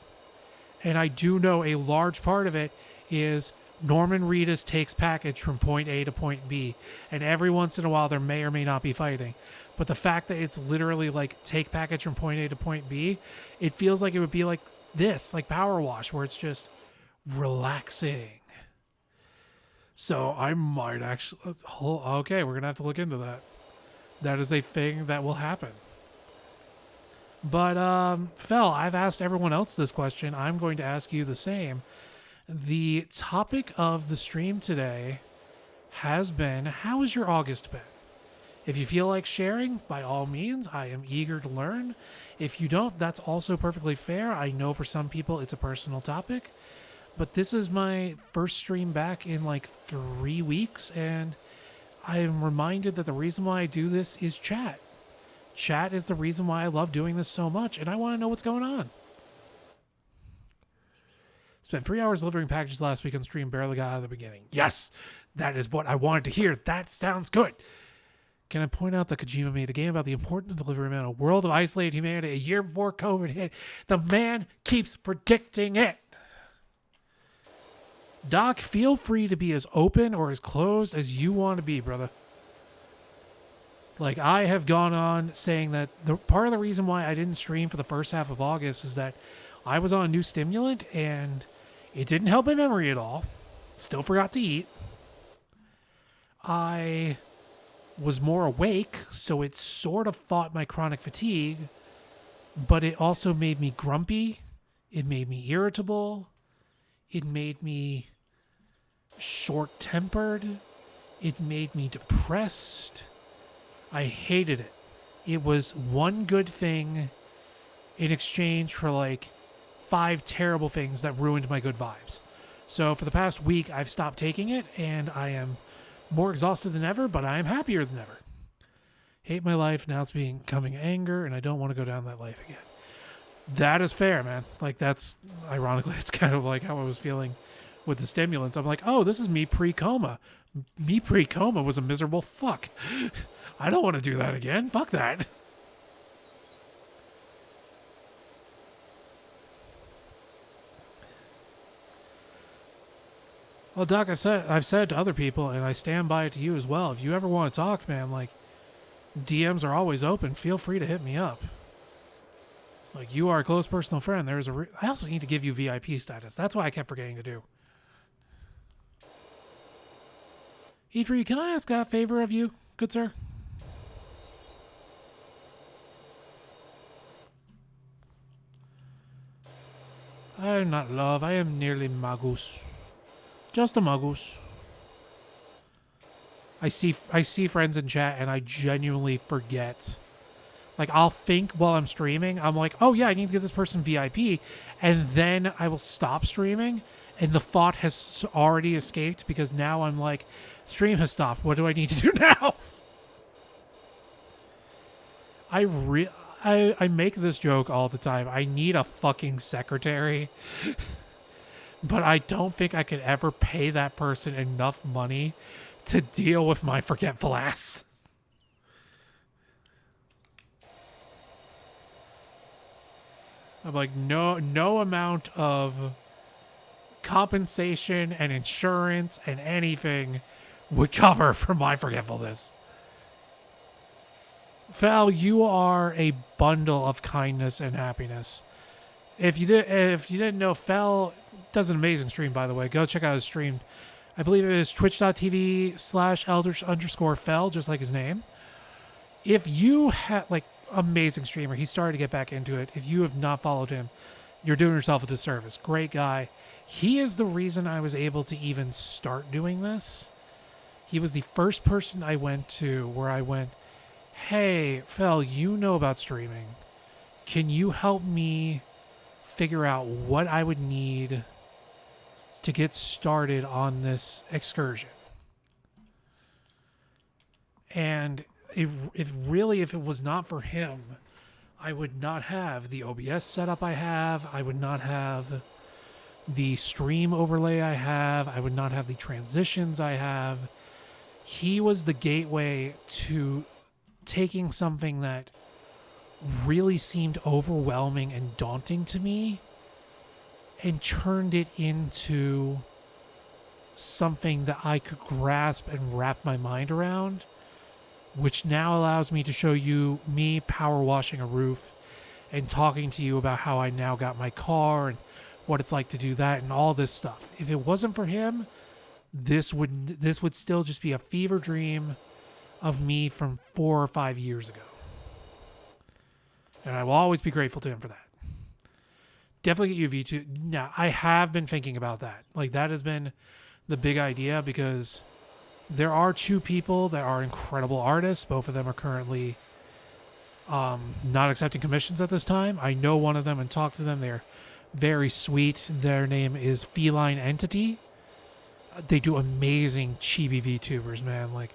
And I do know a large part of it is Norman Reedus takes package from point A to point B. And every once in a while there may or may not be fighting. But the fact that it's literally like take package from point A to point B, it feels like it would be like this, like PowerWash, where it's just relaxing. So I might actually... Okay, we're going to have to look into that. That is a thing that will happen. But, Fel, I've asked everyone else this question. I'm going to ask you the same. The topic of the stream today has been, how has your August been? If you feel like sharing, by all means, I am eager to learn. If you don't, that's also perfectly fair. I know for some people it's a personal topic, but this is my first stream back in like 3 weeks, and I am reminded that the reason why I do this is chat. Chat is the reason why I love doing this so much, and I want to know what's going on. Spent 3 hours delivering packages last week on stream, barely got out of the beginning. Yes, that is what I wanted to hear. That sounds good. Can I point out that Kojima made a game about the important delivery man, a world of isolated humanity a year before COVID hit? The man keeps predicting it. Doc, feel free to be as open or as closed as you want to be, brother. Like, I have gone on saying that the part of the reason why I didn't stream for the first half of August is that I was on a new stimulant and it didn't help my memory at all. Still forgot to eat. I was more awake, so it sort of fought my chronic fatigue, but it also made me grumpy. It made me irritable. It made me short-tempered. It made me depressed. I hated it. It was one good thing in exchange for like 5 terrible things that ruined my good vibes. So for the past week, I've stopped taking it, and I am more exhausted than ever, but I am happier than ever. Hate my life, now it's becoming anger, and I don't want to go down that life again. That is fair, man. Like, that's, ironically, it's kind of like how I was feeling with the stimulants. I'm like, oh, this is me pre-coma. Me pre-coma was a miserable fuck. I don't want to do that again. Fuck that. Well, Doc, I've said to other people, and I stand by it to you as well. If you ever want to talk, man, like, DMs are always open. Feel free to hit me up. Like, you are a close personal friend. There's I also need to give you VIP status. That's why I kept forgetting to do. E3, can I ask a favor of you, good sir? I am not love. I am nearly Magus. Just a Magus. I see friends in chat and I genuinely forget. Like, I'll think while I'm streaming, I'm like, oh yeah, I need to give this person VIP, and then I will stop streaming, and the thought has already escaped because now I'm like, stream has stopped. What do I need to do now? I make this joke all the time. I need a fucking secretary. But I don't think I could ever pay that person enough money to deal with my forgetful ass. I'm like, no amount of compensation and insurance and anything would cover for my forgetfulness. Val, you are a bundle of kindness and happiness. If you didn't know, Fel does an amazing stream, by the way. Go check out his stream. I believe it is twitch.tv/elders_Fel, just like his name. If you have, like, amazing streamer, he's starting to get back into it. If you have not followed him, you're doing yourself a disservice. Great guy. He is the reason I was able to even start doing this. He was the first person I went to where I went, hey, Fel, you know about streaming. Can you help me figure out what I would need to get started on this excursion? And if it was not for him, I would not have the OBS setup I have. I would not have the stream overlay I have. I would not have the transitions I have. He was the gateway to taking something that really seemed overwhelming and daunting to me and turned it into something that I could grasp and wrap my mind around, which now allows me to show you me power washing a roof and talking to you about how I now got my car and what it's like to do that and all this stuff. If it wasn't for him, this would still just be a fever dream of me from 4 or 5 years ago. And I will always be grateful to him for that. Definitely get you V2. Now, I have been thinking about that. Like, that has been the big idea because there are 2 people that are incredible artists. Both of them are currently not accepting commissions at this time. I know one of them and talked to them. They're very sweet. Their name is Feline Entity. They do amazing chibi VTubers, man. Like,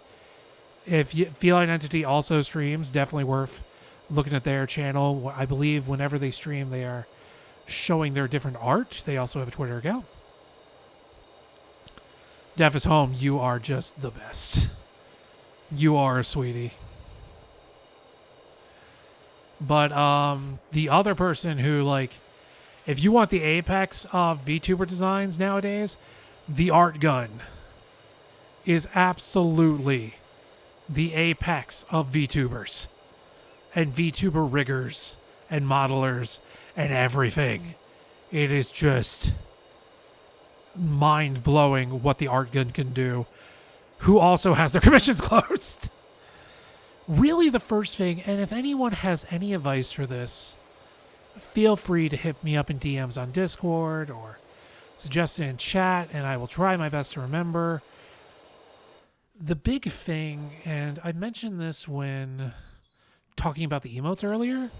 Feline Entity also streams, definitely worth looking at their channel. I believe whenever they stream, they are showing their different art. They also have a Twitter account. Def is home. You are just the best. You are a sweetie. But the other person who, like, if you want the apex of VTuber designs nowadays, the art gun is absolutely the apex of VTubers and VTuber riggers and modelers and everything. It is just mind-blowing what the art gun can do. Who also has their commissions closed. Really the first thing, and if anyone has any advice for this, feel free to hit me up in DMs on Discord or suggest it in chat, and I will try my best to remember. The big thing, and I mentioned this when talking about the emotes earlier,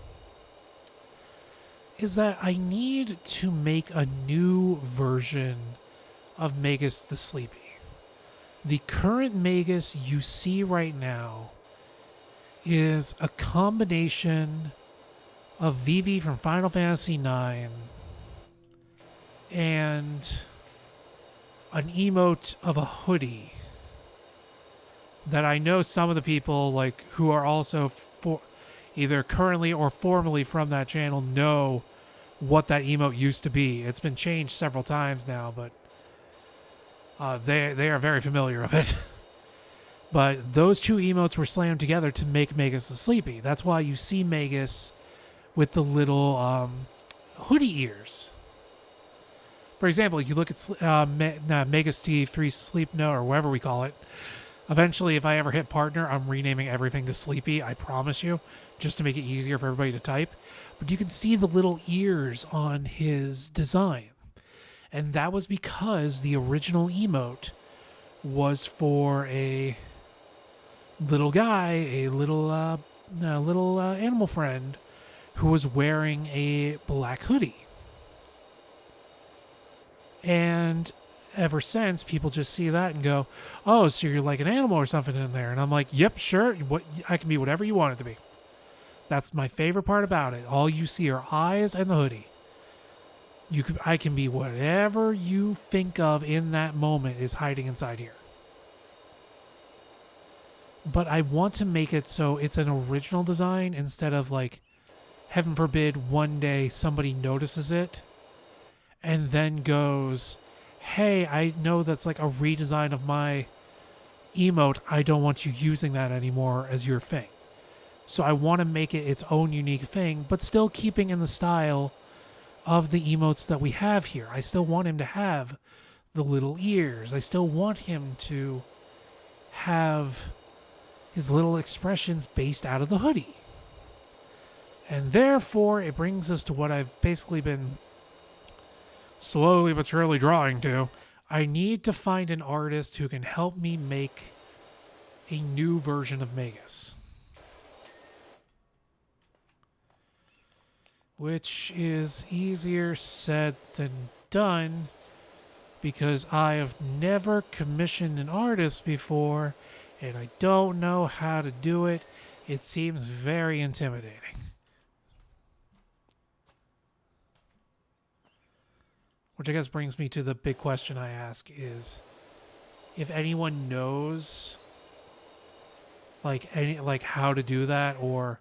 is that I need to make a new version of Magus the Sleepy. The current Magus you see right now is a combination of Vivi from Final Fantasy IX and an emote of a hoodie that I know some of the people like who are also either currently or formerly from that channel know what that emote used to be. It's been changed several times now, but they are very familiar with it. But those two emotes were slammed together to make Magus the Sleepy. That's why you see Magus with the little hoodie ears. For example, you look at Magus T3 Sleep Note, or whatever we call it. Eventually, if I ever hit partner, I'm renaming everything to Sleepy, I promise you, just to make it easier for everybody to type. But you can see the little ears on his design. And that was because the original emote was for a little guy, a little animal friend who was wearing a black hoodie. And ever since, people just see that and go, oh, so you're like an animal or something in there. And I'm like, yep, sure. I can be whatever you want it to be. That's my favorite part about it. All you see are eyes and the hoodie. I can be whatever you think of in that moment is hiding inside here. But I want to make it so it's an original design instead of like, heaven forbid, one day somebody notices it and then goes, hey, I know that's like a redesign of my emote. I don't want you using that anymore as your thing. So I want to make it its own unique thing, but still keeping in the style of the emotes that we have here. I still want him to have the little ears. I still want him to have his little expressions based out of the hoodie. And therefore, it brings us to what I've basically been slowly but surely drawing to. I need to find an artist who can help me make a new version of Magus. Which is easier said than done because I have never commissioned an artist before and I don't know how to do it. It seems very intimidating. Which I guess brings me to the big question I ask is if anyone knows like how to do that or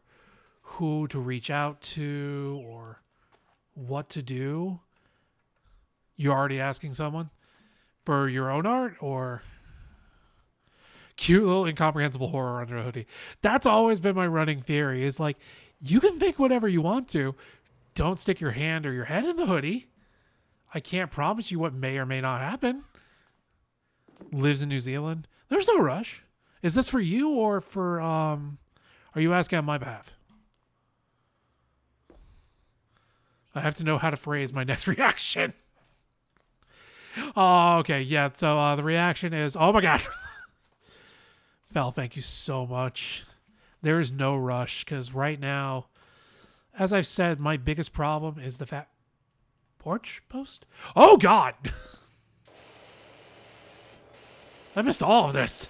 who to reach out to or what to do. You're already asking someone for your own art or cute little incomprehensible horror under a hoodie. That's always been my running theory is like, you can think whatever you want to. Don't stick your hand or your head in the hoodie. I can't promise you what may or may not happen. Lives in New Zealand. There's no rush. Is this for you or for, are you asking on my behalf? I have to know how to phrase my next reaction. Oh, okay. Yeah. So the reaction is, oh my gosh. Fel, thank you so much. There is no rush because right now, as I've said, my biggest problem is the fact. Porch post? Oh, God. I missed all of this.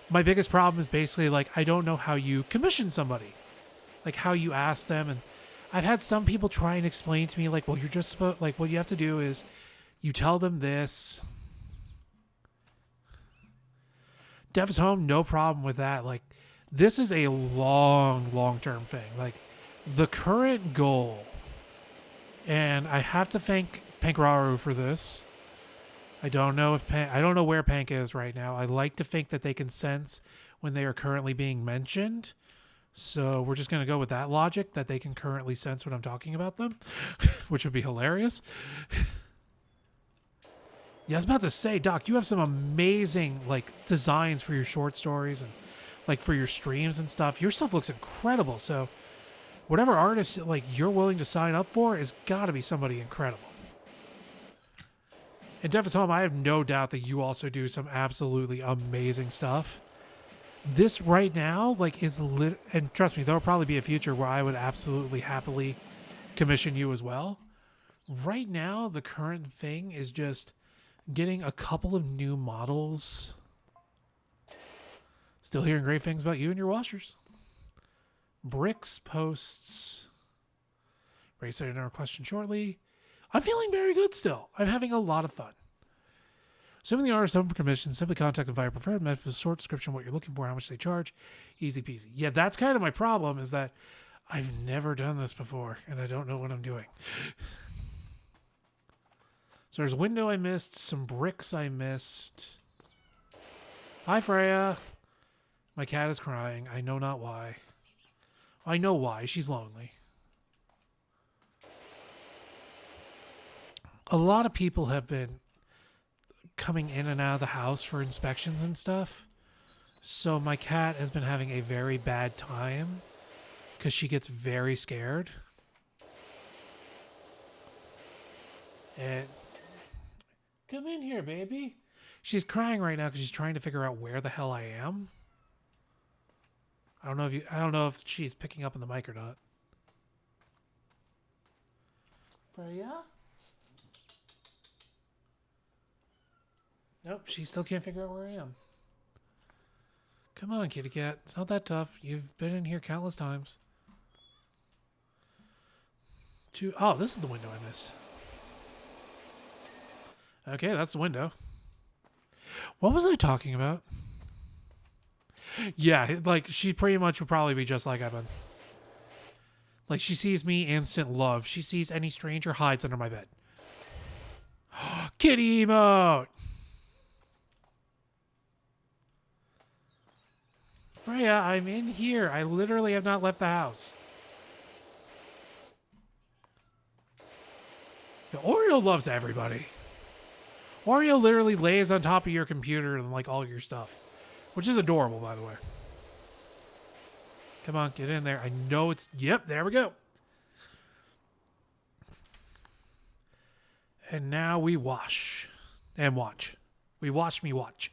My biggest problem is basically like, I don't know how you commission somebody. Like how you ask them. And I've had some people try and explain to me, like, well, you're just supposed, like, what you have to do is you tell them this. Dev is home, no problem with that. Like, this is a long-term thing. Like, the current goal, and I have to thank Pankraru for this. I don't know where Pank is right now. I like to think that they can sense when they are currently being mentioned. So we're just going to go with that logic, that they can currently sense when I'm talking about them, which would be hilarious. Yeah, I was about to say, Doc, you have some amazing like designs for your short stories and like for your streams and stuff. Your stuff looks incredible. So whatever artist like you're willing to sign up for is got to be somebody incredible. And Dev is home. I have no doubt that you also do some absolutely amazing stuff. This right now, like, is lit, and trust me, there'll probably be a future where I would absolutely happily commission you as well. Right now, the current thing is just getting a couple of new models. Still hearing great things about you and your washers. Bricks posts. Race another question shortly. I'm feeling very good still. I'm having a lot of fun. Assuming the artist is open for commission, simply contact them via preferred method with a short description, what you're looking for, how much they charge. Easy peasy. Yeah, that's kind of my problem, is that I've never done this before, and I don't know what I'm doing. So there's a window I missed, some bricks I missed. Hi, Freya. My cat is crying. I know not why. I know why. She's lonely. A lot of people have been coming in and out of the house for inspections and stuff. So my cat has been having a very bad time because she gets very scared. And come in here, baby. She's crying right now because she's trying to figure out where the hell I am. I don't know if she's picking up on the mic or not. Freya? Nope, she still can't figure out where I am. Come on, kitty cat. It's not that tough. You've been in here countless times. Oh, this is the window I missed. Okay, that's the window. What was I talking about? Yeah, like, she pretty much would probably be just like I've been. Like, she sees me, instant love. She sees any stranger, hides under my bed. Kitty emote! Freya, I'm in here. I literally have not left the house. Yeah, Oreo loves everybody. Oreo literally lays on top of your computer and like all your stuff. Which is adorable, by the way. Come on, get in there. I know it's... Yep, there we go. And now we wash. And watch. We watch me watch.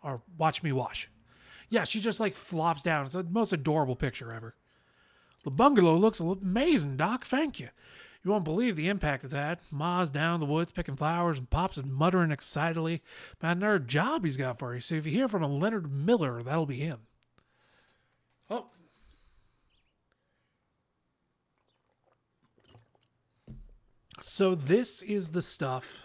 Or watch me wash. Yeah, she just like flops down. It's the most adorable picture ever. The bungalow looks amazing, Doc. Thank you. You won't believe the impact it's had. Ma's down in the woods picking flowers, and Pops is muttering excitedly about another job he's got for you. So if you hear from a Leonard Miller, that'll be him. Oh. So this is the stuff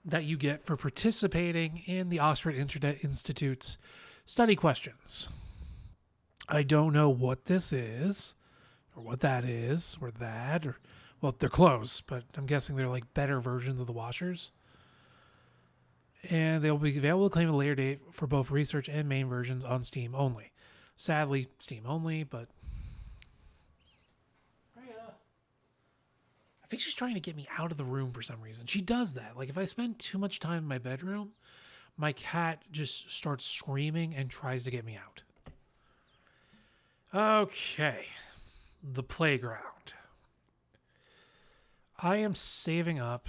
that you get for participating in the Oxford Internet Institute's study questions. I don't know what this is, or what that is, or that, or, well, they're close, but I'm guessing they're like better versions of the washers. And they'll be available to claim a later date for both research and main versions on Steam only. Sadly, Steam only, but... I think she's trying to get me out of the room for some reason. She does that. Like, if I spend too much time in my bedroom, my cat just starts screaming and tries to get me out. Okay. The playground. I am saving up.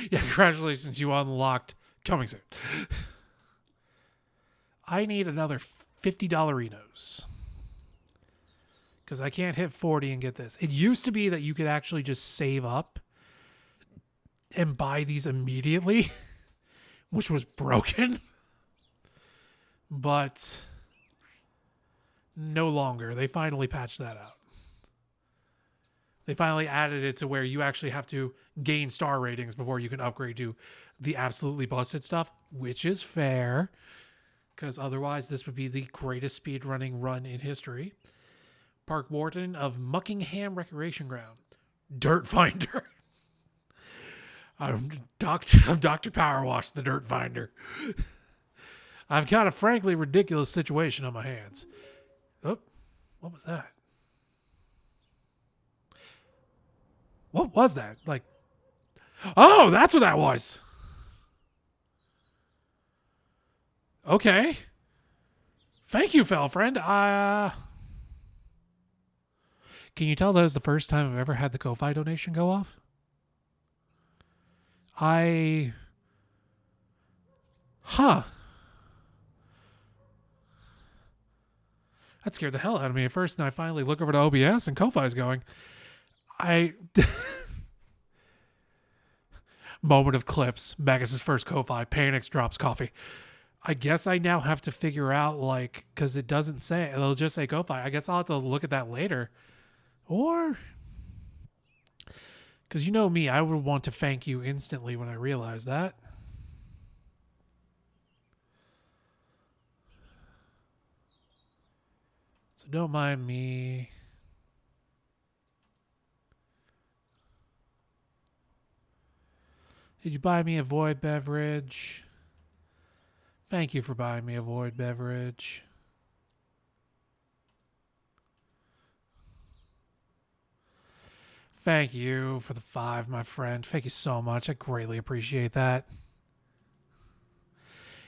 Yeah, congratulations, you unlocked coming soon. I need another $50 Enos. Because I can't hit 40 and get this. It used to be that you could actually just save up and buy these immediately, which was broken. But no longer. They finally patched that out. They finally added it to where you actually have to gain star ratings before you can upgrade to the absolutely busted stuff, which is fair, because otherwise this would be the greatest speedrunning run in history. Park Warden of Muckingham Recreation Ground. Dirt Finder. I'm Dr. PowerWash, the Dirt Finder. I've got a frankly ridiculous situation on my hands. Oh, what was that? What was that? Like, oh, that's what that was. Okay. Thank you, fell friend. Can you tell that was the first time I've ever had the Ko-Fi donation go off? That scared the hell out of me at first, and I finally look over to OBS and Ko-Fi's going. Moment of clips. Magus' first Ko-Fi. Panics, drops coffee. I guess I now have to figure out, like, because it doesn't say, it'll just say Ko-Fi. I guess I'll have to look at that later. Or, because you know me, I would want to thank you instantly when I realize that. So don't mind me. Did you buy me a void beverage? Thank you for buying me a void beverage. Thank you for the 5, my friend. Thank you so much. I greatly appreciate that.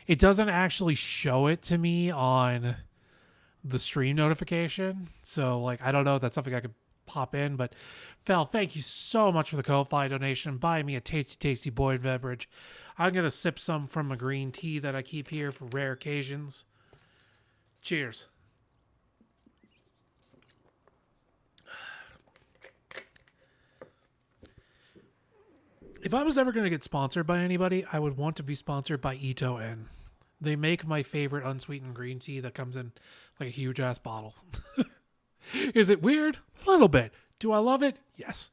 It doesn't actually show it to me on the stream notification. So, like, I don't know if that's something I could pop in. But, Fel, thank you so much for the Ko-Fi donation. Buy me a tasty, tasty void beverage. I'm going to sip some from a green tea that I keep here for rare occasions. Cheers. If I was ever going to get sponsored by anybody, I would want to be sponsored by Ito N. They make my favorite unsweetened green tea that comes in like a huge ass bottle. Is it weird? A little bit. Do I love it? Yes.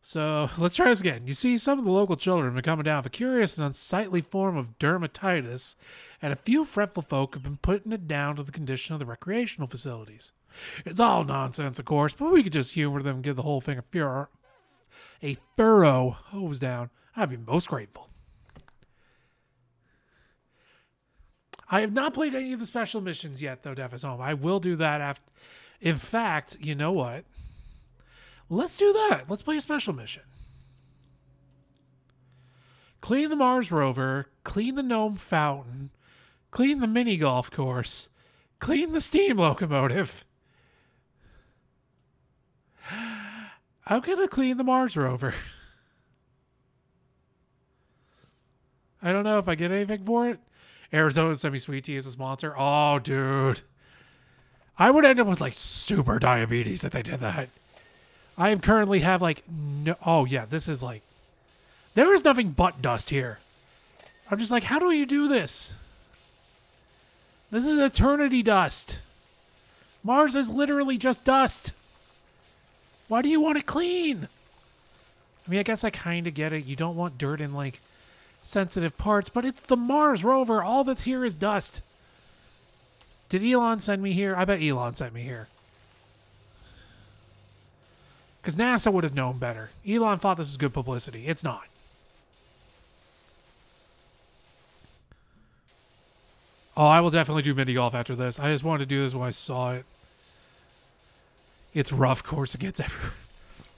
So let's try this again. You see, some of the local children have been coming down with a curious and unsightly form of dermatitis, and a few fretful folk have been putting it down to the condition of the recreational facilities. It's all nonsense, of course, but we could just humor them and give the whole thing a thorough hose down. I'd be most grateful. I have not played any of the special missions yet, though, Death is Home. I will do that after. In fact, you know what? Let's do that. Let's play a special mission. Clean the Mars rover, clean the gnome fountain, clean the mini golf course, clean the steam locomotive. I'm going to clean the Mars rover. I don't know if I get anything for it. Arizona semi-sweet tea is a sponsor. Oh, dude. I would end up with, like, super diabetes if they did that. I currently have, like, no... Oh, yeah, this is, like... There is nothing but dust here. I'm just like, how do you do this? This is eternity dust. Mars is literally just dust. Why do you want it clean? I mean, I guess I kind of get it. You don't want dirt in, like, sensitive parts, but it's the Mars rover. All that's here is dust. Did Elon send me here? I bet Elon sent me here. Because NASA would have known better. Elon thought this was good publicity. It's not. Oh, I will definitely do mini golf after this. I just wanted to do this when I saw it. It's rough course. It gets everywhere.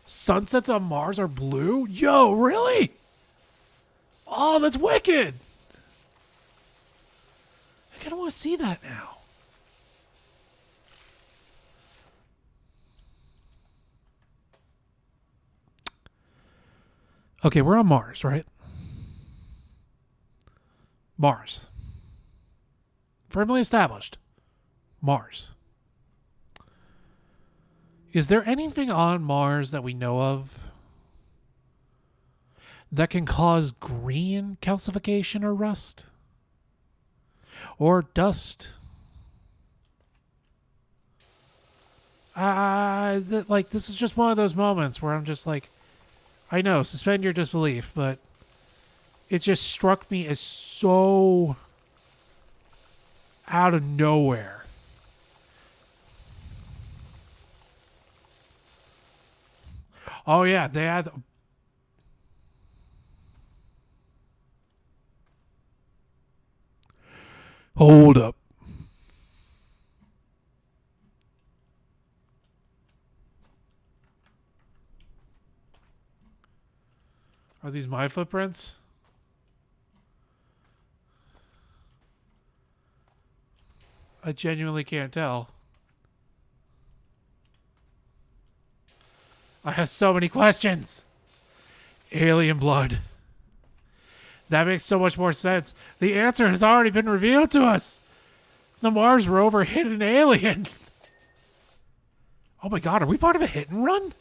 Sunsets on Mars are blue? Yo, really? Oh, that's wicked. I kind of want to see that now. Okay, we're on Mars, right? Mars. Firmly established. Mars. Is there anything on Mars that we know of that can cause green calcification or rust? Or dust? Like, this is just one of those moments where I'm just like, I know, suspend your disbelief, but it just struck me as so out of nowhere. Oh yeah, they had. Hold up. Are these my footprints? I genuinely can't tell. I have so many questions. Alien blood. That makes so much more sense. The answer has already been revealed to us. The Mars rover hit an alien. Oh my god, are we part of a hit and run?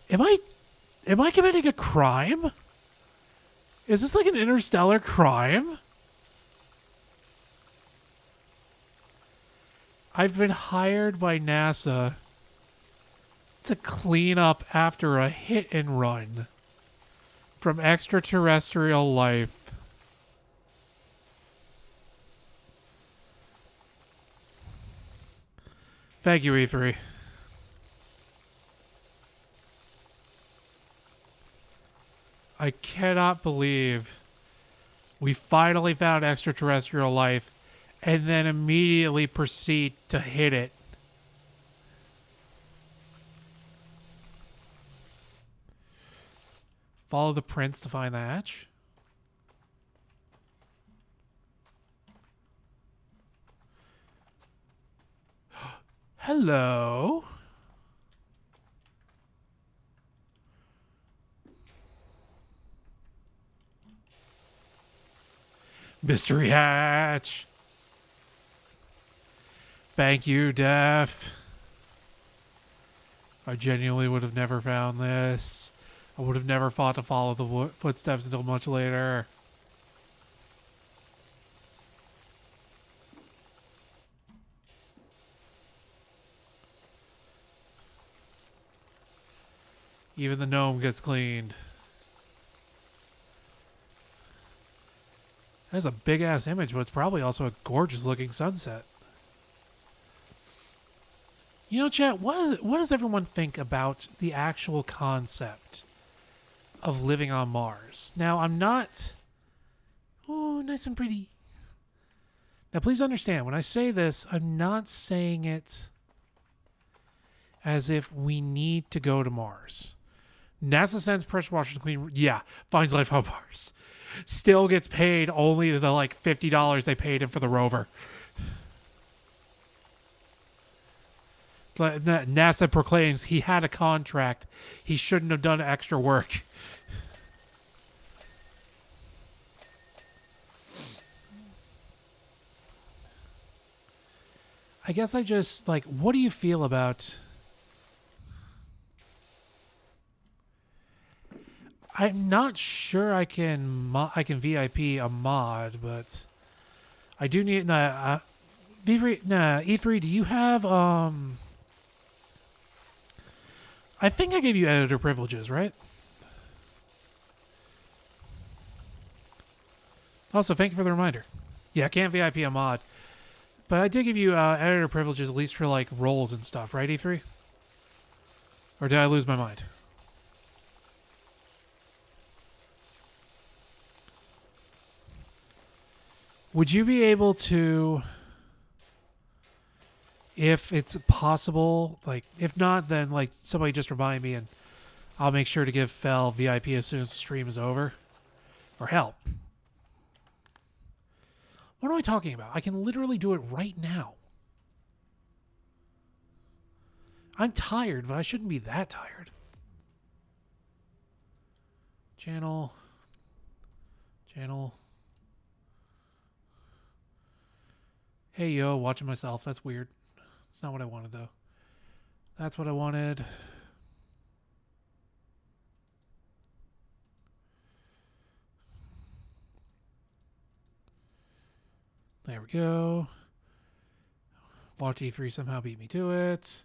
Am I committing a crime? Is this like an interstellar crime? I've been hired by NASA to clean up after a hit and run from extraterrestrial life. Thank you, E3. I cannot believe we finally found extraterrestrial life and then immediately proceed to hit it. Follow the prints to find the hatch. Hello. Mystery hatch. Thank you, Def. I genuinely would have never found this. I would have never thought to follow the footsteps until much later. Even the gnome gets cleaned. That's a big ass image, but it's probably also a gorgeous looking sunset. You know, chat, what does everyone think about the actual concept of living on Mars? Now, I'm not. Oh, nice and pretty. Now, please understand, when I say this, I'm not saying it as if we need to go to Mars. NASA sends pressure washers to clean. Yeah, finds life on Mars. Still gets paid only the like $50 they paid him for the rover. NASA proclaims he had a contract. He shouldn't have done extra work. I guess I just like. What do you feel about? I'm not sure I can VIP a mod, but I do need E3. Do you have I think I gave you editor privileges, right? Also, thank you for the reminder. Yeah, I can't VIP a mod, but I did give you editor privileges at least for like roles and stuff, right, E3? Or did I lose my mind? Would you be able to, if it's possible, like, if not, then, like, somebody just remind me and I'll make sure to give Fel VIP as soon as the stream is over? Or hell. What am I talking about? I can literally do it right now. I'm tired, but I shouldn't be that tired. Channel. Hey, yo, watching myself. That's weird. That's not what I wanted, though. That's what I wanted. There we go. Watch E3 somehow beat me to it.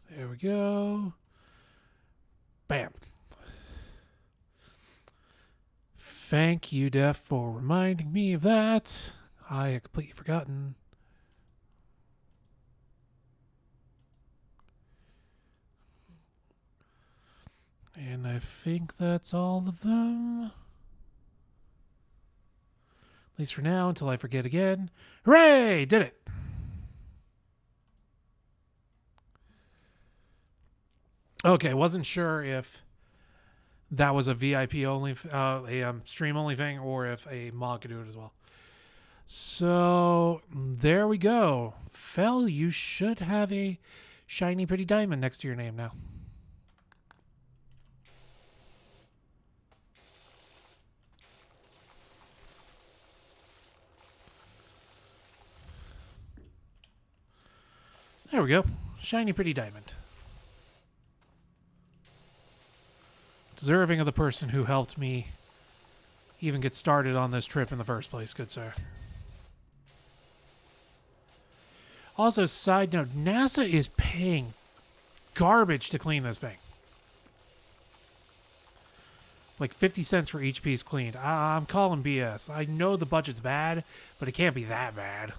There we go. Bam. Thank you, Def, for reminding me of that. I had completely forgotten. And I think that's all of them. At least for now, until I forget again. Hooray! Did it! Okay, wasn't sure if that was a VIP only, stream only thing, or if a mod could do it as well. So there we go. Fel, you should have a shiny pretty diamond next to your name now. There we go. Shiny pretty diamond. Deserving of the person who helped me even get started on this trip in the first place, good sir. Also, side note, NASA is paying garbage to clean this thing. Like 50 cents for each piece cleaned. I'm calling BS. I know the budget's bad, but it can't be that bad.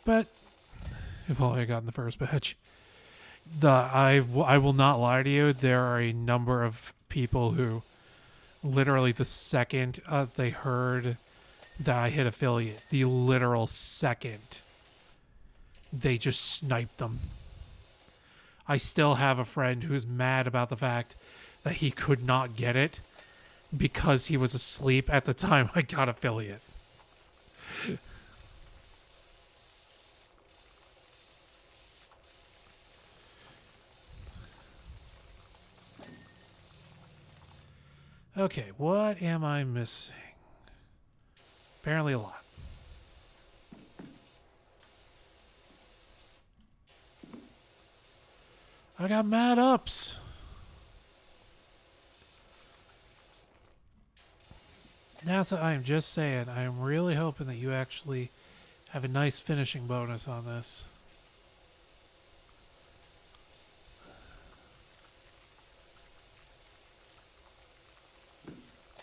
But if only I got in the first batch. I will not lie to you. There are a number of people who literally the second they heard that I hit affiliate, the literal second, they just sniped them. I still have a friend who's mad about the fact that he could not get it because he was asleep at the time I got affiliate. Okay, what am I missing? Apparently a lot. I got mad ups. NASA, I'm just saying, I'm really hoping that you actually have a nice finishing bonus on this.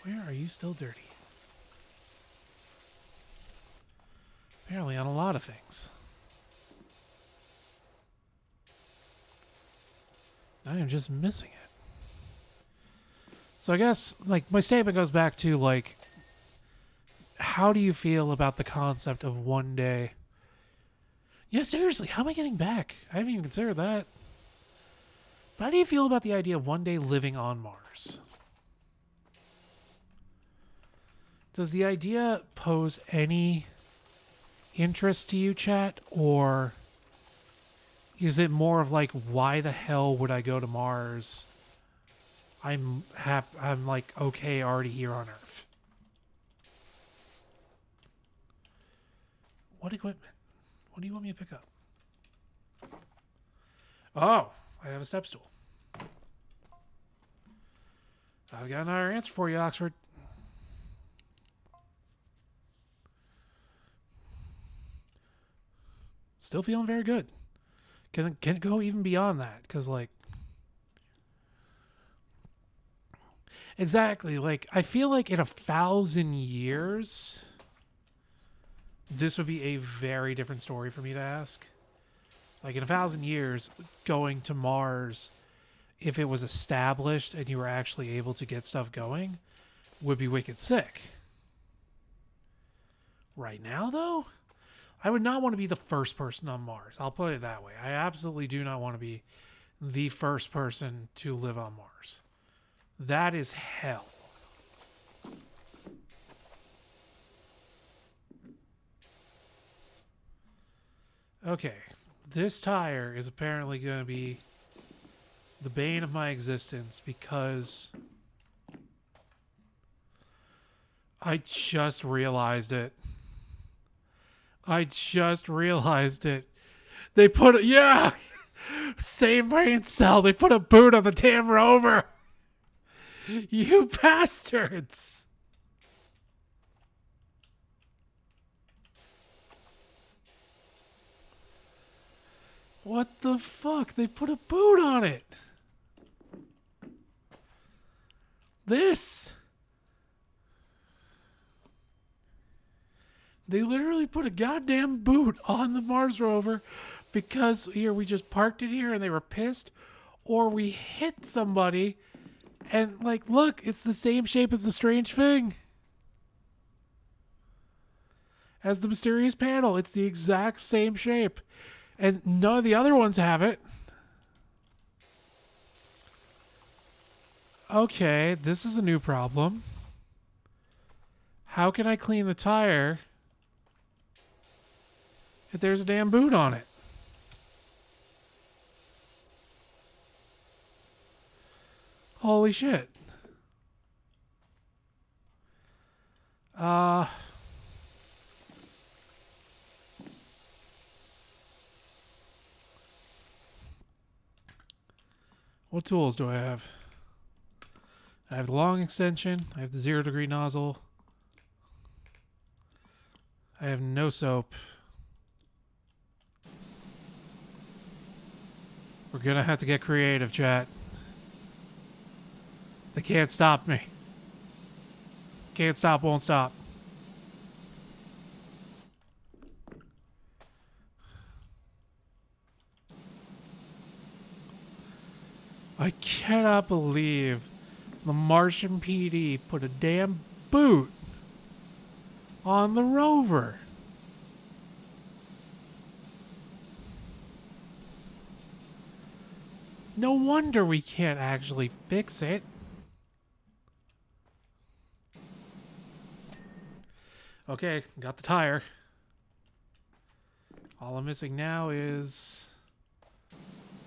Where are you still dirty? Apparently on a lot of things. I am just missing it. So I guess, like, my statement goes back to, like, how do you feel about the concept of one day? Yeah, seriously, how am I getting back? I haven't even considered that. But how do you feel about the idea of one day living on Mars? Does the idea pose any interest to you, chat? Or is it more of like, why the hell would I go to Mars? I'm like, okay, already here on Earth. What equipment? What do you want me to pick up? Oh, I have a step stool. I've got another answer for you, Oxford. Still feeling very good. Can it go even beyond that? Because, like, exactly, like, I feel like in 1,000 years, this would be a very different story for me to ask. Like, in 1,000 years, going to Mars, if it was established and you were actually able to get stuff going, would be wicked sick. Right now, though, I would not want to be the first person on Mars. I'll put it that way. I absolutely do not want to be the first person to live on Mars. That is hell. Okay. This tire is apparently going to be The bane of my existence, because I just realized it. I just realized it. They put yeah! Same brain cell. They put a boot on the damn rover. You bastards. What the fuck? They put a boot on it. This. They literally put a goddamn boot on the Mars rover because here we just parked it here and they were pissed, or we hit somebody and like, look, it's the same shape as the strange thing. As the mysterious panel, it's the exact same shape. And none of the other ones have it. Okay, this is a new problem. How can I clean the tire if there's a damn boot on it? Holy shit. What tools do I have? I have the long extension. I have the 0-degree nozzle. I have no soap. We're gonna have to get creative, chat. They can't stop me. Can't stop, won't stop. I cannot believe the Martian PD put a damn boot on the rover. No wonder we can't actually fix it. Okay, got the tire. All I'm missing now is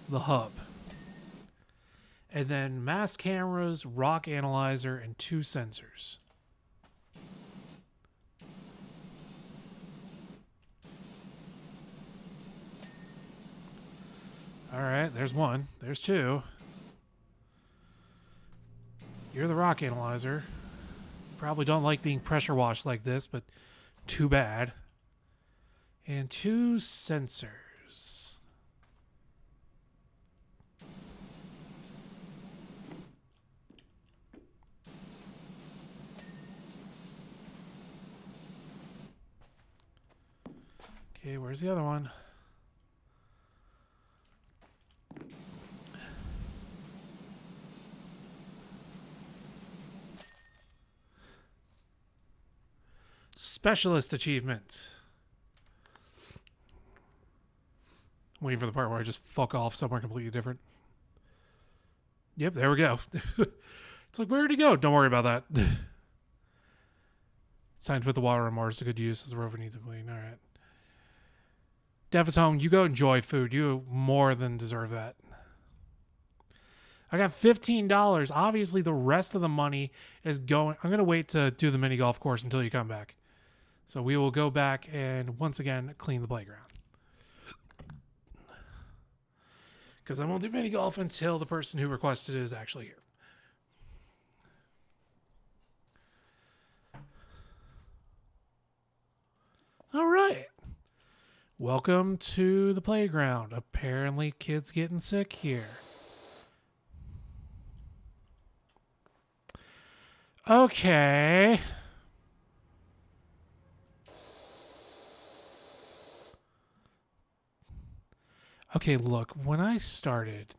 the hub. And then mass cameras, rock analyzer, and 2 sensors. Alright, there's 1. There's 2. You're the rock analyzer. Probably don't like being pressure washed like this, but too bad. And 2 sensors. Okay, where's the other one? Specialist achievement. I'm waiting for the part where I just fuck off somewhere completely different. Yep, there we go. It's like, where'd he go? Don't worry about that. It's time to put the water on Mars to good use as the rover needs it clean. All right. Dev home. You go enjoy food. You more than deserve that. I got $15. Obviously, the rest of the money is going. I'm going to wait to do the mini golf course until you come back. So we will go back and once again clean the playground. Because I won't do mini golf until the person who requested it is actually here. All right. Welcome to the playground. Apparently, kids getting sick here. Okay. Okay, look, when I started,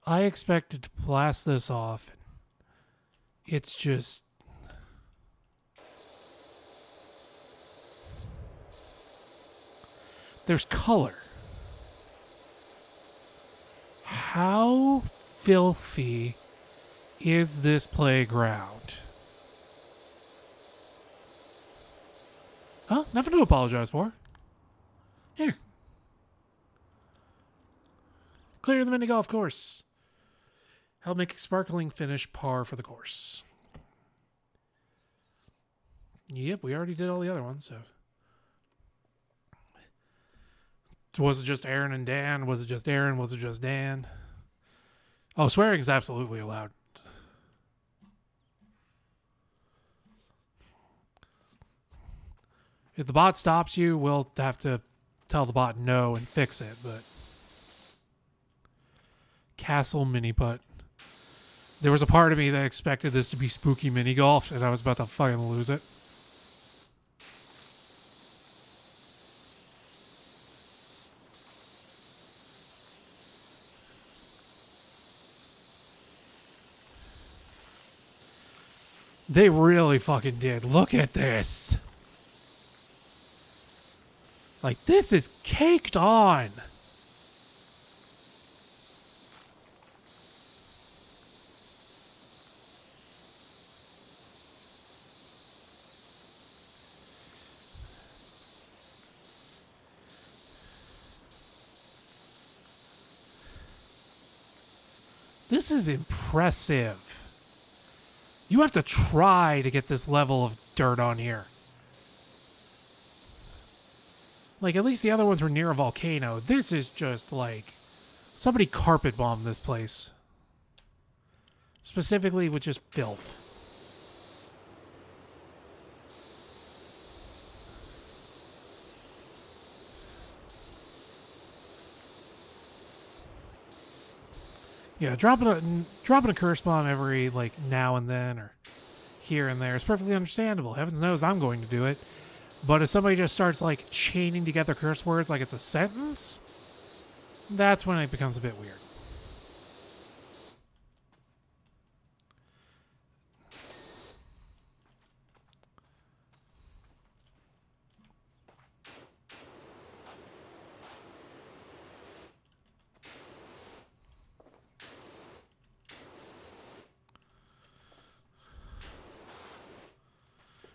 I expected to blast this off. It's just... There's color. How filthy is this playground? Huh? Nothing to apologize for. Here. Clear the mini golf course. Help make a sparkling finish par for the course. Yep, we already did all the other ones, so. Was it just Aaron and Dan? Was it just Aaron? Was it just Dan? Oh, swearing is absolutely allowed. If the bot stops you, we'll have to tell the bot no and fix it, but... Castle mini putt. There was a part of me that expected this to be spooky mini golf, and I was about to fucking lose it. They really fucking did. Look at this. Like, this is caked on. This is impressive. You have to try to get this level of dirt on here. Like, at least the other ones were near a volcano. This is just like... Somebody carpet bombed this place. Specifically with just filth. Yeah, dropping a curse bomb every, like, now and then or here and there is perfectly understandable. Heavens knows I'm going to do it. But if somebody just starts, like, chaining together curse words like it's a sentence, that's when it becomes a bit weird.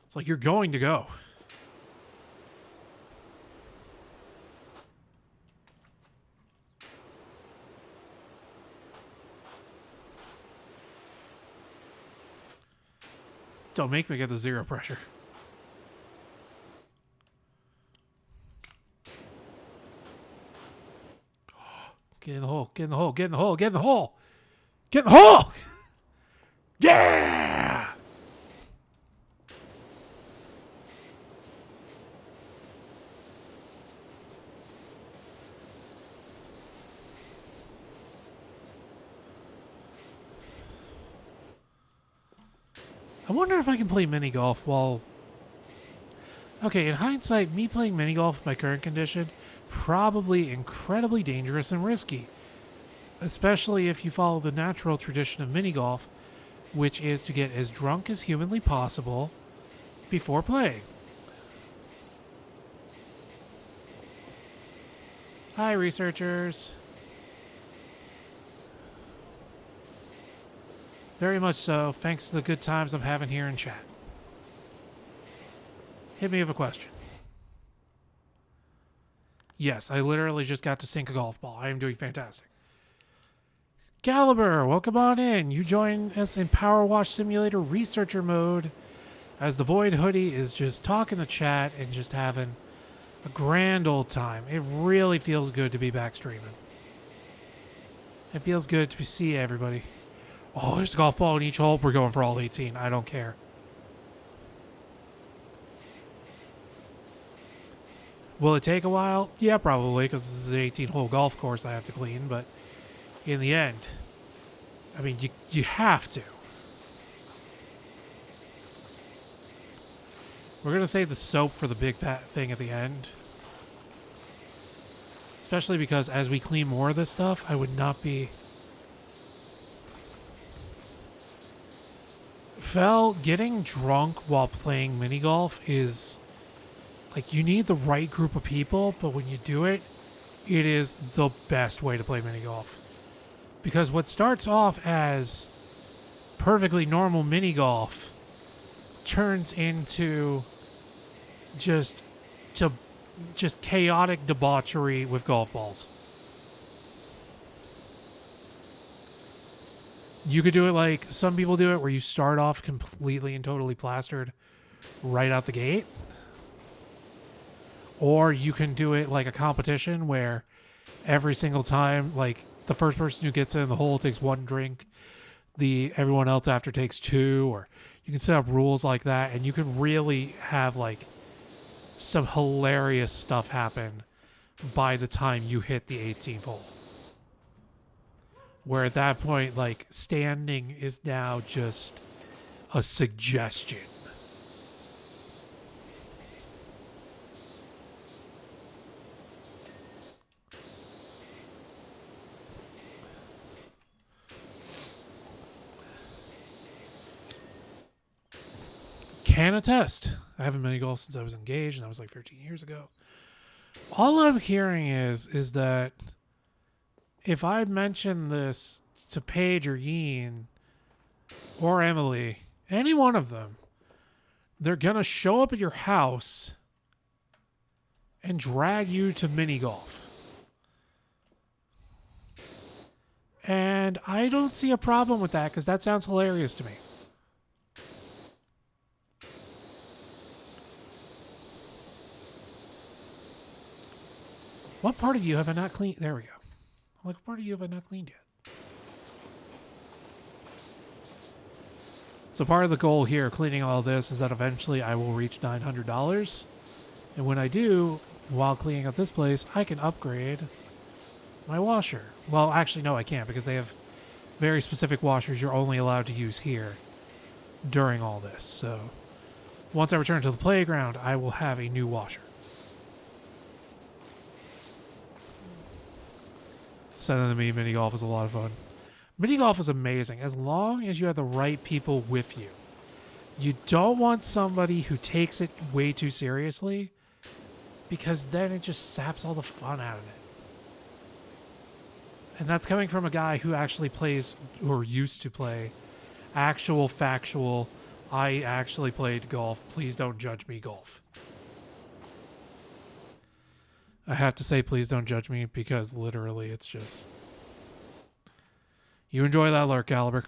It's like you're going to go. Don't make me get the zero pressure. Get in the hole, get in the hole, get in the hole, get in the hole! Get in the hole! Yeah! I wonder if I can play mini golf while... Okay, in hindsight, me playing mini golf with my current condition, probably incredibly dangerous and risky. Especially if you follow the natural tradition of mini golf, which is to get as drunk as humanly possible before playing. Hi, researchers. Very much so, thanks to the good times I'm having here in chat. Hit me with a question. Yes, I literally just got to sink a golf ball. I am doing fantastic. Caliber, welcome on in. You join us in PowerWash Simulator researcher mode as the Void Hoodie is just talking the chat and just having a grand old time. It really feels good to be back streaming. It feels good to see everybody. Oh, there's a golf ball in each hole. We're going for all 18. I don't care. Will it take a while? Yeah, probably, because this is an 18-hole golf course I have to clean. But in the end, I mean, you have to. We're going to save the soap for the big thing at the end. Especially because as we clean more of this stuff, I would not be... Getting drunk while playing mini golf is like you need the right group of people, but when you do it, it is the best way to play mini golf. Because what starts off as perfectly normal mini golf turns into just chaotic debauchery with golf balls. You could do it like some people do it, where you start off completely and totally plastered right out the gate. Or you can do it like a competition where every single time, like the first person who gets in the hole takes 1 drink, everyone else after takes 2, or you can set up rules like that, and you can really have like some hilarious stuff happen by the time you hit the 18th hole. Where at that point, like, standing is now just a suggestion. Can attest. I haven't mini golf since I was engaged, and that was like 13 years ago. All I'm hearing is that if I mention this to Paige or Yeen or Emily, any one of them, they're gonna show up at your house and drag you to mini golf. And I don't see a problem with that, because that sounds hilarious to me. What part of you have I not cleaned? There we go. What part of you have I not cleaned yet? So part of the goal here, cleaning all this, is that eventually I will reach $900. And when I do, while cleaning up this place, I can upgrade my washer. Well, actually, no, I can't, because they have very specific washers you're only allowed to use here during all this. So once I return to the playground, I will have a new washer. Sending to me, mini golf is a lot of fun. Mini golf is amazing as long as you have the right people with you. You don't want somebody who takes it way too seriously, because then it just saps all the fun out of it. And that's coming from a guy who actually plays, or used to play, actual factual, I actually played golf, please don't judge me golf. I have to say, please don't judge me, because literally it's just... You enjoy that lurk, Caliber.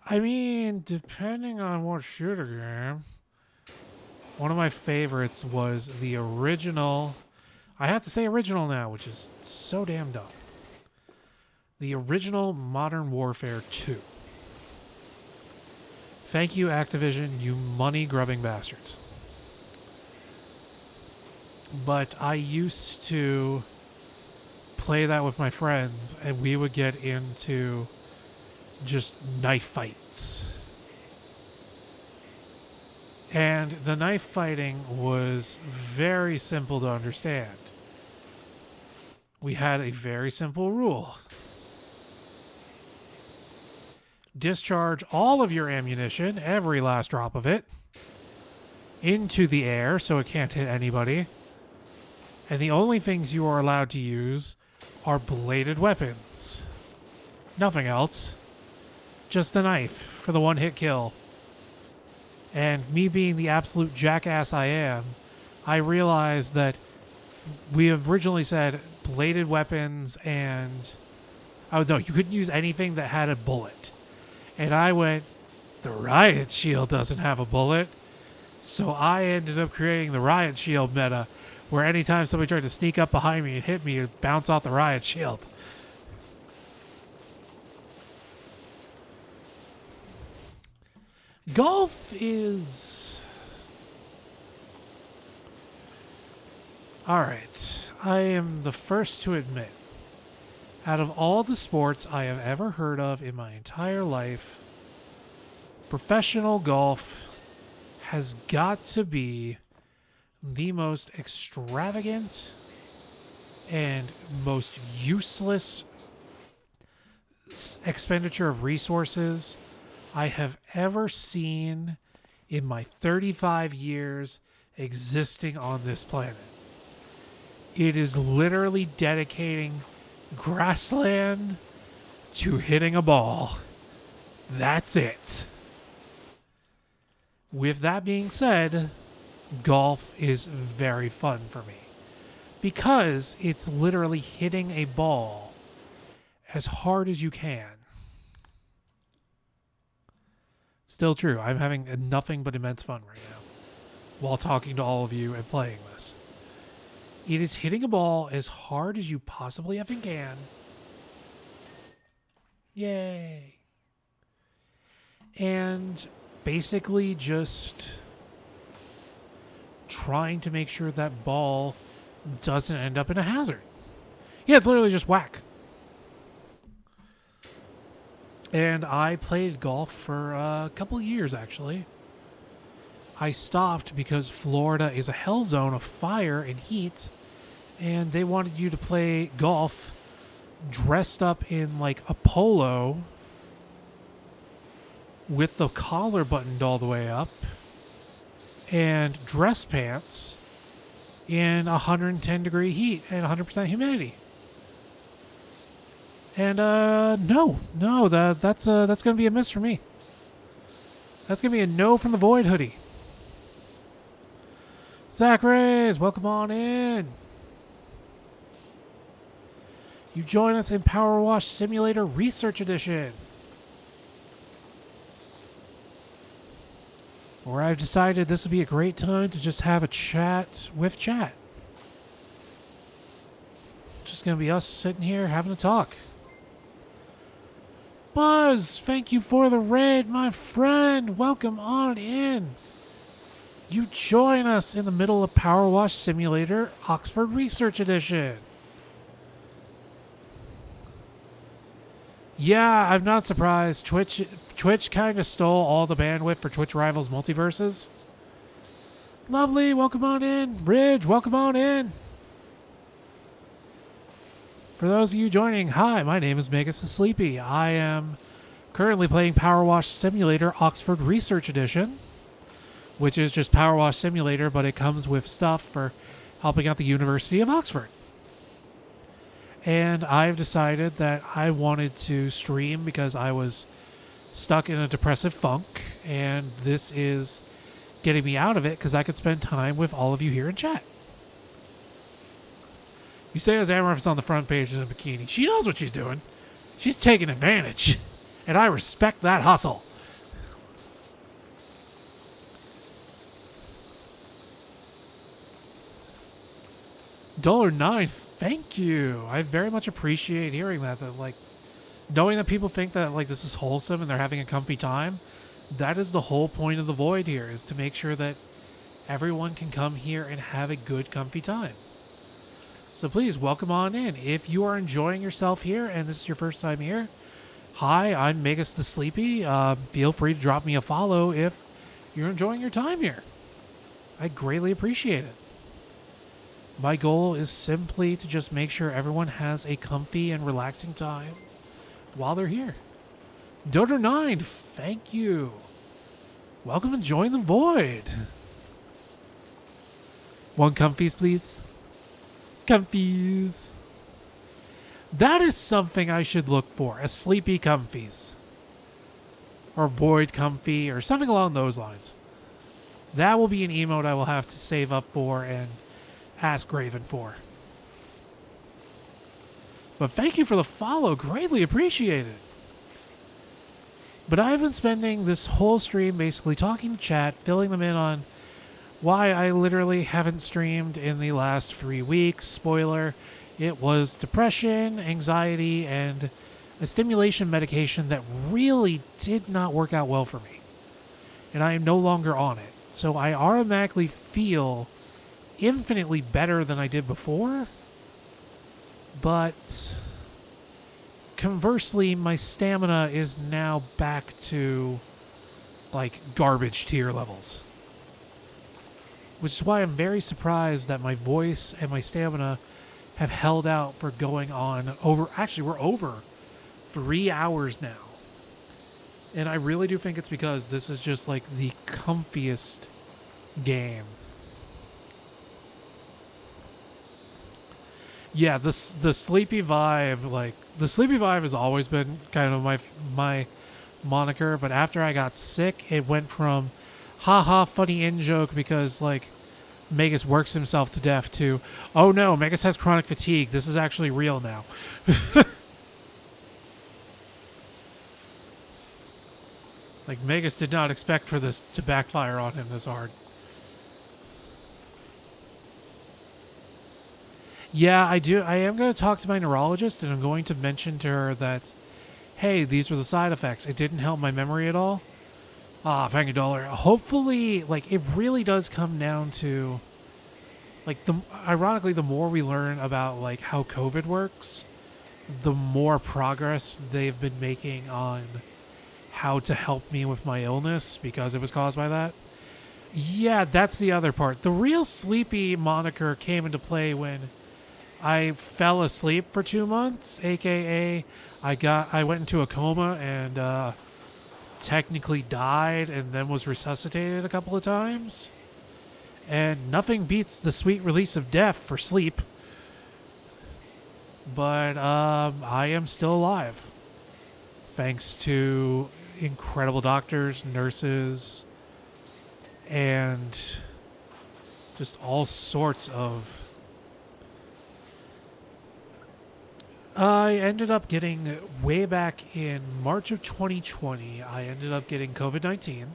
I mean, depending on what shooter game. One of my favorites was the original... I have to say original now, which is so damn dumb. The original Modern Warfare 2. Thank you, Activision, you money-grubbing bastards. But I used to play that with my friends, and we would get into just knife fights. And the knife fighting was very simple to understand. We had a very simple rule. Discharge all of your ammunition, every last drop of it, into the air so it can't hit anybody. And the only things you are allowed to use are bladed weapons. Nothing else. Just the knife for the one-hit kill. And me being the absolute jackass I am, I realized that we originally said bladed weapons and... Oh, no, you couldn't use anything that had a bullet. And I went, the riot shield doesn't have a bullet. So I ended up creating the riot shield meta, where anytime somebody tried to sneak up behind me and hit me, it'd bounce off the riot shield. Golf is... Alright, I am the first to admit, out of all the sports I have ever heard of in my entire life, professional golf has got to be the most extravagant and most useless expenditure of resources I have ever seen in my 35 years existing on this planet. It is literally dedicating grassland to hitting a ball. That's it. With that being said, golf is very fun for me, because it's literally hitting a ball as hard as you can. Still true. I'm having nothing but immense fun right now while talking to all of you and playing this. It is hitting a ball as hard as you possibly effing can. Yay. And basically just trying to make sure that ball doesn't end up in a hazard. Yeah, it's literally just whack. And I played golf for a couple years, actually. I stopped because Florida is a hell zone of fire and heat, and they wanted you to play golf dressed up in like a polo with the collar buttoned all the way up and dress pants in 110-degree heat and 100% humidity. And no, that's gonna be a miss for me. That's gonna be a no from the Void hoodie. Zach Reyes, welcome on in. You join us in PowerWash Simulator Research Edition, where I've decided this would be a great time to just have a chat with chat. Just gonna be us sitting here having a talk. Buzz, thank you for the raid, my friend. Welcome on in. You join us in the middle of PowerWash Simulator Oxford Research Edition. Yeah, I'm not surprised. Twitch kind of stole all the bandwidth for Twitch Rivals Multiverses. Lovely, welcome on in. Ridge, welcome on in. For those of you joining, hi, my name is Magus the Sleepy. I am currently playing PowerWash Simulator Oxford Research Edition, which is just PowerWash Simulator, but it comes with stuff for helping out the University of Oxford. And I've decided that I wanted to stream because I was stuck in a depressive funk, and this is getting me out of it because I could spend time with all of you here in chat. You say as Amaranth is on the front page in a bikini. She knows what she's doing. She's taking advantage. And I respect that hustle. $9, thank you. I very much appreciate hearing that. That like, knowing that people think that like this is wholesome and they're having a comfy time. That is the whole point of the Void here, is to make sure that everyone can come here and have a good, comfy time. So please welcome on in. If you are enjoying yourself here and this is your first time here, hi, I'm Magus the Sleepy. Feel free to drop me a follow if you're enjoying your time here. I greatly appreciate it. My goal is simply to just make sure everyone has a comfy and relaxing time while they're here. Dodo9, thank you. Welcome and join the Void. One comfies, please. Comfies. That is something I should look for. A sleepy comfies. Or Void comfy or something along those lines. That will be an emote I will have to save up for and ask Graven for. But thank you for the follow. Greatly appreciated. But I've been spending this whole stream basically talking to chat, filling them in on why I literally haven't streamed in the last 3 weeks. Spoiler, it was depression, anxiety, and a stimulation medication that really did not work out well for me. And I am no longer on it. So I automatically feel infinitely better than I did before. But conversely, my stamina is now back to like garbage tier levels. Which is why I'm very surprised that my voice and my stamina have held out for going on over... Actually, we're over 3 hours now. And I really do think it's because this is just like the comfiest game. Yeah, the sleepy vibe, like... The sleepy vibe has always been kind of my moniker, but after I got sick, it went from haha, funny in-joke because, like, Magus works himself to death to, oh no, Magus has chronic fatigue. This is actually real now. Like, Magus did not expect for this to backfire on him this hard. Yeah, I do. I am going to talk to my neurologist, and I'm going to mention to her that, hey, these were the side effects. It didn't help my memory at all. Ah, thank you, dollar. Hopefully, like, it really does come down to, like, ironically, the more we learn about, like, how COVID works, the more progress they've been making on how to help me with my illness because it was caused by that. Yeah, that's the other part. The real sleepy moniker came into play when I fell asleep for 2 months, aka I went into a coma and technically died and then was resuscitated a couple of times. And nothing beats the sweet release of death for sleep. But I am still alive. Thanks to incredible doctors, nurses, and just all sorts of... I ended up getting, way back in March of 2020, I ended up getting COVID-19,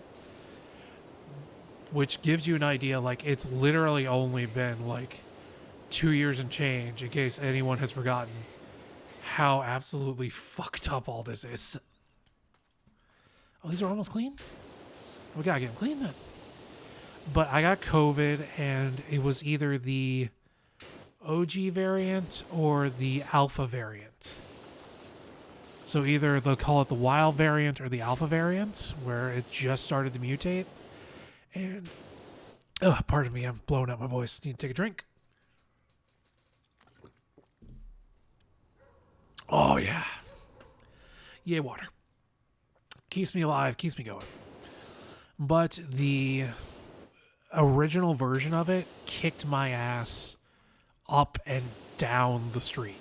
which gives you an idea, like, it's literally only been, like, 2 years and change, in case anyone has forgotten how absolutely fucked up all this is. Oh, these are almost clean? We gotta get them clean then. But I got COVID, and it was either the OG variant or the alpha variant. So either they'll call it the wild variant or the alpha variant, where it just started to mutate. And, pardon me, I'm blowing out my voice. Need to take a drink. Oh, yeah. Yay, water. Keeps me alive, keeps me going. But the original version of it kicked my ass up and down the street.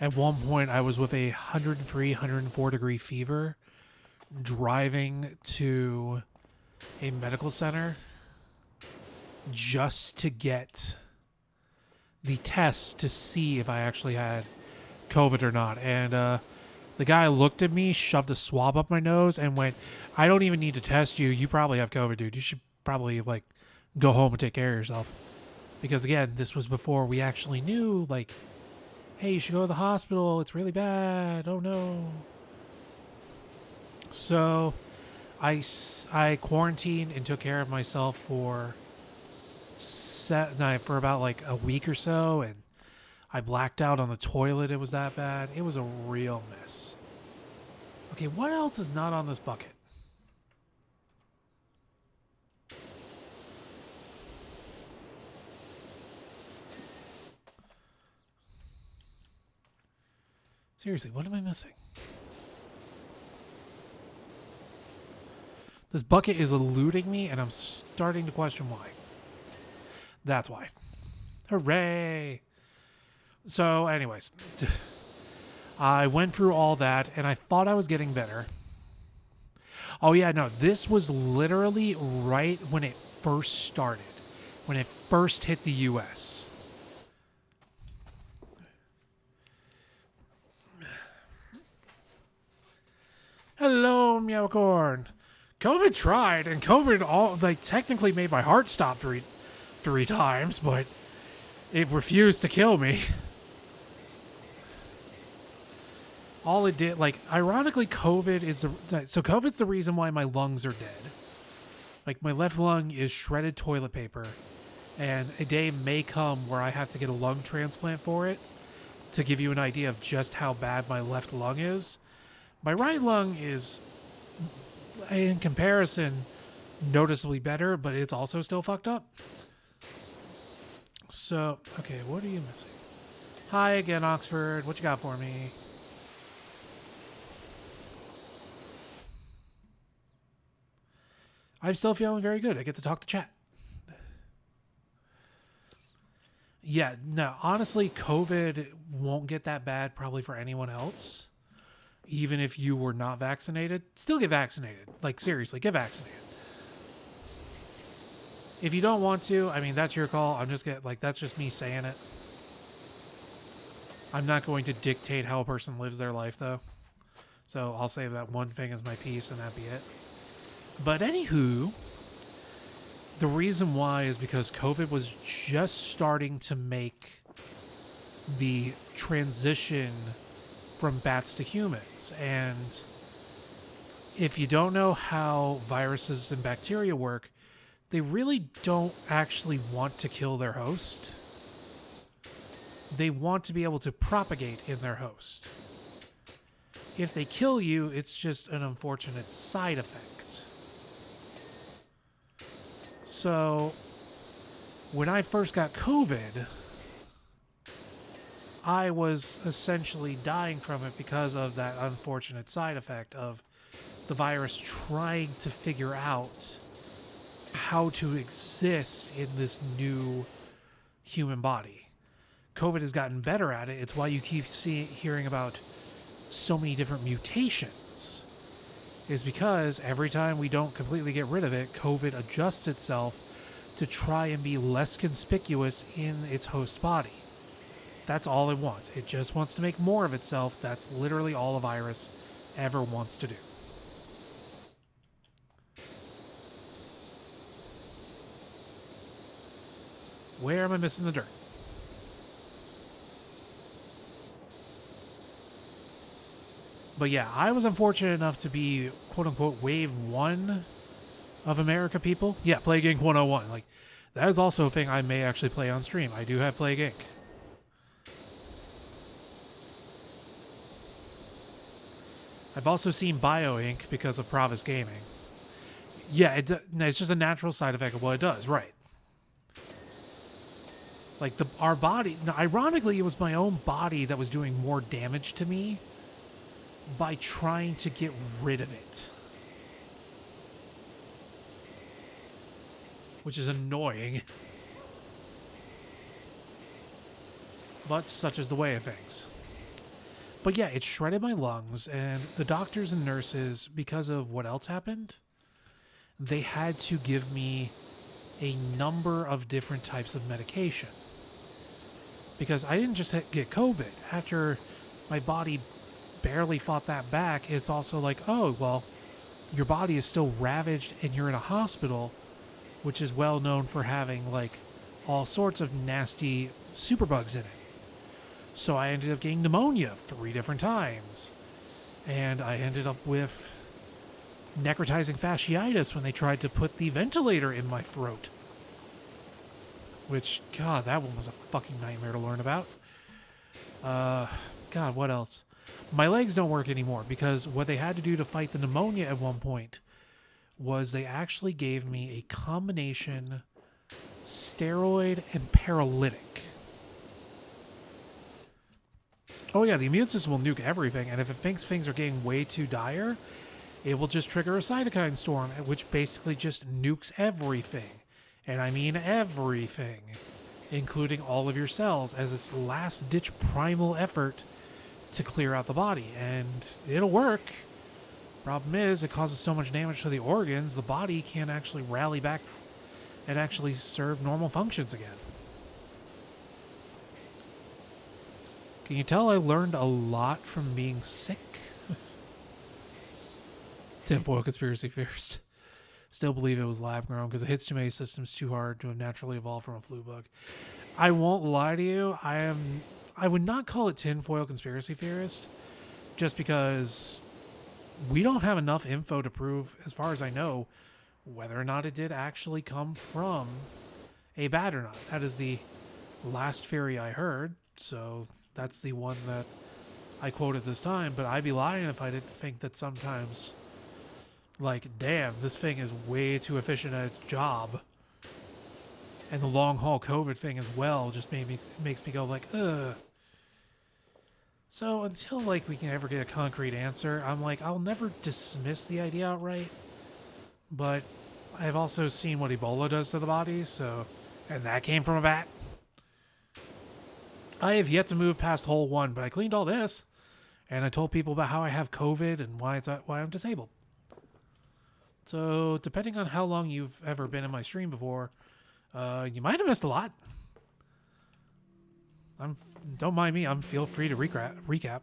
At one point, I was with a 103, 104 degree fever, driving to a medical center just to get the test to see if I actually had COVID or not. And the guy looked at me, shoved a swab up my nose, and went, I don't even need to test you. You probably have COVID, dude. You should probably, like, go home and take care of yourself. Because, again, this was before we actually knew, like, hey, you should go to the hospital. It's really bad. Oh, no. So I quarantined and took care of myself for about, like, a week or so, and I blacked out on the toilet. It was that bad. It was a real mess. Okay, what else is not on this bucket? Seriously, what am I missing? This bucket is eluding me, and I'm starting to question why. That's why. Hooray! So, anyways, I went through all that, and I thought I was getting better. Oh, yeah, no, this was literally right when it first started, when it first hit the U.S. Hello, Meowcorn. COVID tried, and COVID technically made my heart stop three times, but it refused to kill me. All it did, like, ironically, COVID's the reason why my lungs are dead. Like, my left lung is shredded toilet paper, and a day may come where I have to get a lung transplant for it, to give you an idea of just how bad my left lung is. My right lung is, in comparison, noticeably better, but it's also still fucked up. So, okay, what are you missing? Hi again, Oxford. What you got for me? I'm still feeling very good. I get to talk to chat. Yeah, no, honestly, COVID won't get that bad probably for anyone else. Even if you were not vaccinated, still get vaccinated. Like, seriously, get vaccinated. If you don't want to, I mean, that's your call. That's just me saying it. I'm not going to dictate how a person lives their life, though. So I'll save that one thing as my piece and that be it. But anywho, the reason why is because COVID was just starting to make the transition from bats to humans. And if you don't know how viruses and bacteria work, they really don't actually want to kill their host. They want to be able to propagate in their host. If they kill you, it's just an unfortunate side effect. So, when I first got COVID, I was essentially dying from it because of that unfortunate side effect of the virus trying to figure out how to exist in this new human body. COVID has gotten better at it. It's why you keep hearing about so many different mutations. Is because every time we don't completely get rid of it, COVID adjusts itself to try and be less conspicuous in its host body. That's all it wants. It just wants to make more of itself. That's literally all a virus ever wants to do. Where am I missing the dirt? But yeah, I was unfortunate enough to be, quote-unquote, wave 1 of America people. Yeah, Plague Inc. 101. Like, that is also a thing I may actually play on stream. I do have Plague Inc. I've also seen Bio Inc. because of Provis Gaming. Yeah, it's just a natural side effect of what it does, right. Like, our body... Now, ironically, it was my own body that was doing more damage to me by trying to get rid of it. Which is annoying. But such is the way of things. But yeah, it shredded my lungs, and the doctors and nurses, because of what else happened, they had to give me a number of different types of medication. Because I didn't just get COVID. After my body barely fought that back, it's also like, oh, well, your body is still ravaged and you're in a hospital, which is well known for having, like, all sorts of nasty superbugs in it. So I ended up getting pneumonia 3 different times. And I ended up with necrotizing fasciitis when they tried to put the ventilator in my throat. Which, God, that one was a fucking nightmare to learn about. God, what else? My legs don't work anymore because what they had to do to fight the pneumonia at one point was they actually gave me a combination steroid and paralytic. Oh yeah, the immune system will nuke everything, and if it thinks things are getting way too dire, it will just trigger a cytokine storm, which basically just nukes everything. And I mean everything, including all of your cells, as its last-ditch primal effort to clear out the body. And it'll work. Problem is, it causes so much damage to the organs, the body can't actually rally back and actually serve normal functions again. Can you tell I learned a lot from being sick? Tinfoil conspiracy theorist. Still believe it was lab grown because it hits too many systems too hard to have naturally evolved from a flu bug. I won't lie to you. I would not call it tinfoil conspiracy theorist just because we don't have enough info to prove, as far as I know, whether or not it did actually come from a bat or not. That is the last theory I heard, so that's the one that I quoted this time, but I'd be lying if I didn't think that sometimes, like, damn, this thing is way too efficient at its job. And the long haul COVID thing as well just makes me go like, ugh. So until, like, we can ever get a concrete answer, I'm like, I'll never dismiss the idea outright. But I've also seen what Ebola does to the body, so, and that came from a bat. I have yet to move past hole 1, but I cleaned all this, and I told people about how I have COVID and why I'm disabled. So, depending on how long you've ever been in my stream before, you might have missed a lot. Don't mind me. Feel free to recap.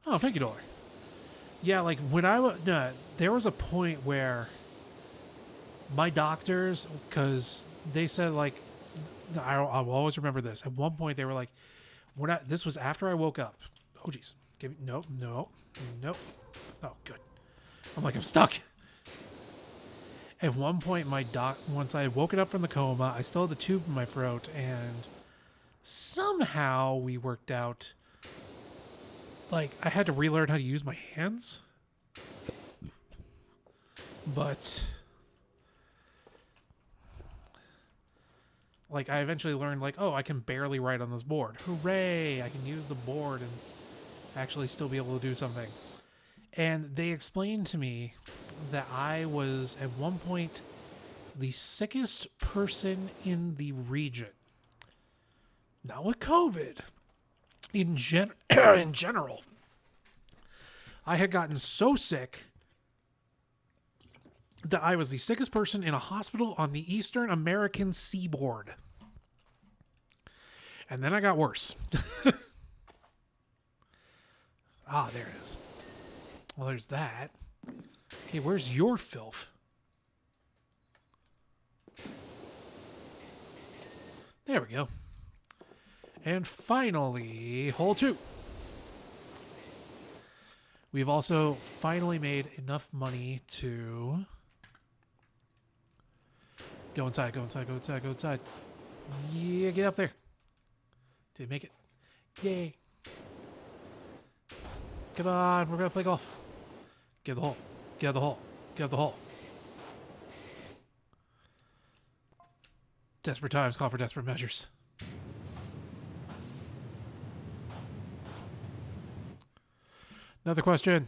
Oh, thank you, Dollar. Yeah, like when I was, there was a point where my doctors, because they said like, I'll always remember this. At one point, they were like, "We're not." This was after I woke up. Oh, jeez. Give me nope. Oh, good. I'm like, I'm stuck. At one point, once I had woken up from the coma, I still had the tube in my throat, and somehow we worked out. Like, I had to relearn how to use my hands. But, like, I eventually learned, like, oh, I can barely write on this board. Hooray! I can use the board and actually still be able to do something. And they explained to me that I was, at one point, the sickest person in the region. Not with COVID. In general. I had gotten so sick that I was the sickest person in a hospital on the Eastern American seaboard. And then I got worse. Ah, there it is. Well, there's that. Okay, where's your filth? There we go. And finally, hole 2. We've also finally made enough money to go inside. Yeah, get up there. Did make it. Yay. Come on, we're going to play golf. Get the hole. Get the hole. Get the hole. Desperate times call for desperate measures. Another question.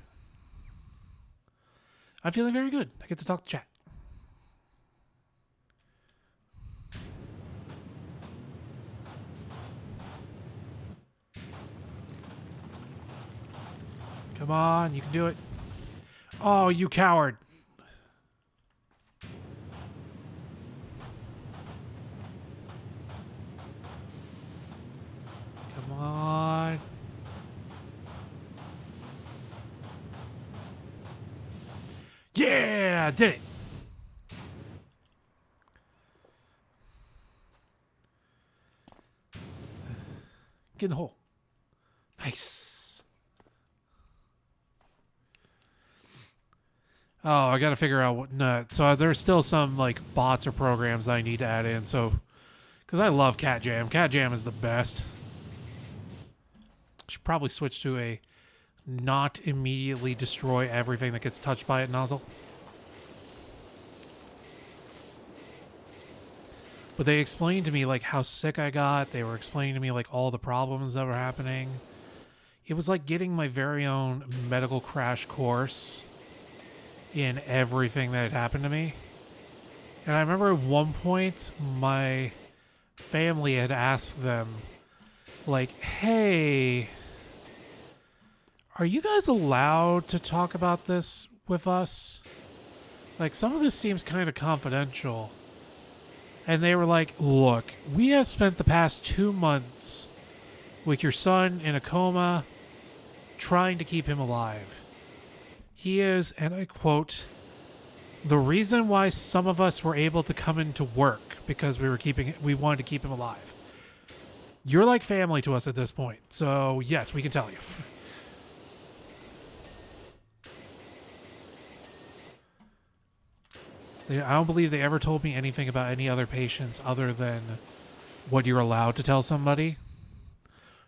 I'm feeling very good. I get to talk to chat. Come on, you can do it. Oh, you coward. Come on. Yeah, did it. Get in the hole. Nice. Oh, I got to figure out what nut. So there's still some like bots or programs that I need to add in. So, because I love Cat Jam. Cat Jam is the best. Should probably switch to a not immediately destroy everything that gets touched by it nozzle. But they explained to me like how sick I got. They were explaining to me like all the problems that were happening. It was like getting my very own medical crash course in everything that had happened to me. And I remember at one point my family had asked them like, hey, are you guys allowed to talk about this with us? Like, some of this seems kind of confidential. And they were like, look, we have spent the past 2 months with your son in a coma trying to keep him alive. He is, and I quote, the reason why some of us were able to come into work because we wanted to keep him alive. You're like family to us at this point. So, yes, we can tell you. I don't believe they ever told me anything about any other patients other than what you're allowed to tell somebody.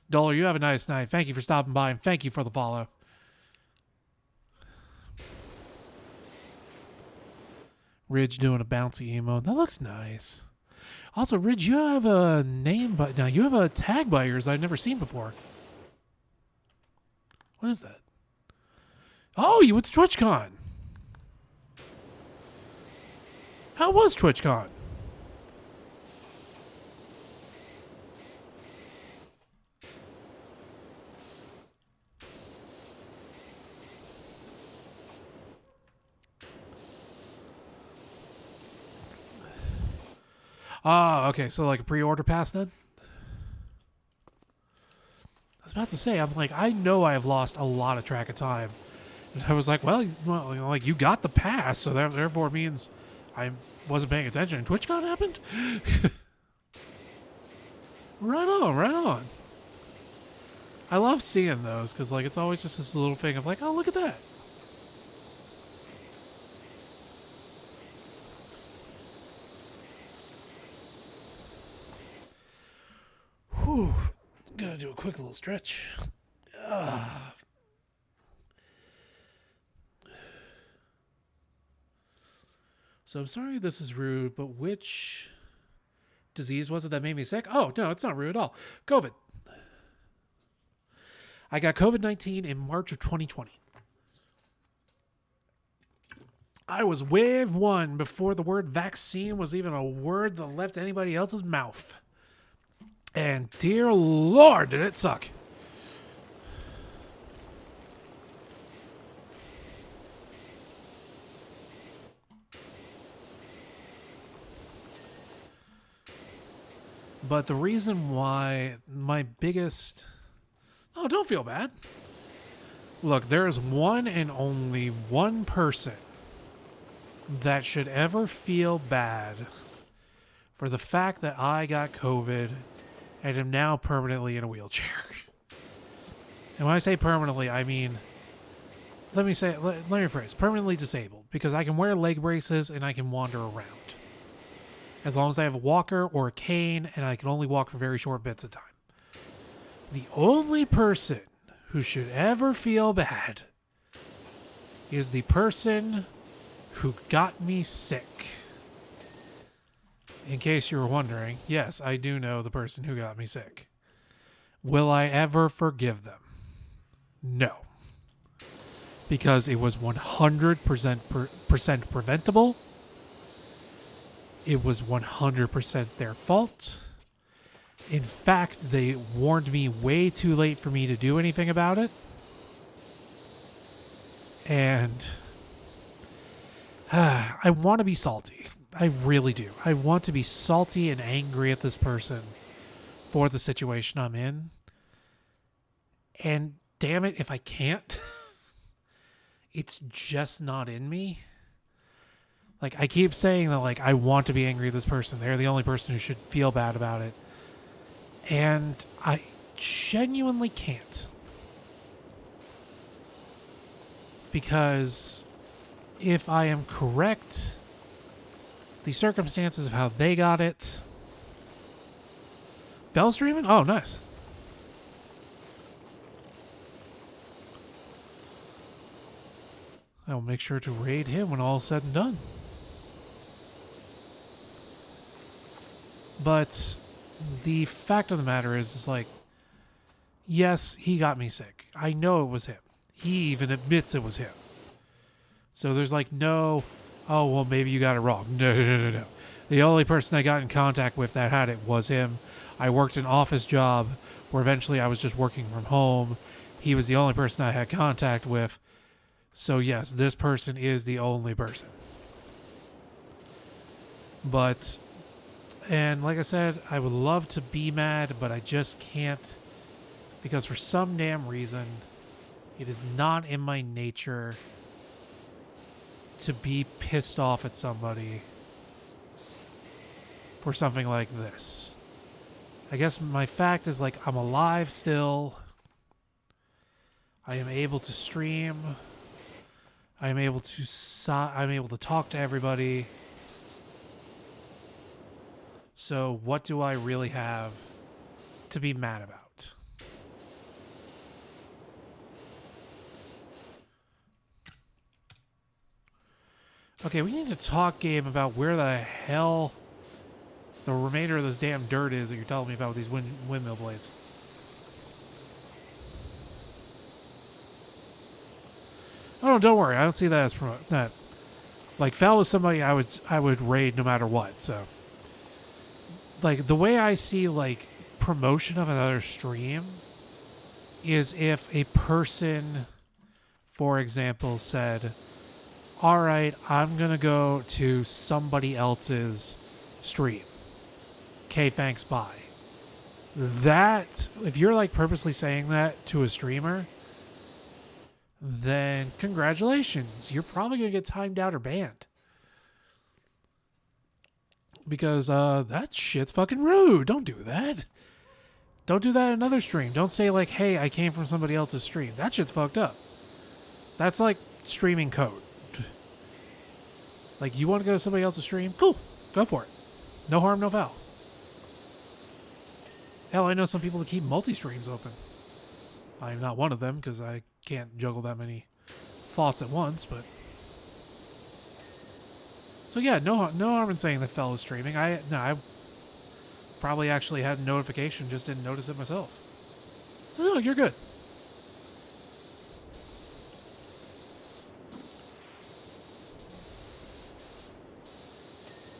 Dollar, you have a nice night. Thank you for stopping by, and thank you for the follow. Ridge doing a bouncy emote. That looks nice. Also, Ridge, you have a name, but now you have a tag by yours I've never seen before. What is that? Oh, you went to TwitchCon. How was TwitchCon? Oh, okay. So like a pre-order pass then? about to say, I'm like, I know I have lost a lot of track of time. And I was like, well, like you got the pass, so that therefore means I wasn't paying attention and TwitchCon happened? Right on, right on. I love seeing those because, like, it's always just this little thing of like, oh, look at that. Whew. Gotta do a quick little stretch. So I'm sorry if this is rude, but which disease was it that made me sick? Oh, no, it's not rude at all. COVID. I got COVID-19 in March of 2020. I was wave one before the word vaccine was even a word that left anybody else's mouth. And dear Lord, did it suck. But the reason why my biggest... Oh, don't feel bad. Look, there is one and only one person that should ever feel bad for the fact that I got COVID and am now permanently in a wheelchair. And when I say permanently, I mean, let me rephrase, permanently disabled, because I can wear leg braces and I can wander around. As long as I have a walker or a cane, and I can only walk for very short bits of time. The only person who should ever feel bad is the person who got me sick. In case you were wondering, yes, I do know the person who got me sick. Will I ever forgive them? No. Because it was 100% preventable. It was 100% their fault. In fact, they warned me way too late for me to do anything about it. And I want to be salty. I really do. I want to be salty and angry at this person for the situation I'm in. And damn it, if I can't, it's just not in me. Like, I keep saying that, like, I want to be angry at this person. They're the only person who should feel bad about it. And I genuinely can't. Because if I am correct, the circumstances of how they got it... Bell streaming? Oh, nice. I will make sure to raid him when all is said and done. But the fact of the matter is like, yes, he got me sick. I know it was him. He even admits it was him. So there's like no, oh, well, maybe you got it wrong. No. The only person I got in contact with that had it was him. I worked an office job where eventually I was just working from home. He was the only person I had contact with. So yes, this person is the only person. But... And like I said, I would love to be mad, but I just can't. Because for some damn reason, it is not in my nature to be pissed off at somebody for something like this. I guess my fact is, like, I'm alive still. I am able to stream. I'm able to talk to everybody. So what do I really have to be mad about? Okay, we need to talk, Gabe, about where the hell the remainder of this damn dirt is that you're telling me about with these windmill blades. Oh, don't worry. I don't see that as that. Like, Fel was somebody I would raid no matter what, so... Like, the way I see, like, promotion of another stream is if a person, for example, said, all right, I'm going to go to somebody else's stream. Okay, thanks, bye. That, if you're like purposely saying that to a streamer, then congratulations. You're probably going to get timed out or banned. Because that shit's fucking rude. Don't do that. Don't do that in another stream. Don't say like, hey, I came from somebody else's stream. That shit's fucked up. That's like streaming code. Like, you want to go to somebody else's stream? Cool. Go for it. No harm, no foul. Hell, I know some people that keep multi-streams open. I'm not one of them because I can't juggle that many thoughts at once, but... So yeah, no harm in saying that Fel was streaming. I probably actually had a notification, just didn't notice it myself. So no, you're good.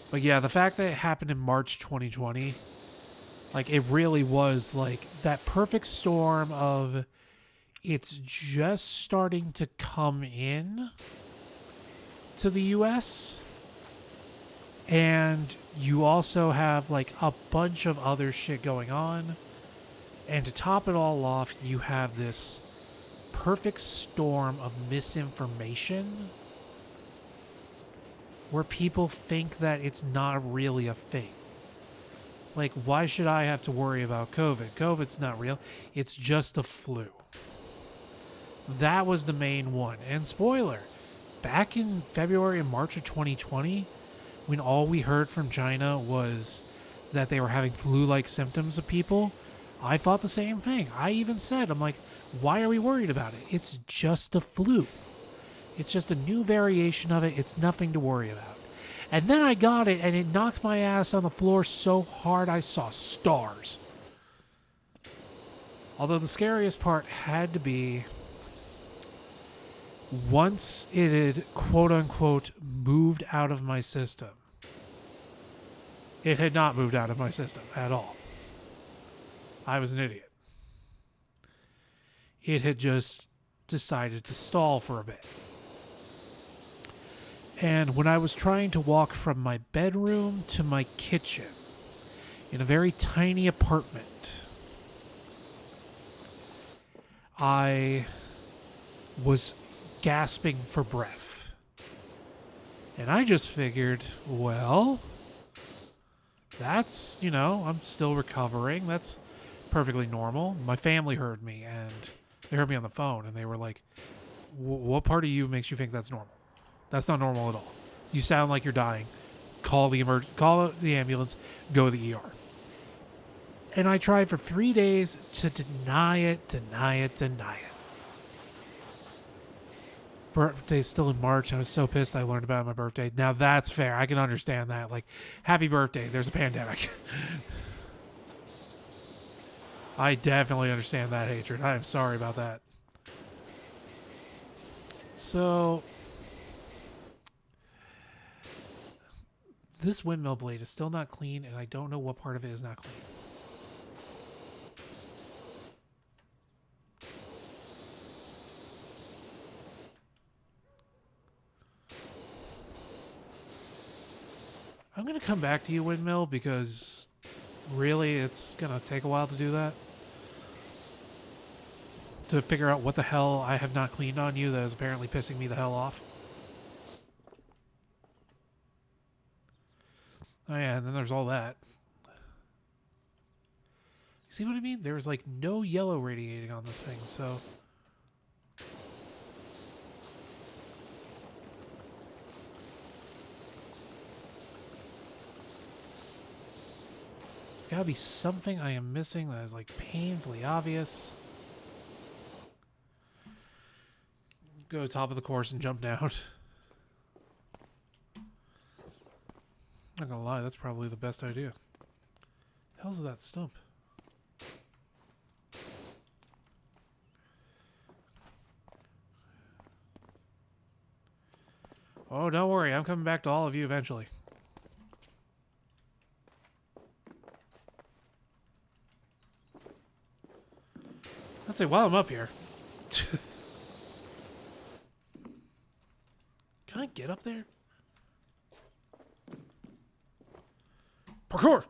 But yeah, the fact that it happened in March 2020, like, it really was like that perfect storm of it's just starting to come in to the US, and you also have like a bunch of other shit going on, and to top it all off, you have this perfect storm of misinformation where people think that it's not really a thing. Like, why should I have to worry about COVID? COVID's not real. It's just a flu. That was the main one. And spoiler, back in February and March of 2020, when all we heard from China was that they were having flu-like symptoms of people, I thought the same thing. I even said, I'm like, why are we worried about it? It's just a flu. It's just a new variation of it. It's nothing to worry about. And then I got it, and it knocked my ass on the floor so hard I saw stars. Although the scariest part had to be once it had, quote-unquote, moved out of my system. It had not moved out of my system at all. I was an idiot. It had just decided to stall for a bit. And when I was trying to walk from my bedroom to my kitchen in a very tiny apartment, I was gasping for breath. And I just figured, well, that's, I'm still recovering. That's perfectly normal. My family heard me, and they heard me on the phone, and they were like, what part of you makes you think that's normal? That's not normal at all. You sound like you're dying. Call the ambulance. Go to the ER. And I tried for 3 days to deny it. Birthday's still in March. I was so pissed I learned about my birthday. Now that's fair. I can understand that. Like, happy birthday. There's a pandemic. I definitely understand that hatred. I am sorry about that. So... this windmill blade is still not clean, and I don't know what part of it is not clean. I'm going to come back to you, windmill, because really it's going to take a while to do that. To figure out what the hell I have not cleaned on you that is apparently pissing me the hell off. Oh yeah, and then there's all that. You see what I mean? There's like no yellow radiating on this thing, so... there's gotta be something I am missing that is like painfully obvious. Go to the top of the course and jump down. Not gonna lie, that's probably the best idea. The hell's that stump? Oh, don't worry, I'm coming back to all of you eventually. Let's say while I'm up here. Can I get up there? Parkour!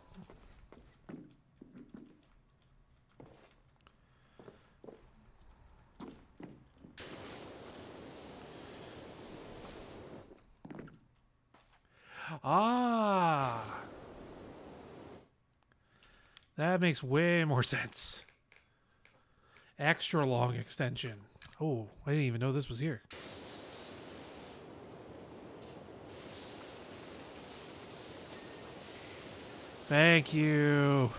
Ah! That makes way more sense. Extra long extension. Oh, I didn't even know this was here. Thank you.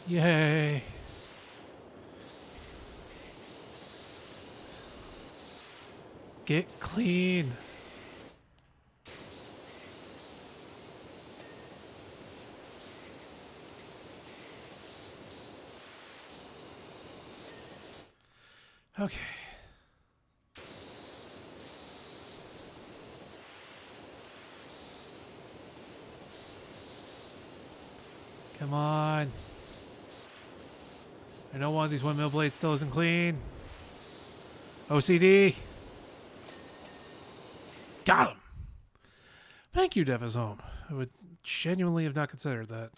Yay. Get clean. Okay. Come on. I know one of these windmill blades still isn't clean. OCD. Got him. Thank you, Deva's Home. I would genuinely have not considered that.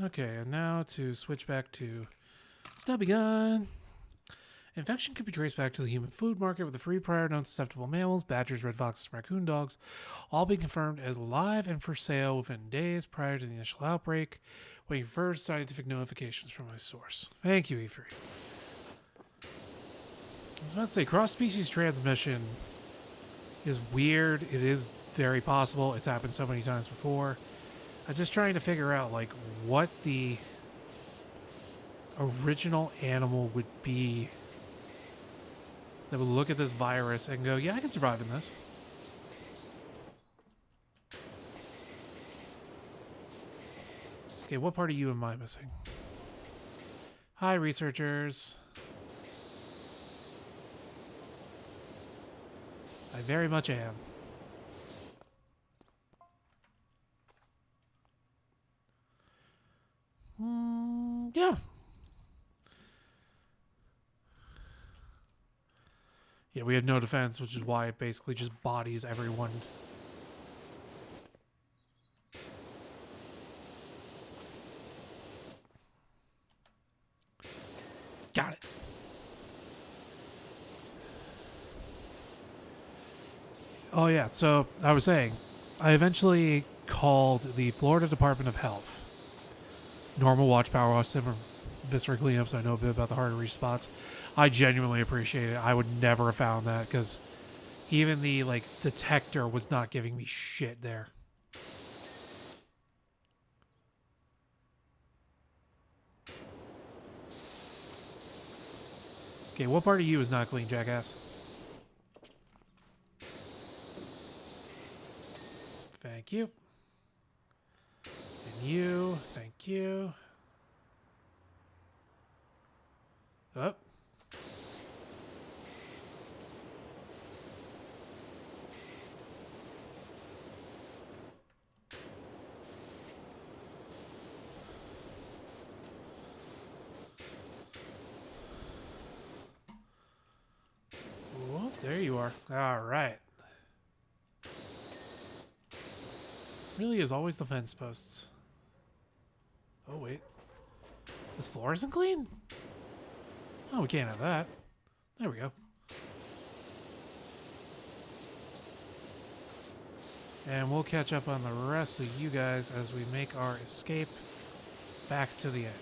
Okay, and now to switch back to Stubby Gun. Infection could be traced back to the human food market with the 3 prior known susceptible mammals, badgers, red foxes, and raccoon dogs, all being confirmed as live and for sale within days prior to the initial outbreak, waiting for scientific notifications from my source. Thank you, E3. I was about to say, cross-species transmission is weird. It is very possible. It's happened so many times before. I'm just trying to figure out, like, what the original animal would be that would look at this virus and go, yeah, I can survive in this. Okay, what part of you am I missing? Hi, researchers. I very much am. Yeah. Yeah, we have no defense, which is why it basically just bodies everyone. Got it. Oh, yeah, so I was saying, I eventually called the Florida Department of Health. Normal watch, PowerWash Simulator, viscera cleanup, so I know a bit about the hard to reach spots. I genuinely appreciate it. I would never have found that because even the detector was not giving me shit there. Okay, what part of you is not clean, jackass? Thank you. And you, thank you. Oh. Oh, there you are. All right. Really is always the fence posts. Oh, wait. This floor isn't clean? Oh, we can't have that. There we go. And we'll catch up on the rest of you guys as we make our escape back to the end.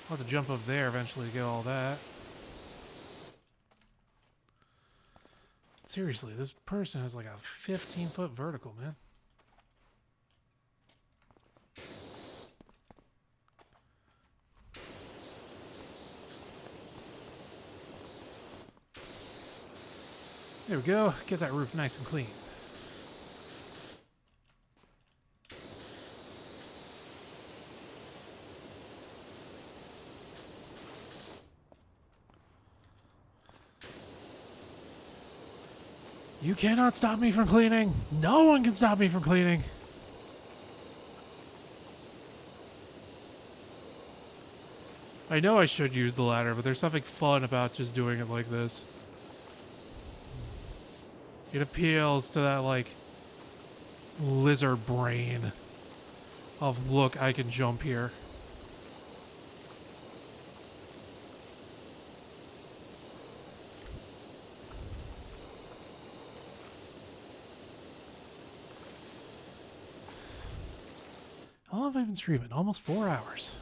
I'll have to jump up there eventually to get all that. Seriously, this person has like a 15-foot vertical, man. There we go. Get that roof nice and clean. You cannot stop me from cleaning. No one can stop me from cleaning. I know I should use the ladder, but there's something fun about just doing it like this. It appeals to that, like, lizard brain of, look, I can jump here. How long have I been streaming? Almost 4 hours.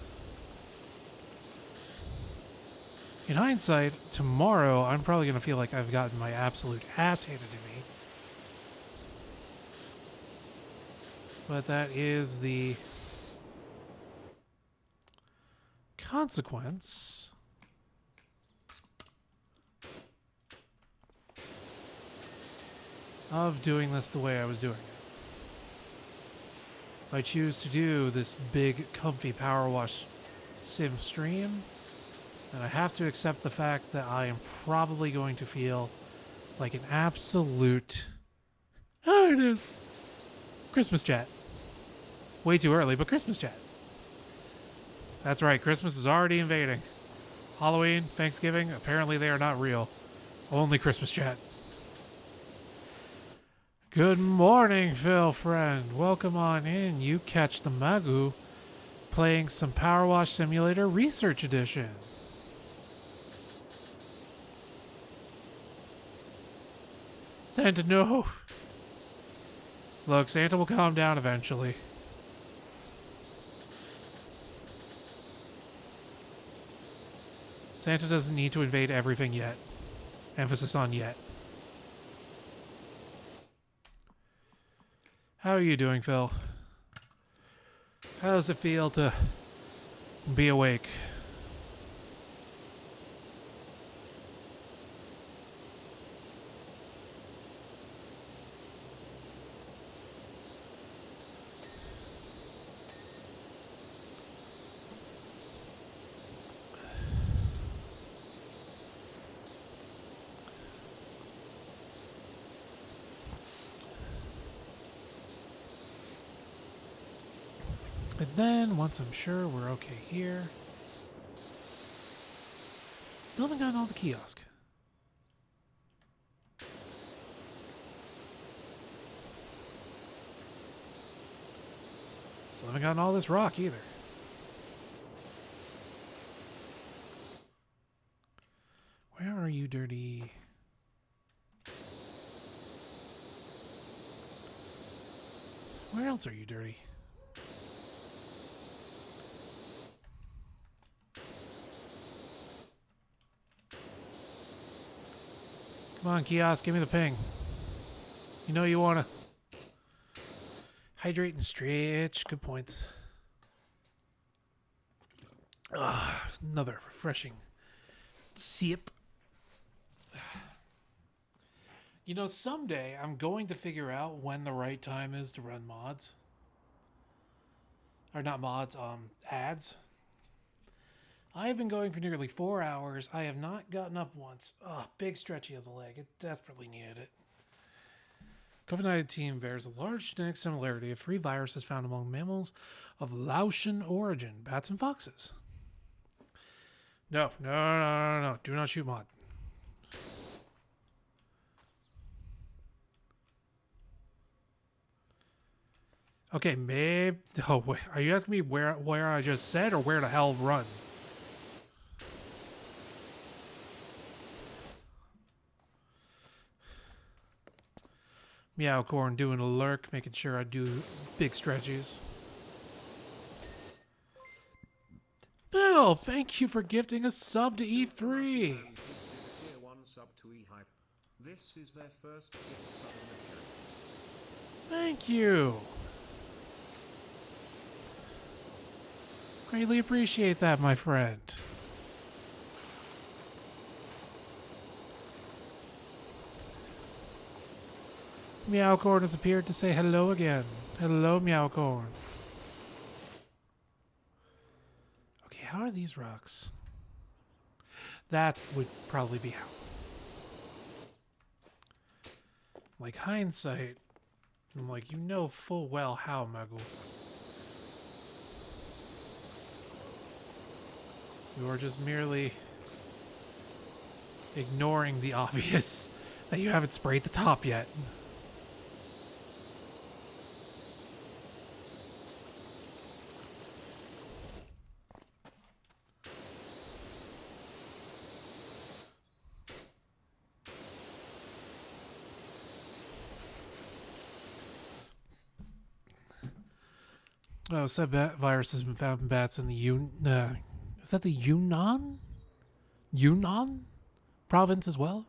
In hindsight, tomorrow I'm probably going to feel like I've gotten my absolute ass handed to me. But that is the consequence of doing this the way I was doing it. If I choose to do this big, comfy PowerWash sim stream, then I have to accept the fact that I am probably going to feel like an absolute... Oh, it is! Christmas chat. Way too early, but Christmas chat. That's right, Christmas is already invading. Halloween, Thanksgiving, apparently they are not real. Only Christmas chat. Good morning, Phil friend. Welcome on in. You catch the Magu playing some PowerWash Simulator Research Edition. Santa, no. Look, Santa will calm down eventually. Santa doesn't need to invade everything yet. Emphasis on yet. How are you doing, Phil? How does it feel to be awake? And then, once I'm sure we're okay here... Still haven't gotten all the kiosk. Still haven't gotten all this rock either. Where are you, dirty? Where else are you, dirty? Come on, kiosk, give me the ping. You know you want to hydrate and stretch. Good points. Another refreshing sip. You know, someday I'm going to figure out when the right time is to run mods. Or not mods, ads. I have been going for nearly 4 hours. I have not gotten up once. Big stretchy of the leg. It desperately needed it. COVID-19 bears a large genetic similarity of 3 viruses found among mammals of Laotian origin, bats and foxes. No. Do not shoot mod. Okay, maybe... Oh, wait. Are you asking me where I just said or where the hell run? Meowcorn doing a lurk, making sure I do big stretches. Bill, thank you for gifting a sub to E3. Tier 1 sub to E-Hype. This is their first gift sub in the channel. Thank you. Greatly appreciate that, my friend. Meowcorn has appeared to say hello again. Hello, Meowcorn. Okay, how are these rocks? That would probably be how. Like hindsight, I'm like, you know full well how, Magus. You're just merely ignoring the obvious that you haven't sprayed the top yet. Oh, said virus has been found in bats in the is that the Yunnan province as well?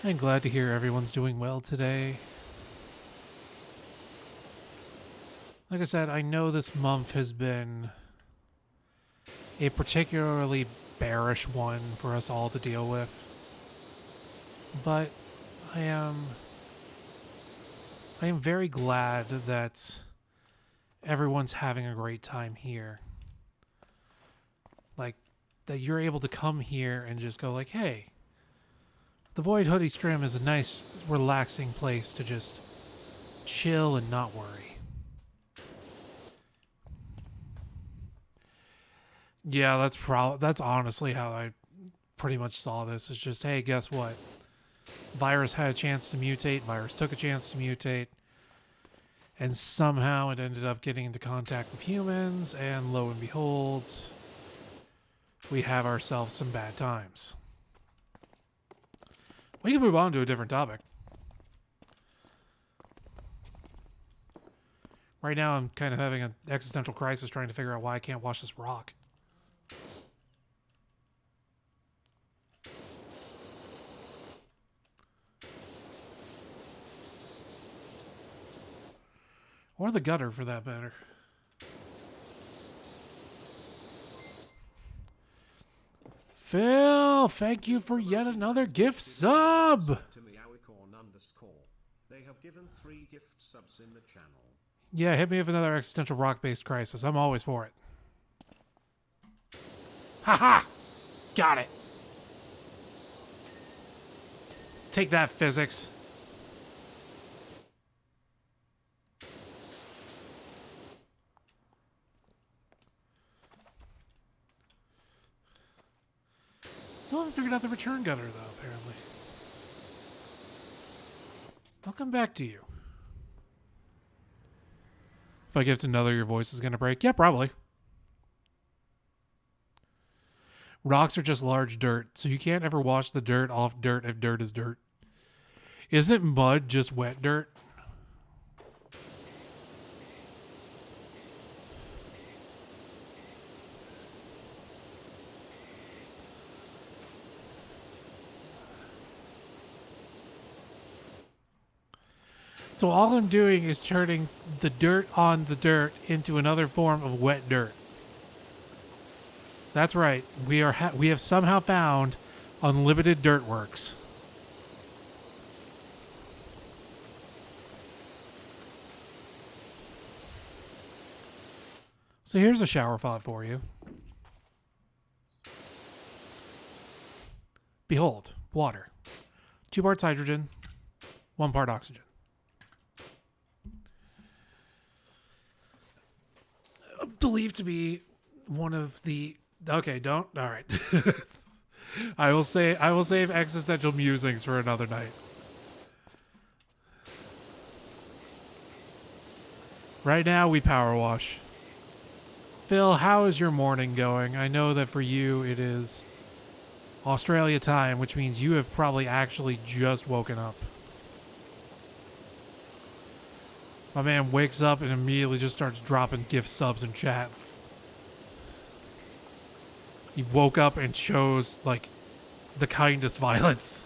I'm glad to hear everyone's doing well today. Like I said, I know this month has been a particularly bearish one for us all to deal with. But I am very glad that everyone's having a great time here. Like, that you're able to come here and just go like, hey, the Void Hoodie Stream is a nice, relaxing place to just chill and not worry. Yeah, that's honestly how I pretty much saw this. It's just, hey, guess what? Virus had a chance to mutate. Virus took a chance to mutate. And somehow it ended up getting into contact with humans. And lo and behold, we have ourselves some bad times. We can move on to a different topic. Right now, I'm kind of having an existential crisis trying to figure out why I can't wash this rock. Or the gutter, for that matter. Phil, thank you for yet another gift sub. They have given 3 gift subs in the channel. Yeah, hit me with another existential rock-based crisis. I'm always for it. Haha! Got it. Take that, physics. Still haven't figured out the return gutter, though, apparently. I'll come back to you. If I gift another, your voice is going to break? Yeah, probably. Rocks are just large dirt, so you can't ever wash the dirt off dirt if dirt is dirt. Isn't mud just wet dirt? So all I'm doing is turning the dirt on the dirt into another form of wet dirt. That's right. We have somehow found unlimited dirt works. So here's a shower thought for you. Behold, water. 2 parts hydrogen, 1 part oxygen. Believed to be one of the... Okay, don't... All right. I will save existential musings for another night. Right now, we power wash. Phil, how is your morning going? I know that for you, it is Australia time, which means you have probably actually just woken up. My man wakes up and immediately just starts dropping gift subs in chat. He woke up and chose, like, the kindest violence.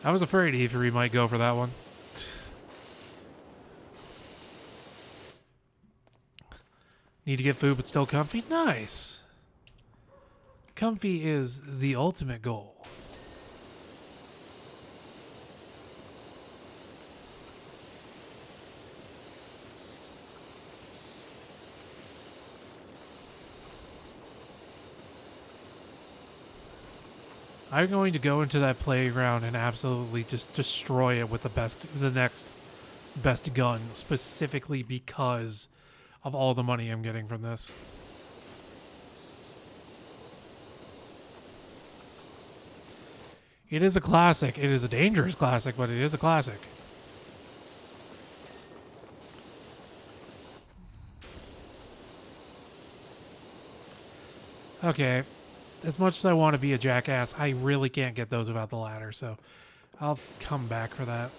I was afraid E3 might go for that one. Need to get food but still comfy? Nice. Comfy is the ultimate goal. I'm going to go into that playground and absolutely just destroy it with the next best gun, specifically because of all the money I'm getting from this. It is a classic. It is a dangerous classic, but it is a classic. Okay. As much as I want to be a jackass, I really can't get those without the ladder, so I'll come back for that.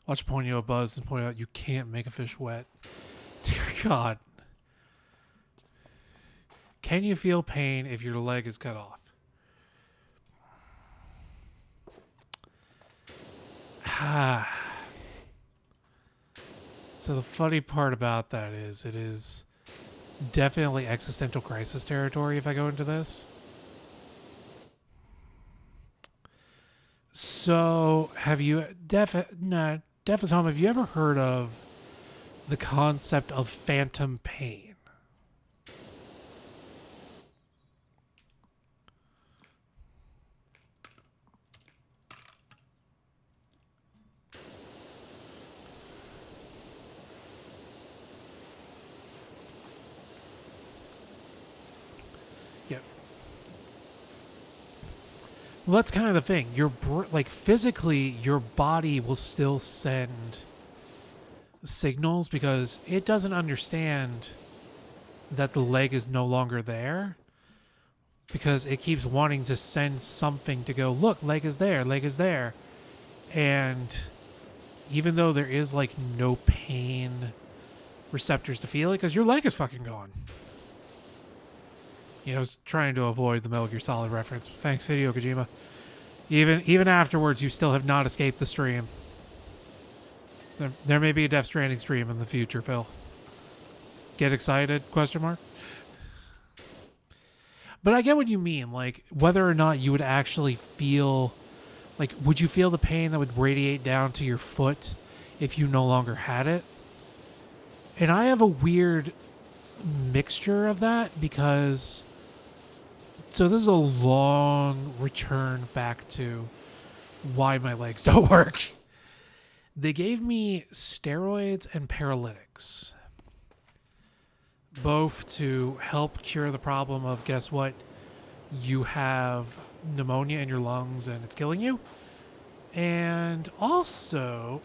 Watch point you a buzz and point out you can't make a fish wet. Dear God. Can you feel pain if your leg is cut off? So the funny part about that is it is definitely existential crisis territory if I go into this. So have you Def is home, have you ever heard of the concept of phantom pain? Well, that's kind of the thing. Like physically, your body will still send signals because it doesn't understand that the leg is no longer there, because it keeps wanting to send something to go, look, leg is there, leg is there. And even though there is like no pain receptors to feel it, because your leg is fucking gone. Yeah, I was trying to avoid the Metal Gear Solid reference. Thanks, Hideo Kojima. Even afterwards, you still have not escaped the stream. There may be a Death Stranding stream in the future, Phil. Get excited? Question mark. But I get what you mean. Like, whether or not you would actually feel... Like, would you feel the pain that would radiate down to your foot if you no longer had it? And I have a weird mixture of that because... So this is a long return back to why my legs don't work. They gave me steroids and paralytics, both to help cure the problem of, guess what? You have pneumonia in your lungs and it's killing you. And also...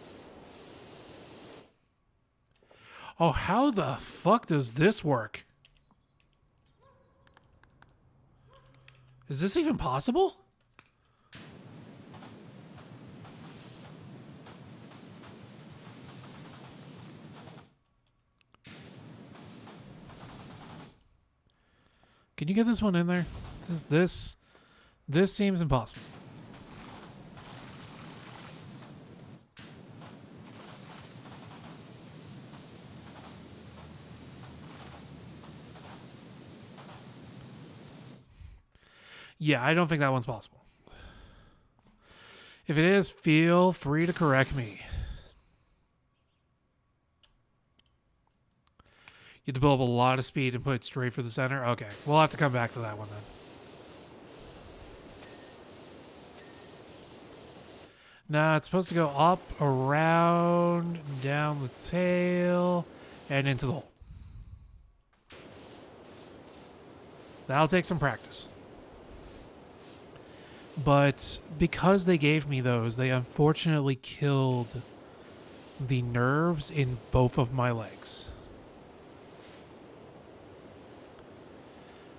Oh, how the fuck does this work? Is this even possible? Can you get this one in there? This seems impossible. Yeah, I don't think that one's possible. If it is, feel free to correct me. You have to build up a lot of speed and put it straight for the center? Okay, we'll have to come back to that one then. Now it's supposed to go up, around, down the tail, and into the hole. That'll take some practice. But because they gave me those, they unfortunately killed the nerves in both of my legs.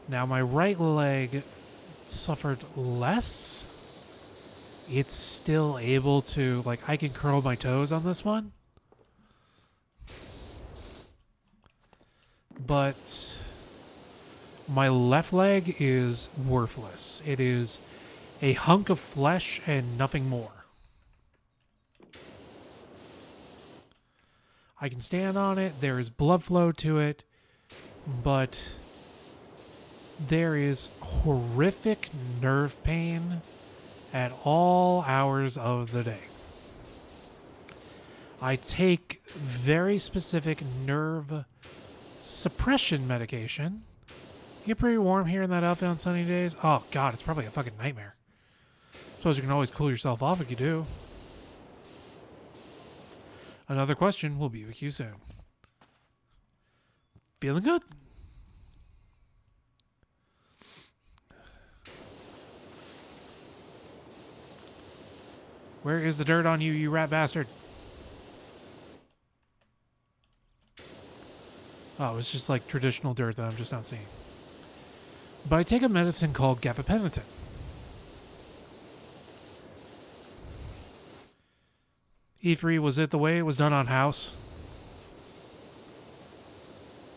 Now my right leg suffered less. It's still able to, like, I can curl my toes on this one. But my left leg is worthless. It is a hunk of flesh and nothing more. I can stand on it. There is blood flow to it. But there is horrific nerve pain at all hours of the day. I take very specific nerve suppression medication. You get pretty warm here in that outfit on sunny days. Oh, God, it's probably a fucking nightmare. Suppose you can always cool yourself off if you do. Another question will be with you soon. Feeling good? Where is the dirt on you, you rat bastard? Oh, it's just like traditional dirt that I'm just not seeing. But I take a medicine called gabapentin. E3, was it the way it was done on House?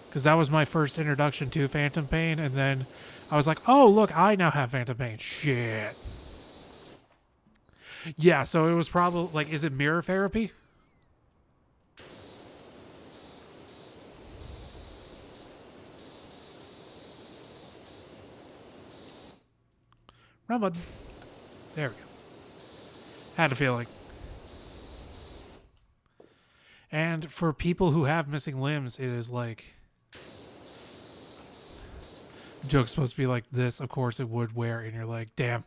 Because that was my first introduction to phantom pain, and then I was like, oh, look, I now have phantom pain. Shit. Yeah, so it was probably, like, is it mirror therapy? Wrong button. There we go. Had a feeling. And for people who have missing limbs, it is like... The joke's supposed to be like this, of course it would wear, and you're like, damn.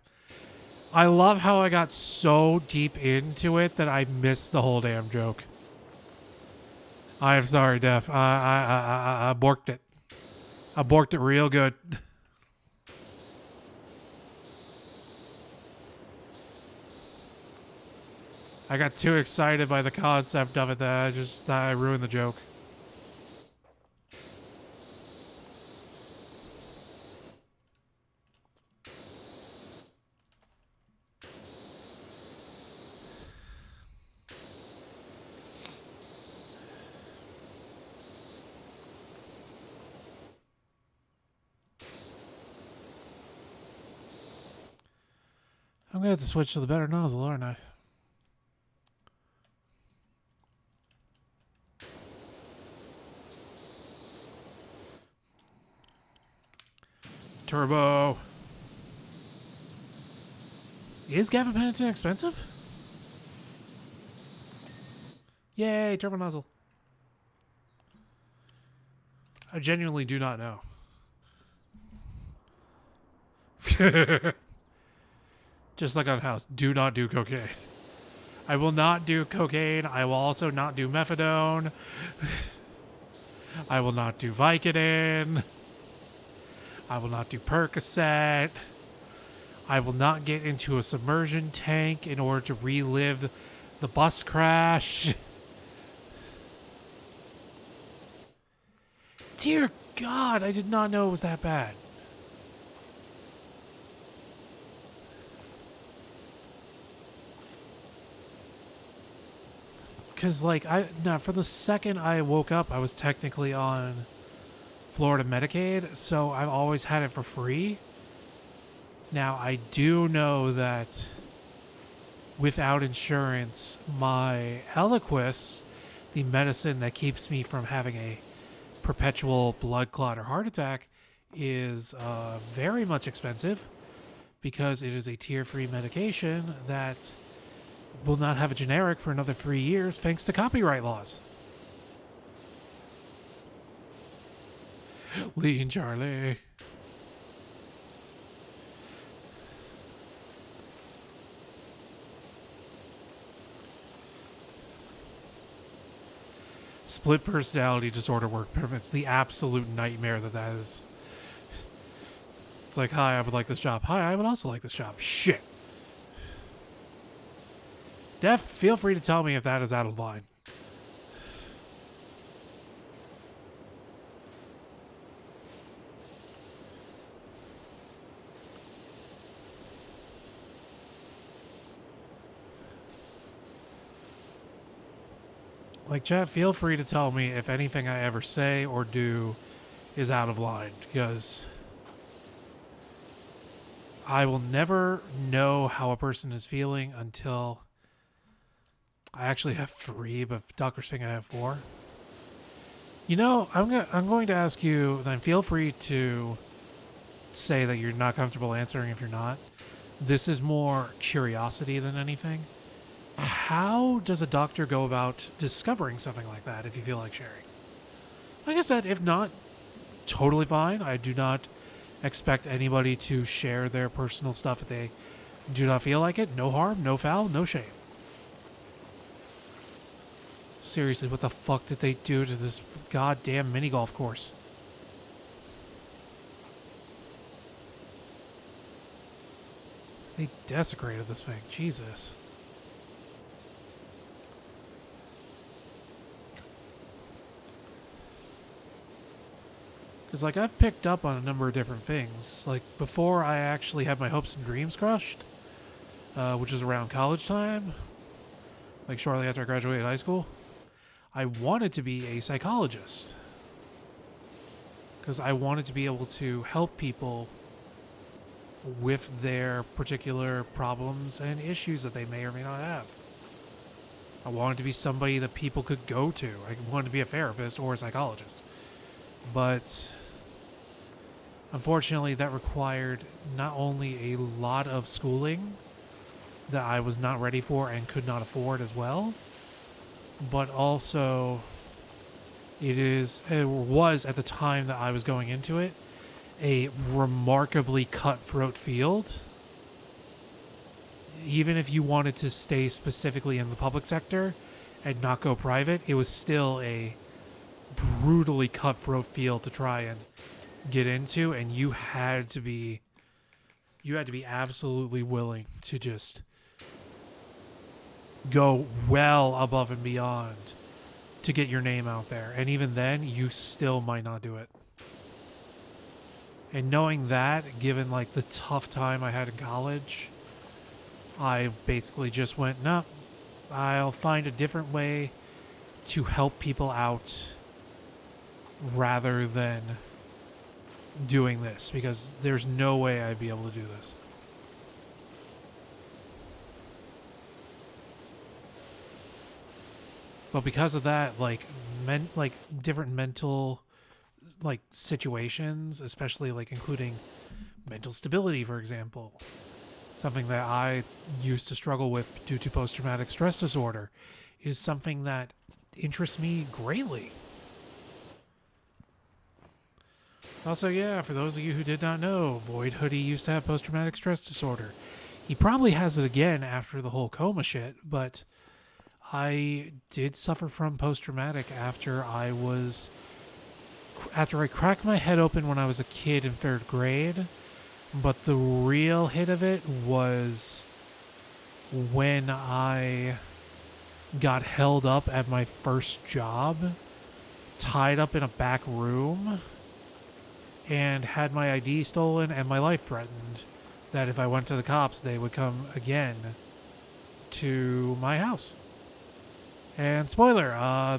I love how I got so deep into it that I missed the whole damn joke. I'm sorry, Def. I borked it. I borked it real good. I got too excited by the concept of it that I ruined the joke. I'm going to have to switch to the better nozzle, aren't I? Turbo. Is gabapentin expensive? Yay, turbo nozzle. I genuinely do not know. Just like on House, do not do cocaine. I will not do cocaine. I will also not do methadone. I will not do Vicodin. I will not do Percocet. I will not get into a submersion tank in order to relive the bus crash. Dear God, I did not know it was that bad. Because, like, for the second I woke up, I was technically on Florida Medicaid, so I've always had it for free. Now, I do know that without insurance, my Eliquis, the medicine that keeps me from having a perpetual blood clot or heart attack, is very much expensive because it is a tier-free medication that will not have a generic for another 3 years thanks to copyright laws. Lean Charlie. Split personality disorder work permits. The absolute nightmare that is. It's like, hi, I would like this job. Hi, I would also like this job. Shit. Def, feel free to tell me if that is out of line. Like, chat, feel free to tell me if anything I ever say or do is out of line, because I will never know how a person is feeling until I actually have 3, but doctors think I have 4. You know, I'm going to ask you, then feel free to say that you're not comfortable answering if you're not. This is more curiosity than anything. How does a doctor go about discovering something like that if you feel like sharing? Like I said, if not, totally fine. I do not expect anybody to share their personal stuff if they do not feel like it. No harm, no foul, no shame. Seriously, what the fuck did they do to this goddamn mini golf course? They desecrated this thing. Jesus. Because, like, I've picked up on a number of different things. Like, before I actually had my hopes and dreams crushed, which was around college time, like shortly after I graduated high school, I wanted to be a psychologist. Because I wanted to be able to help people with their particular problems and issues that they may or may not have. I wanted to be somebody that people could go to. I wanted to be a therapist or a psychologist. But unfortunately, that required not only a lot of schooling that I was not ready for and could not afford as well, but also it was at the time that I was going into it, a remarkably cutthroat field. Even if you wanted to stay specifically in the public sector and not go private, it was still a brutally cutthroat field to try and get into, and you had to be absolutely willing to just go well above and beyond to get your name out there. And even then, you still might not do it. And knowing that, given like the tough time I had in college, I basically just went, no, I'll find a different way to help people out rather than doing this, because there's no way I'd be able to do this. But because of that, like different mental like situations, especially like including mental stability, for example, something that I used to struggle with due to post-traumatic stress disorder, is something that interests me greatly. Also, yeah, for those of you who did not know, Void Hoodie used to have post-traumatic stress disorder. He probably has it again after the whole coma shit, but I did suffer from post-traumatic after I cracked my head open when I was a kid in 3rd grade, but the real hit of it was when I got held up at my first job, tied up in a back room, and had my ID stolen and my life threatened, that if I went to the cops, they would come again to my house. And spoiler,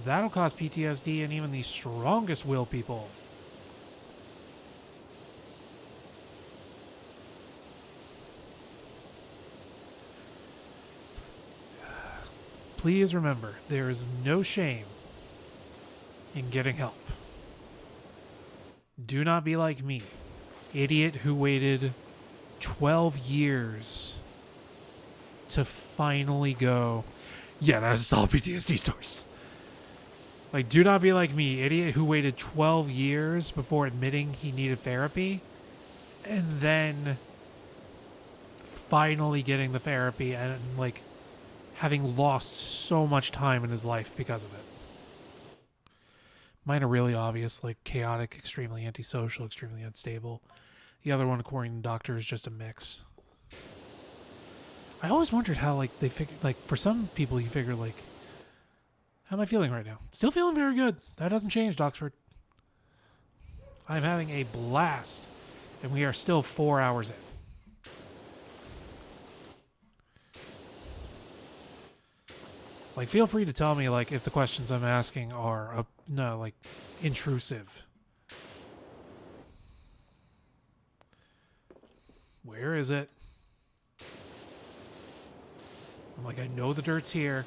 that'll cause PTSD in even the strongest will people. Please remember, there is no shame in getting help. Do not be like me, idiot who waited 12 years to finally go, yeah, that's a solid PTSD source. Like, do not be like me, idiot who waited 12 years before admitting he needed therapy, and then finally getting the therapy and, like, having lost so much time in his life because of it. Mine are really obvious, like chaotic, extremely antisocial, extremely unstable. The other one, according to the doctor, is just a mix. I always wondered how, like, they figure, like, for some people you figure, like, how am I feeling right now? Still feeling very good. That doesn't change, Doxford. I'm having a blast, and we are still 4 hours in. Like, feel free to tell me, like, if the questions I'm asking are, intrusive. Where is it? I'm like, I know the dirt's here.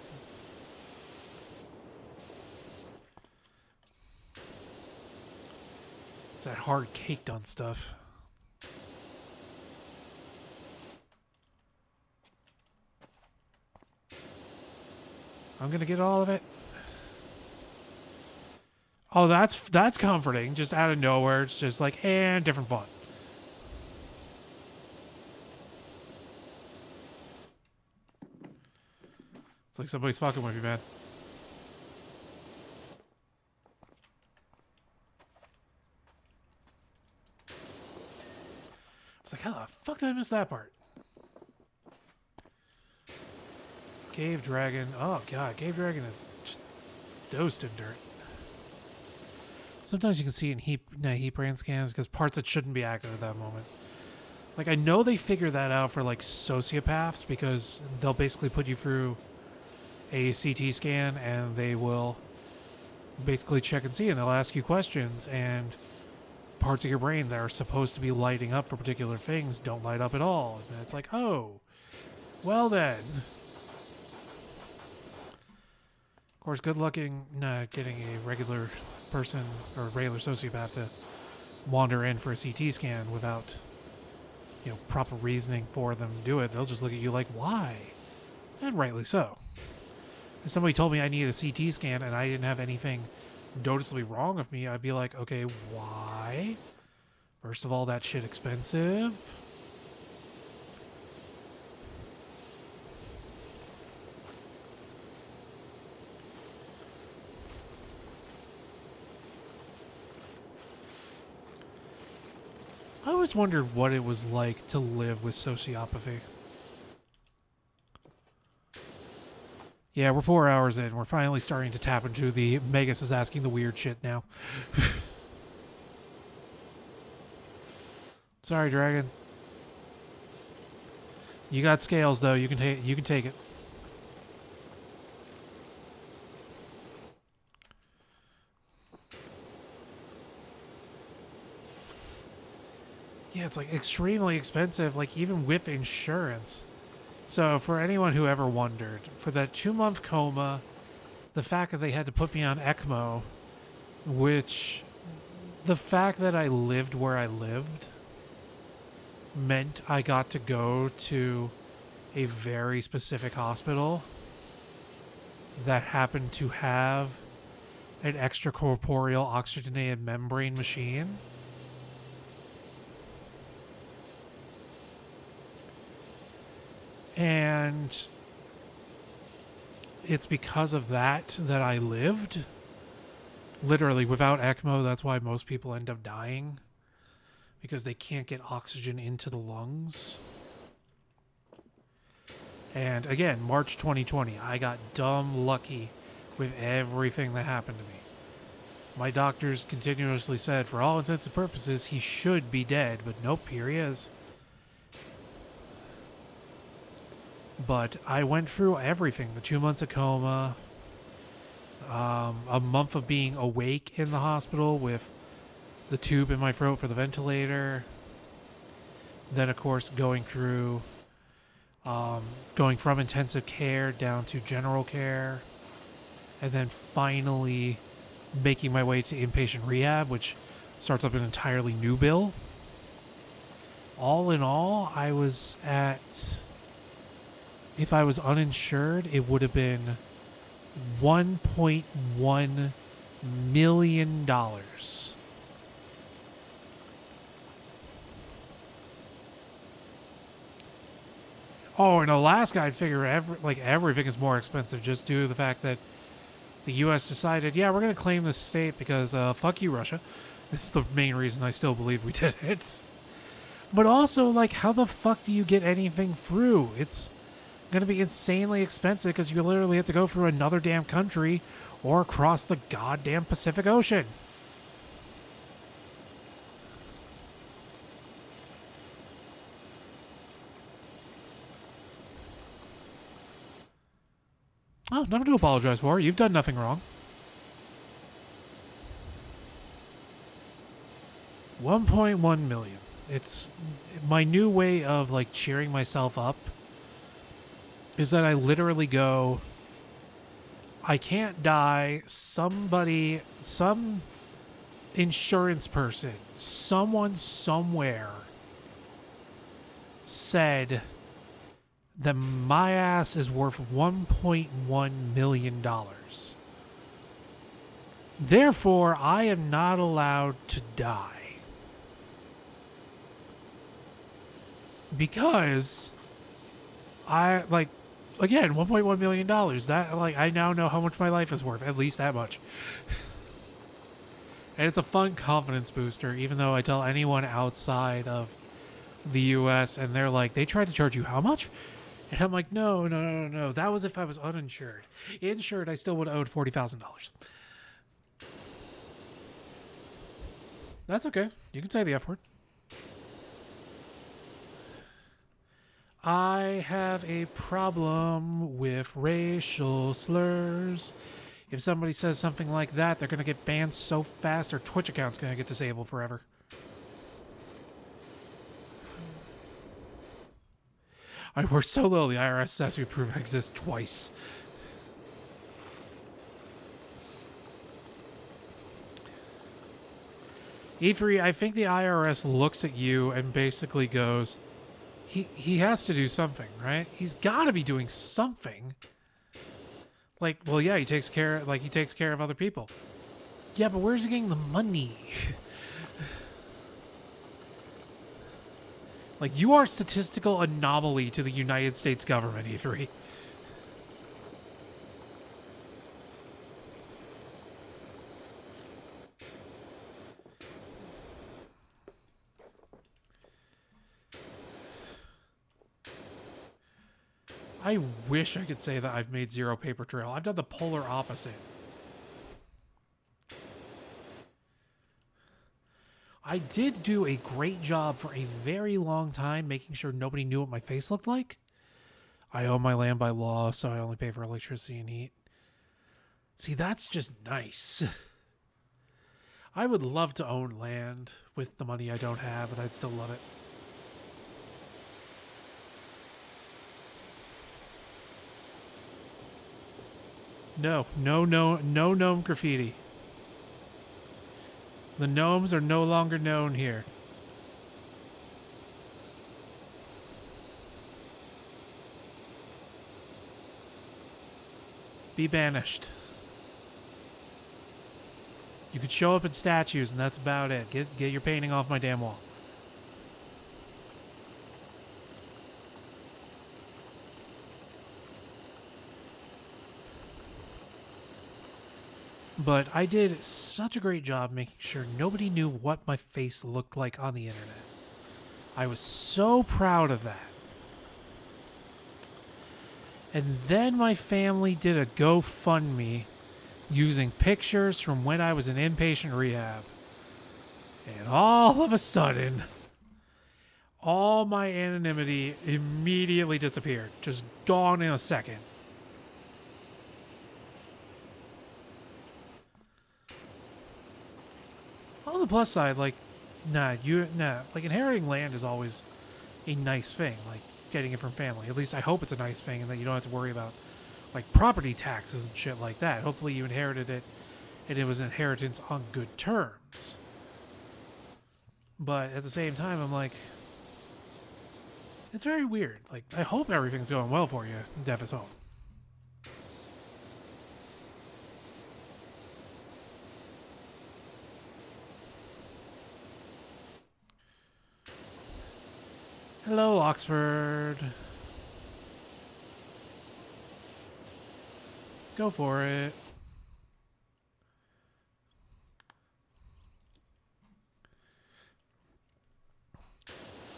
It's that hard caked on stuff. I'm gonna get all of it. Oh, that's comforting. Just out of nowhere, it's just like, and different font. It's like somebody's fucking with you, man. I was like, how the fuck did I miss that part? Cave Dragon. Oh, God. Cave Dragon is just dosed in dirt. Sometimes you can see in heap brain scans because parts that shouldn't be active at that moment. Like, I know they figure that out for, like, sociopaths because they'll basically put you through a CT scan and they will basically check and see and they'll ask you questions and parts of your brain that are supposed to be lighting up for particular things don't light up at all. And it's like, oh, well then. Of course, good luck getting a regular person or a regular sociopath to wander in for a CT scan without, proper reasoning for them to do it. They'll just look at you like, why? And rightly so. If somebody told me I needed a CT scan and I didn't have anything noticeably wrong with me, I'd be like, okay, why? First of all, that shit expensive. I always wondered what it was like to live with sociopathy. Yeah, we're 4 hours in. We're finally starting to tap into the Magus is asking the weird shit now. Sorry, Dragon. You got scales though. You can take it. Yeah, it's like extremely expensive, like even with insurance. So for anyone who ever wondered, for that 2-month coma, the fact that they had to put me on ECMO, which the fact that I lived where I lived meant I got to go to a very specific hospital that happened to have an extracorporeal oxygenated membrane machine. And it's because of that I lived. Literally, without ECMO, that's why most people end up dying. Because they can't get oxygen into the lungs. And again, March 2020, I got dumb lucky with everything that happened to me. My doctors continuously said, for all intents and purposes, he should be dead. But nope, here he is. But I went through everything. The 2 months of coma. A month of being awake in the hospital with the tube in my throat for the ventilator. Then, of course, going from intensive care down to general care. And then finally making my way to inpatient rehab, which starts up an entirely new bill. All in all, I was at... If I was uninsured, it would have been $1.1 million. Oh, in Alaska, I'd figure everything is more expensive just due to the fact that the U.S. decided, yeah, we're going to claim this state because fuck you, Russia. This is the main reason I still believe we did it. But also, like, how the fuck do you get anything through? It's going to be insanely expensive because you literally have to go through another damn country or across the goddamn Pacific Ocean. Oh, nothing to apologize for. You've done nothing wrong. 1.1 million. It's my new way of like cheering myself up is that I literally go, I can't die. Somebody, some insurance person, someone somewhere said that my ass is worth $1.1 million. Therefore, I am not allowed to die. Because again, $1.1 million. That, I now know how much my life is worth. At least that much. And it's a fun confidence booster, even though I tell anyone outside of the US and they're like, they tried to charge you how much? And I'm like, no. That was if I was uninsured. Insured, I still would have owed $40,000. That's okay. You can say the F word. I have a problem with racial slurs. If somebody says something like that, they're going to get banned so fast their Twitch account's going to get disabled forever. I work so low, the IRS says we prove I exist twice. E3, I think the IRS looks at you and basically goes, he has to do something, right? He's got to be doing something. Like, well, yeah, he takes care of other people. Yeah, but where's he getting the money? Like, you are a statistical anomaly to the United States government, E3. I wish I could say that I've made zero paper trail. I've done the polar opposite. I did do a great job for a very long time making sure nobody knew what my face looked like. I own my land by law, so I only pay for electricity and heat. See, that's just nice. I would love to own land with the money I don't have, but I'd still love it. No gnome graffiti. The gnomes are no longer known here. Be banished. You could show up in statues and that's about it. Get your painting off my damn wall. But I did such a great job making sure nobody knew what my face looked like on the internet. I was so proud of that. And then my family did a GoFundMe using pictures from when I was in inpatient rehab. And all of a sudden, all my anonymity immediately disappeared. Just gone in a second. On the plus side, inheriting land is always a nice thing, like getting it from family. At least I hope it's a nice thing and that you don't have to worry about like property taxes and shit like that. Hopefully you inherited it and it was inheritance on good terms. But at the same time, I'm like, it's very weird. Like, I hope everything's going well for you. Dev is home. Hello, Oxford. Go for it.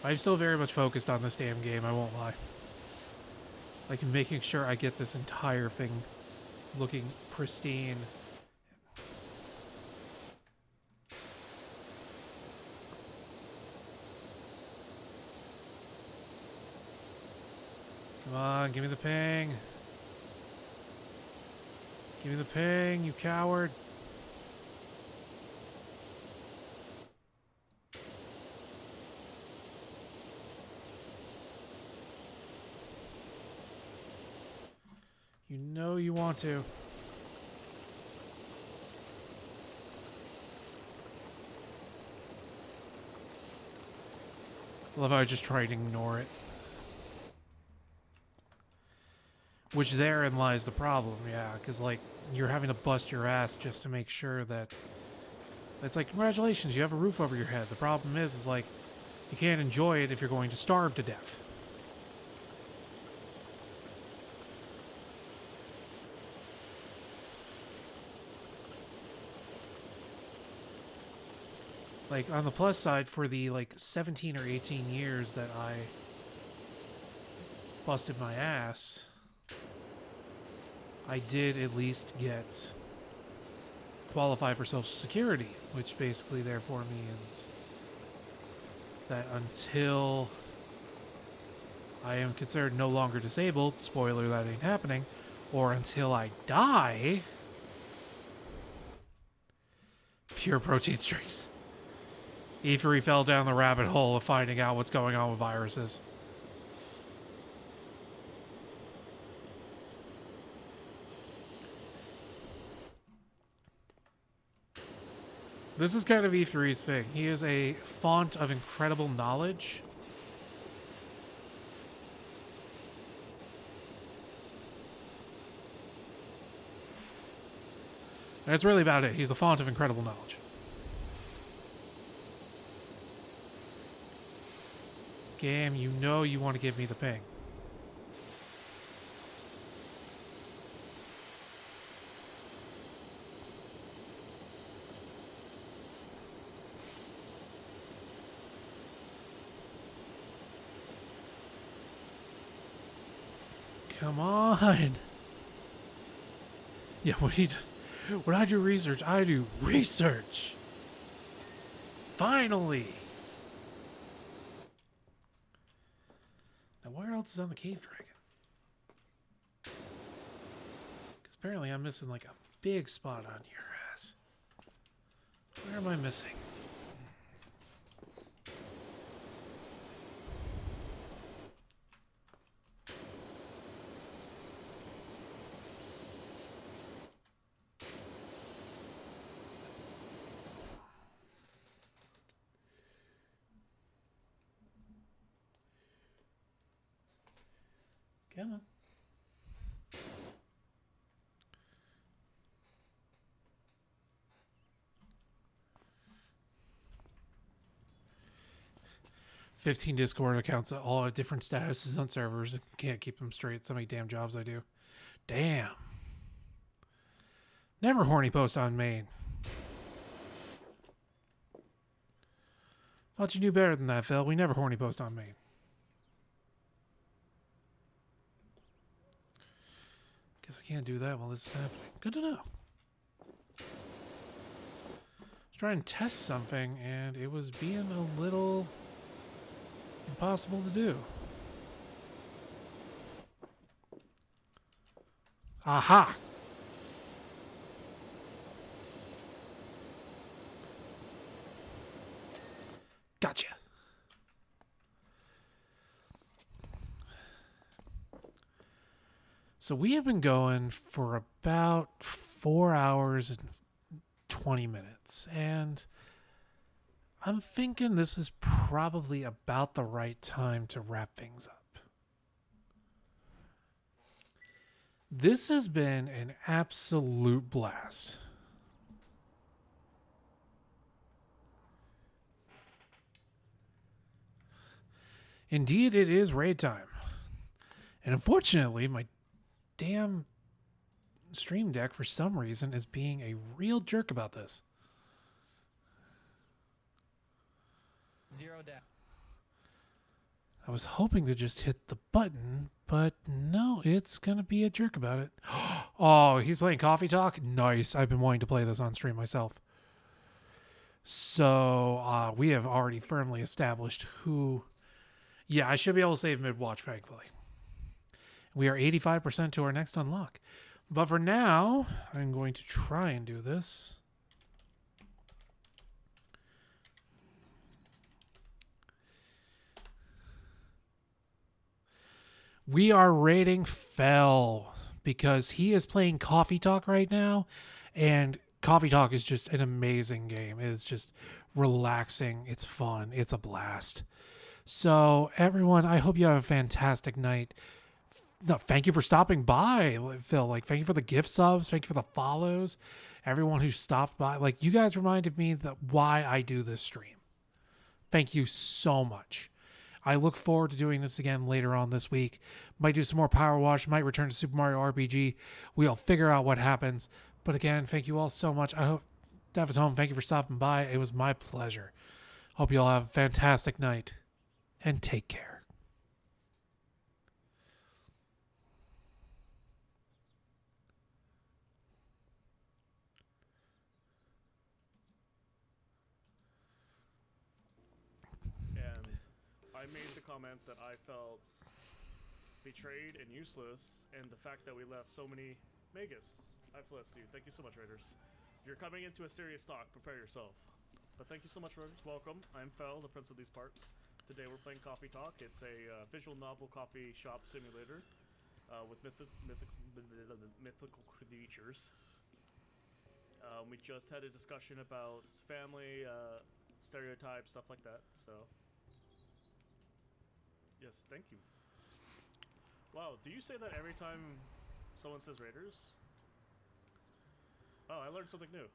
I'm still very much focused on this damn game, I won't lie. Like, making sure I get this entire thing looking pristine. Come on, give me the ping. Give me the ping, you coward. You know you want to. I love how I just try to ignore it. Which therein lies the problem, yeah, because, like, you're having to bust your ass just to make sure that... It's like, congratulations, you have a roof over your head. The problem is like, you can't enjoy it if you're going to starve to death. Like, on the plus side, for the, like, 17 or 18 years that I busted my ass, I did at least get qualify for Social Security, which basically therefore means that until I am considered no longer disabled, spoiler, that ain't happening, or until I die, pure protein streaks. E3 fell down the rabbit hole of finding out what's going on with viruses. This is kind of E3's thing. He is a font of incredible knowledge. And that's really about it. He's a font of incredible knowledge. Game, you know you want to give me the ping. Come on. Yeah, when I do research, I do research. Finally. Now, where else is on the cave dragon? Because apparently I'm missing like a big spot on your ass. Where am I missing? Come on. "15 Discord accounts that all have different statuses on servers. Can't keep them straight. So many damn jobs I do. Damn. Never horny post on main. Thought you knew better than that, Phil. We never horny post on main. Guess I can't do that while this is happening. Good to know. I was trying to test something, and it was being a little impossible to do. Aha! Gotcha. So we have been going for about 4 hours and 20 minutes, and I'm thinking this is probably about the right time to wrap things up. This has been an absolute blast. Indeed, it is raid time. And unfortunately, my damn Stream Deck, for some reason, is being a real jerk about this. 0 down. I was hoping to just hit the button, but no, it's going to be a jerk about it. Oh, he's playing Coffee Talk? Nice. I've been wanting to play this on stream myself. So, we have already firmly established who... Yeah, I should be able to save mid-watch, thankfully. We are 85% to our next unlock. But for now, I'm going to try and do this. We are rating Fel because he is playing Coffee Talk right now, and Coffee Talk is just an amazing game. It's just relaxing. It's fun. It's a blast. So, everyone, I hope you have a fantastic night. no, thank you for stopping by, Phil. Like, thank you for the gift subs. Thank you for the follows. Everyone who stopped by. Like, you guys reminded me that why I do this stream. Thank you so much. I look forward to doing this again later on this week. Might do some more Power Wash. Might return to Super Mario RPG. We'll figure out what happens. But again, thank you all so much. I hope Dev is home. Thank you for stopping by. It was my pleasure. Hope you all have a fantastic night. And take care. I made the comment that I felt betrayed and useless, and the fact that we left so many Magus. I bless you. Thank you so much, Raiders. You're coming into a serious talk. Prepare yourself. But thank you so much, Raiders. Welcome. I'm Fel, the Prince of these parts. Today we're playing Coffee Talk. It's a visual novel coffee shop simulator with mythical creatures. We just had a discussion about family stereotypes, stuff like that. So. Yes, thank you. Wow, do you say that every time someone says Raiders? Oh, I learned something new.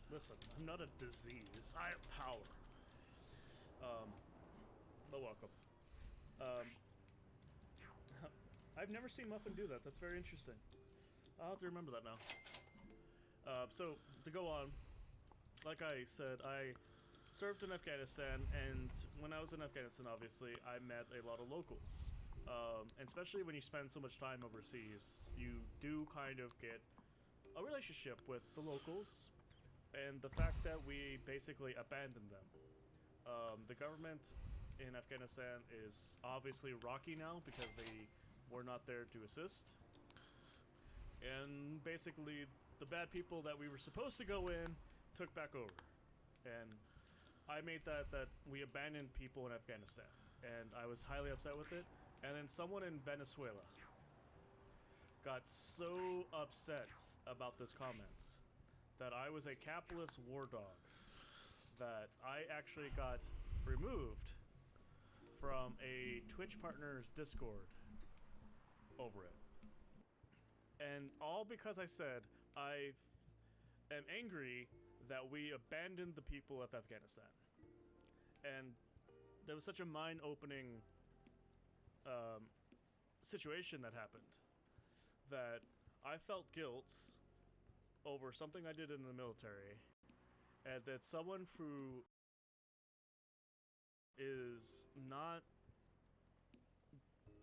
Listen, I'm not a disease. I have power. But welcome. I've never seen Muffin do that. That's very interesting. I'll have to remember that now. So, to go on, like I said, I served in Afghanistan, and when I was in Afghanistan, obviously, I met a lot of locals. And especially when you spend so much time overseas, you do kind of get a relationship with the locals, and the fact that we basically abandoned them. The government in Afghanistan is obviously rocky now because they were not there to assist. And basically, the bad people that we were supposed to go in took back over. And I made that we abandoned people in Afghanistan, and I was highly upset with it. And then someone in Venezuela got so upset about this comment that I was a capitalist war dog that I actually got removed from a Twitch partner's Discord over it. And all because I said I am angry that we abandoned the people of Afghanistan. And there was such a mind-opening situation that happened that I felt guilt over something I did in the military, and that someone who is not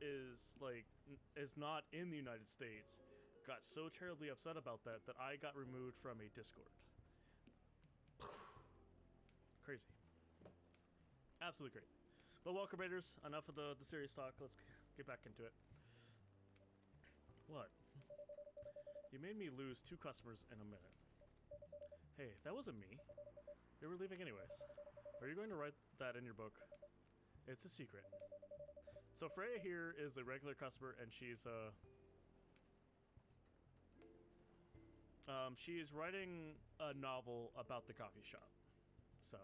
in the United States got so terribly upset about that I got removed from a Discord. Crazy. Absolutely great. But welcome, Raiders. Enough of the serious talk. Let's get back into it. What? You made me lose 2 customers in a minute. Hey, that wasn't me. They were leaving anyways. Are you going to write that in your book? It's a secret. So Freya here is a regular customer, and she's writing a novel about the coffee shop. So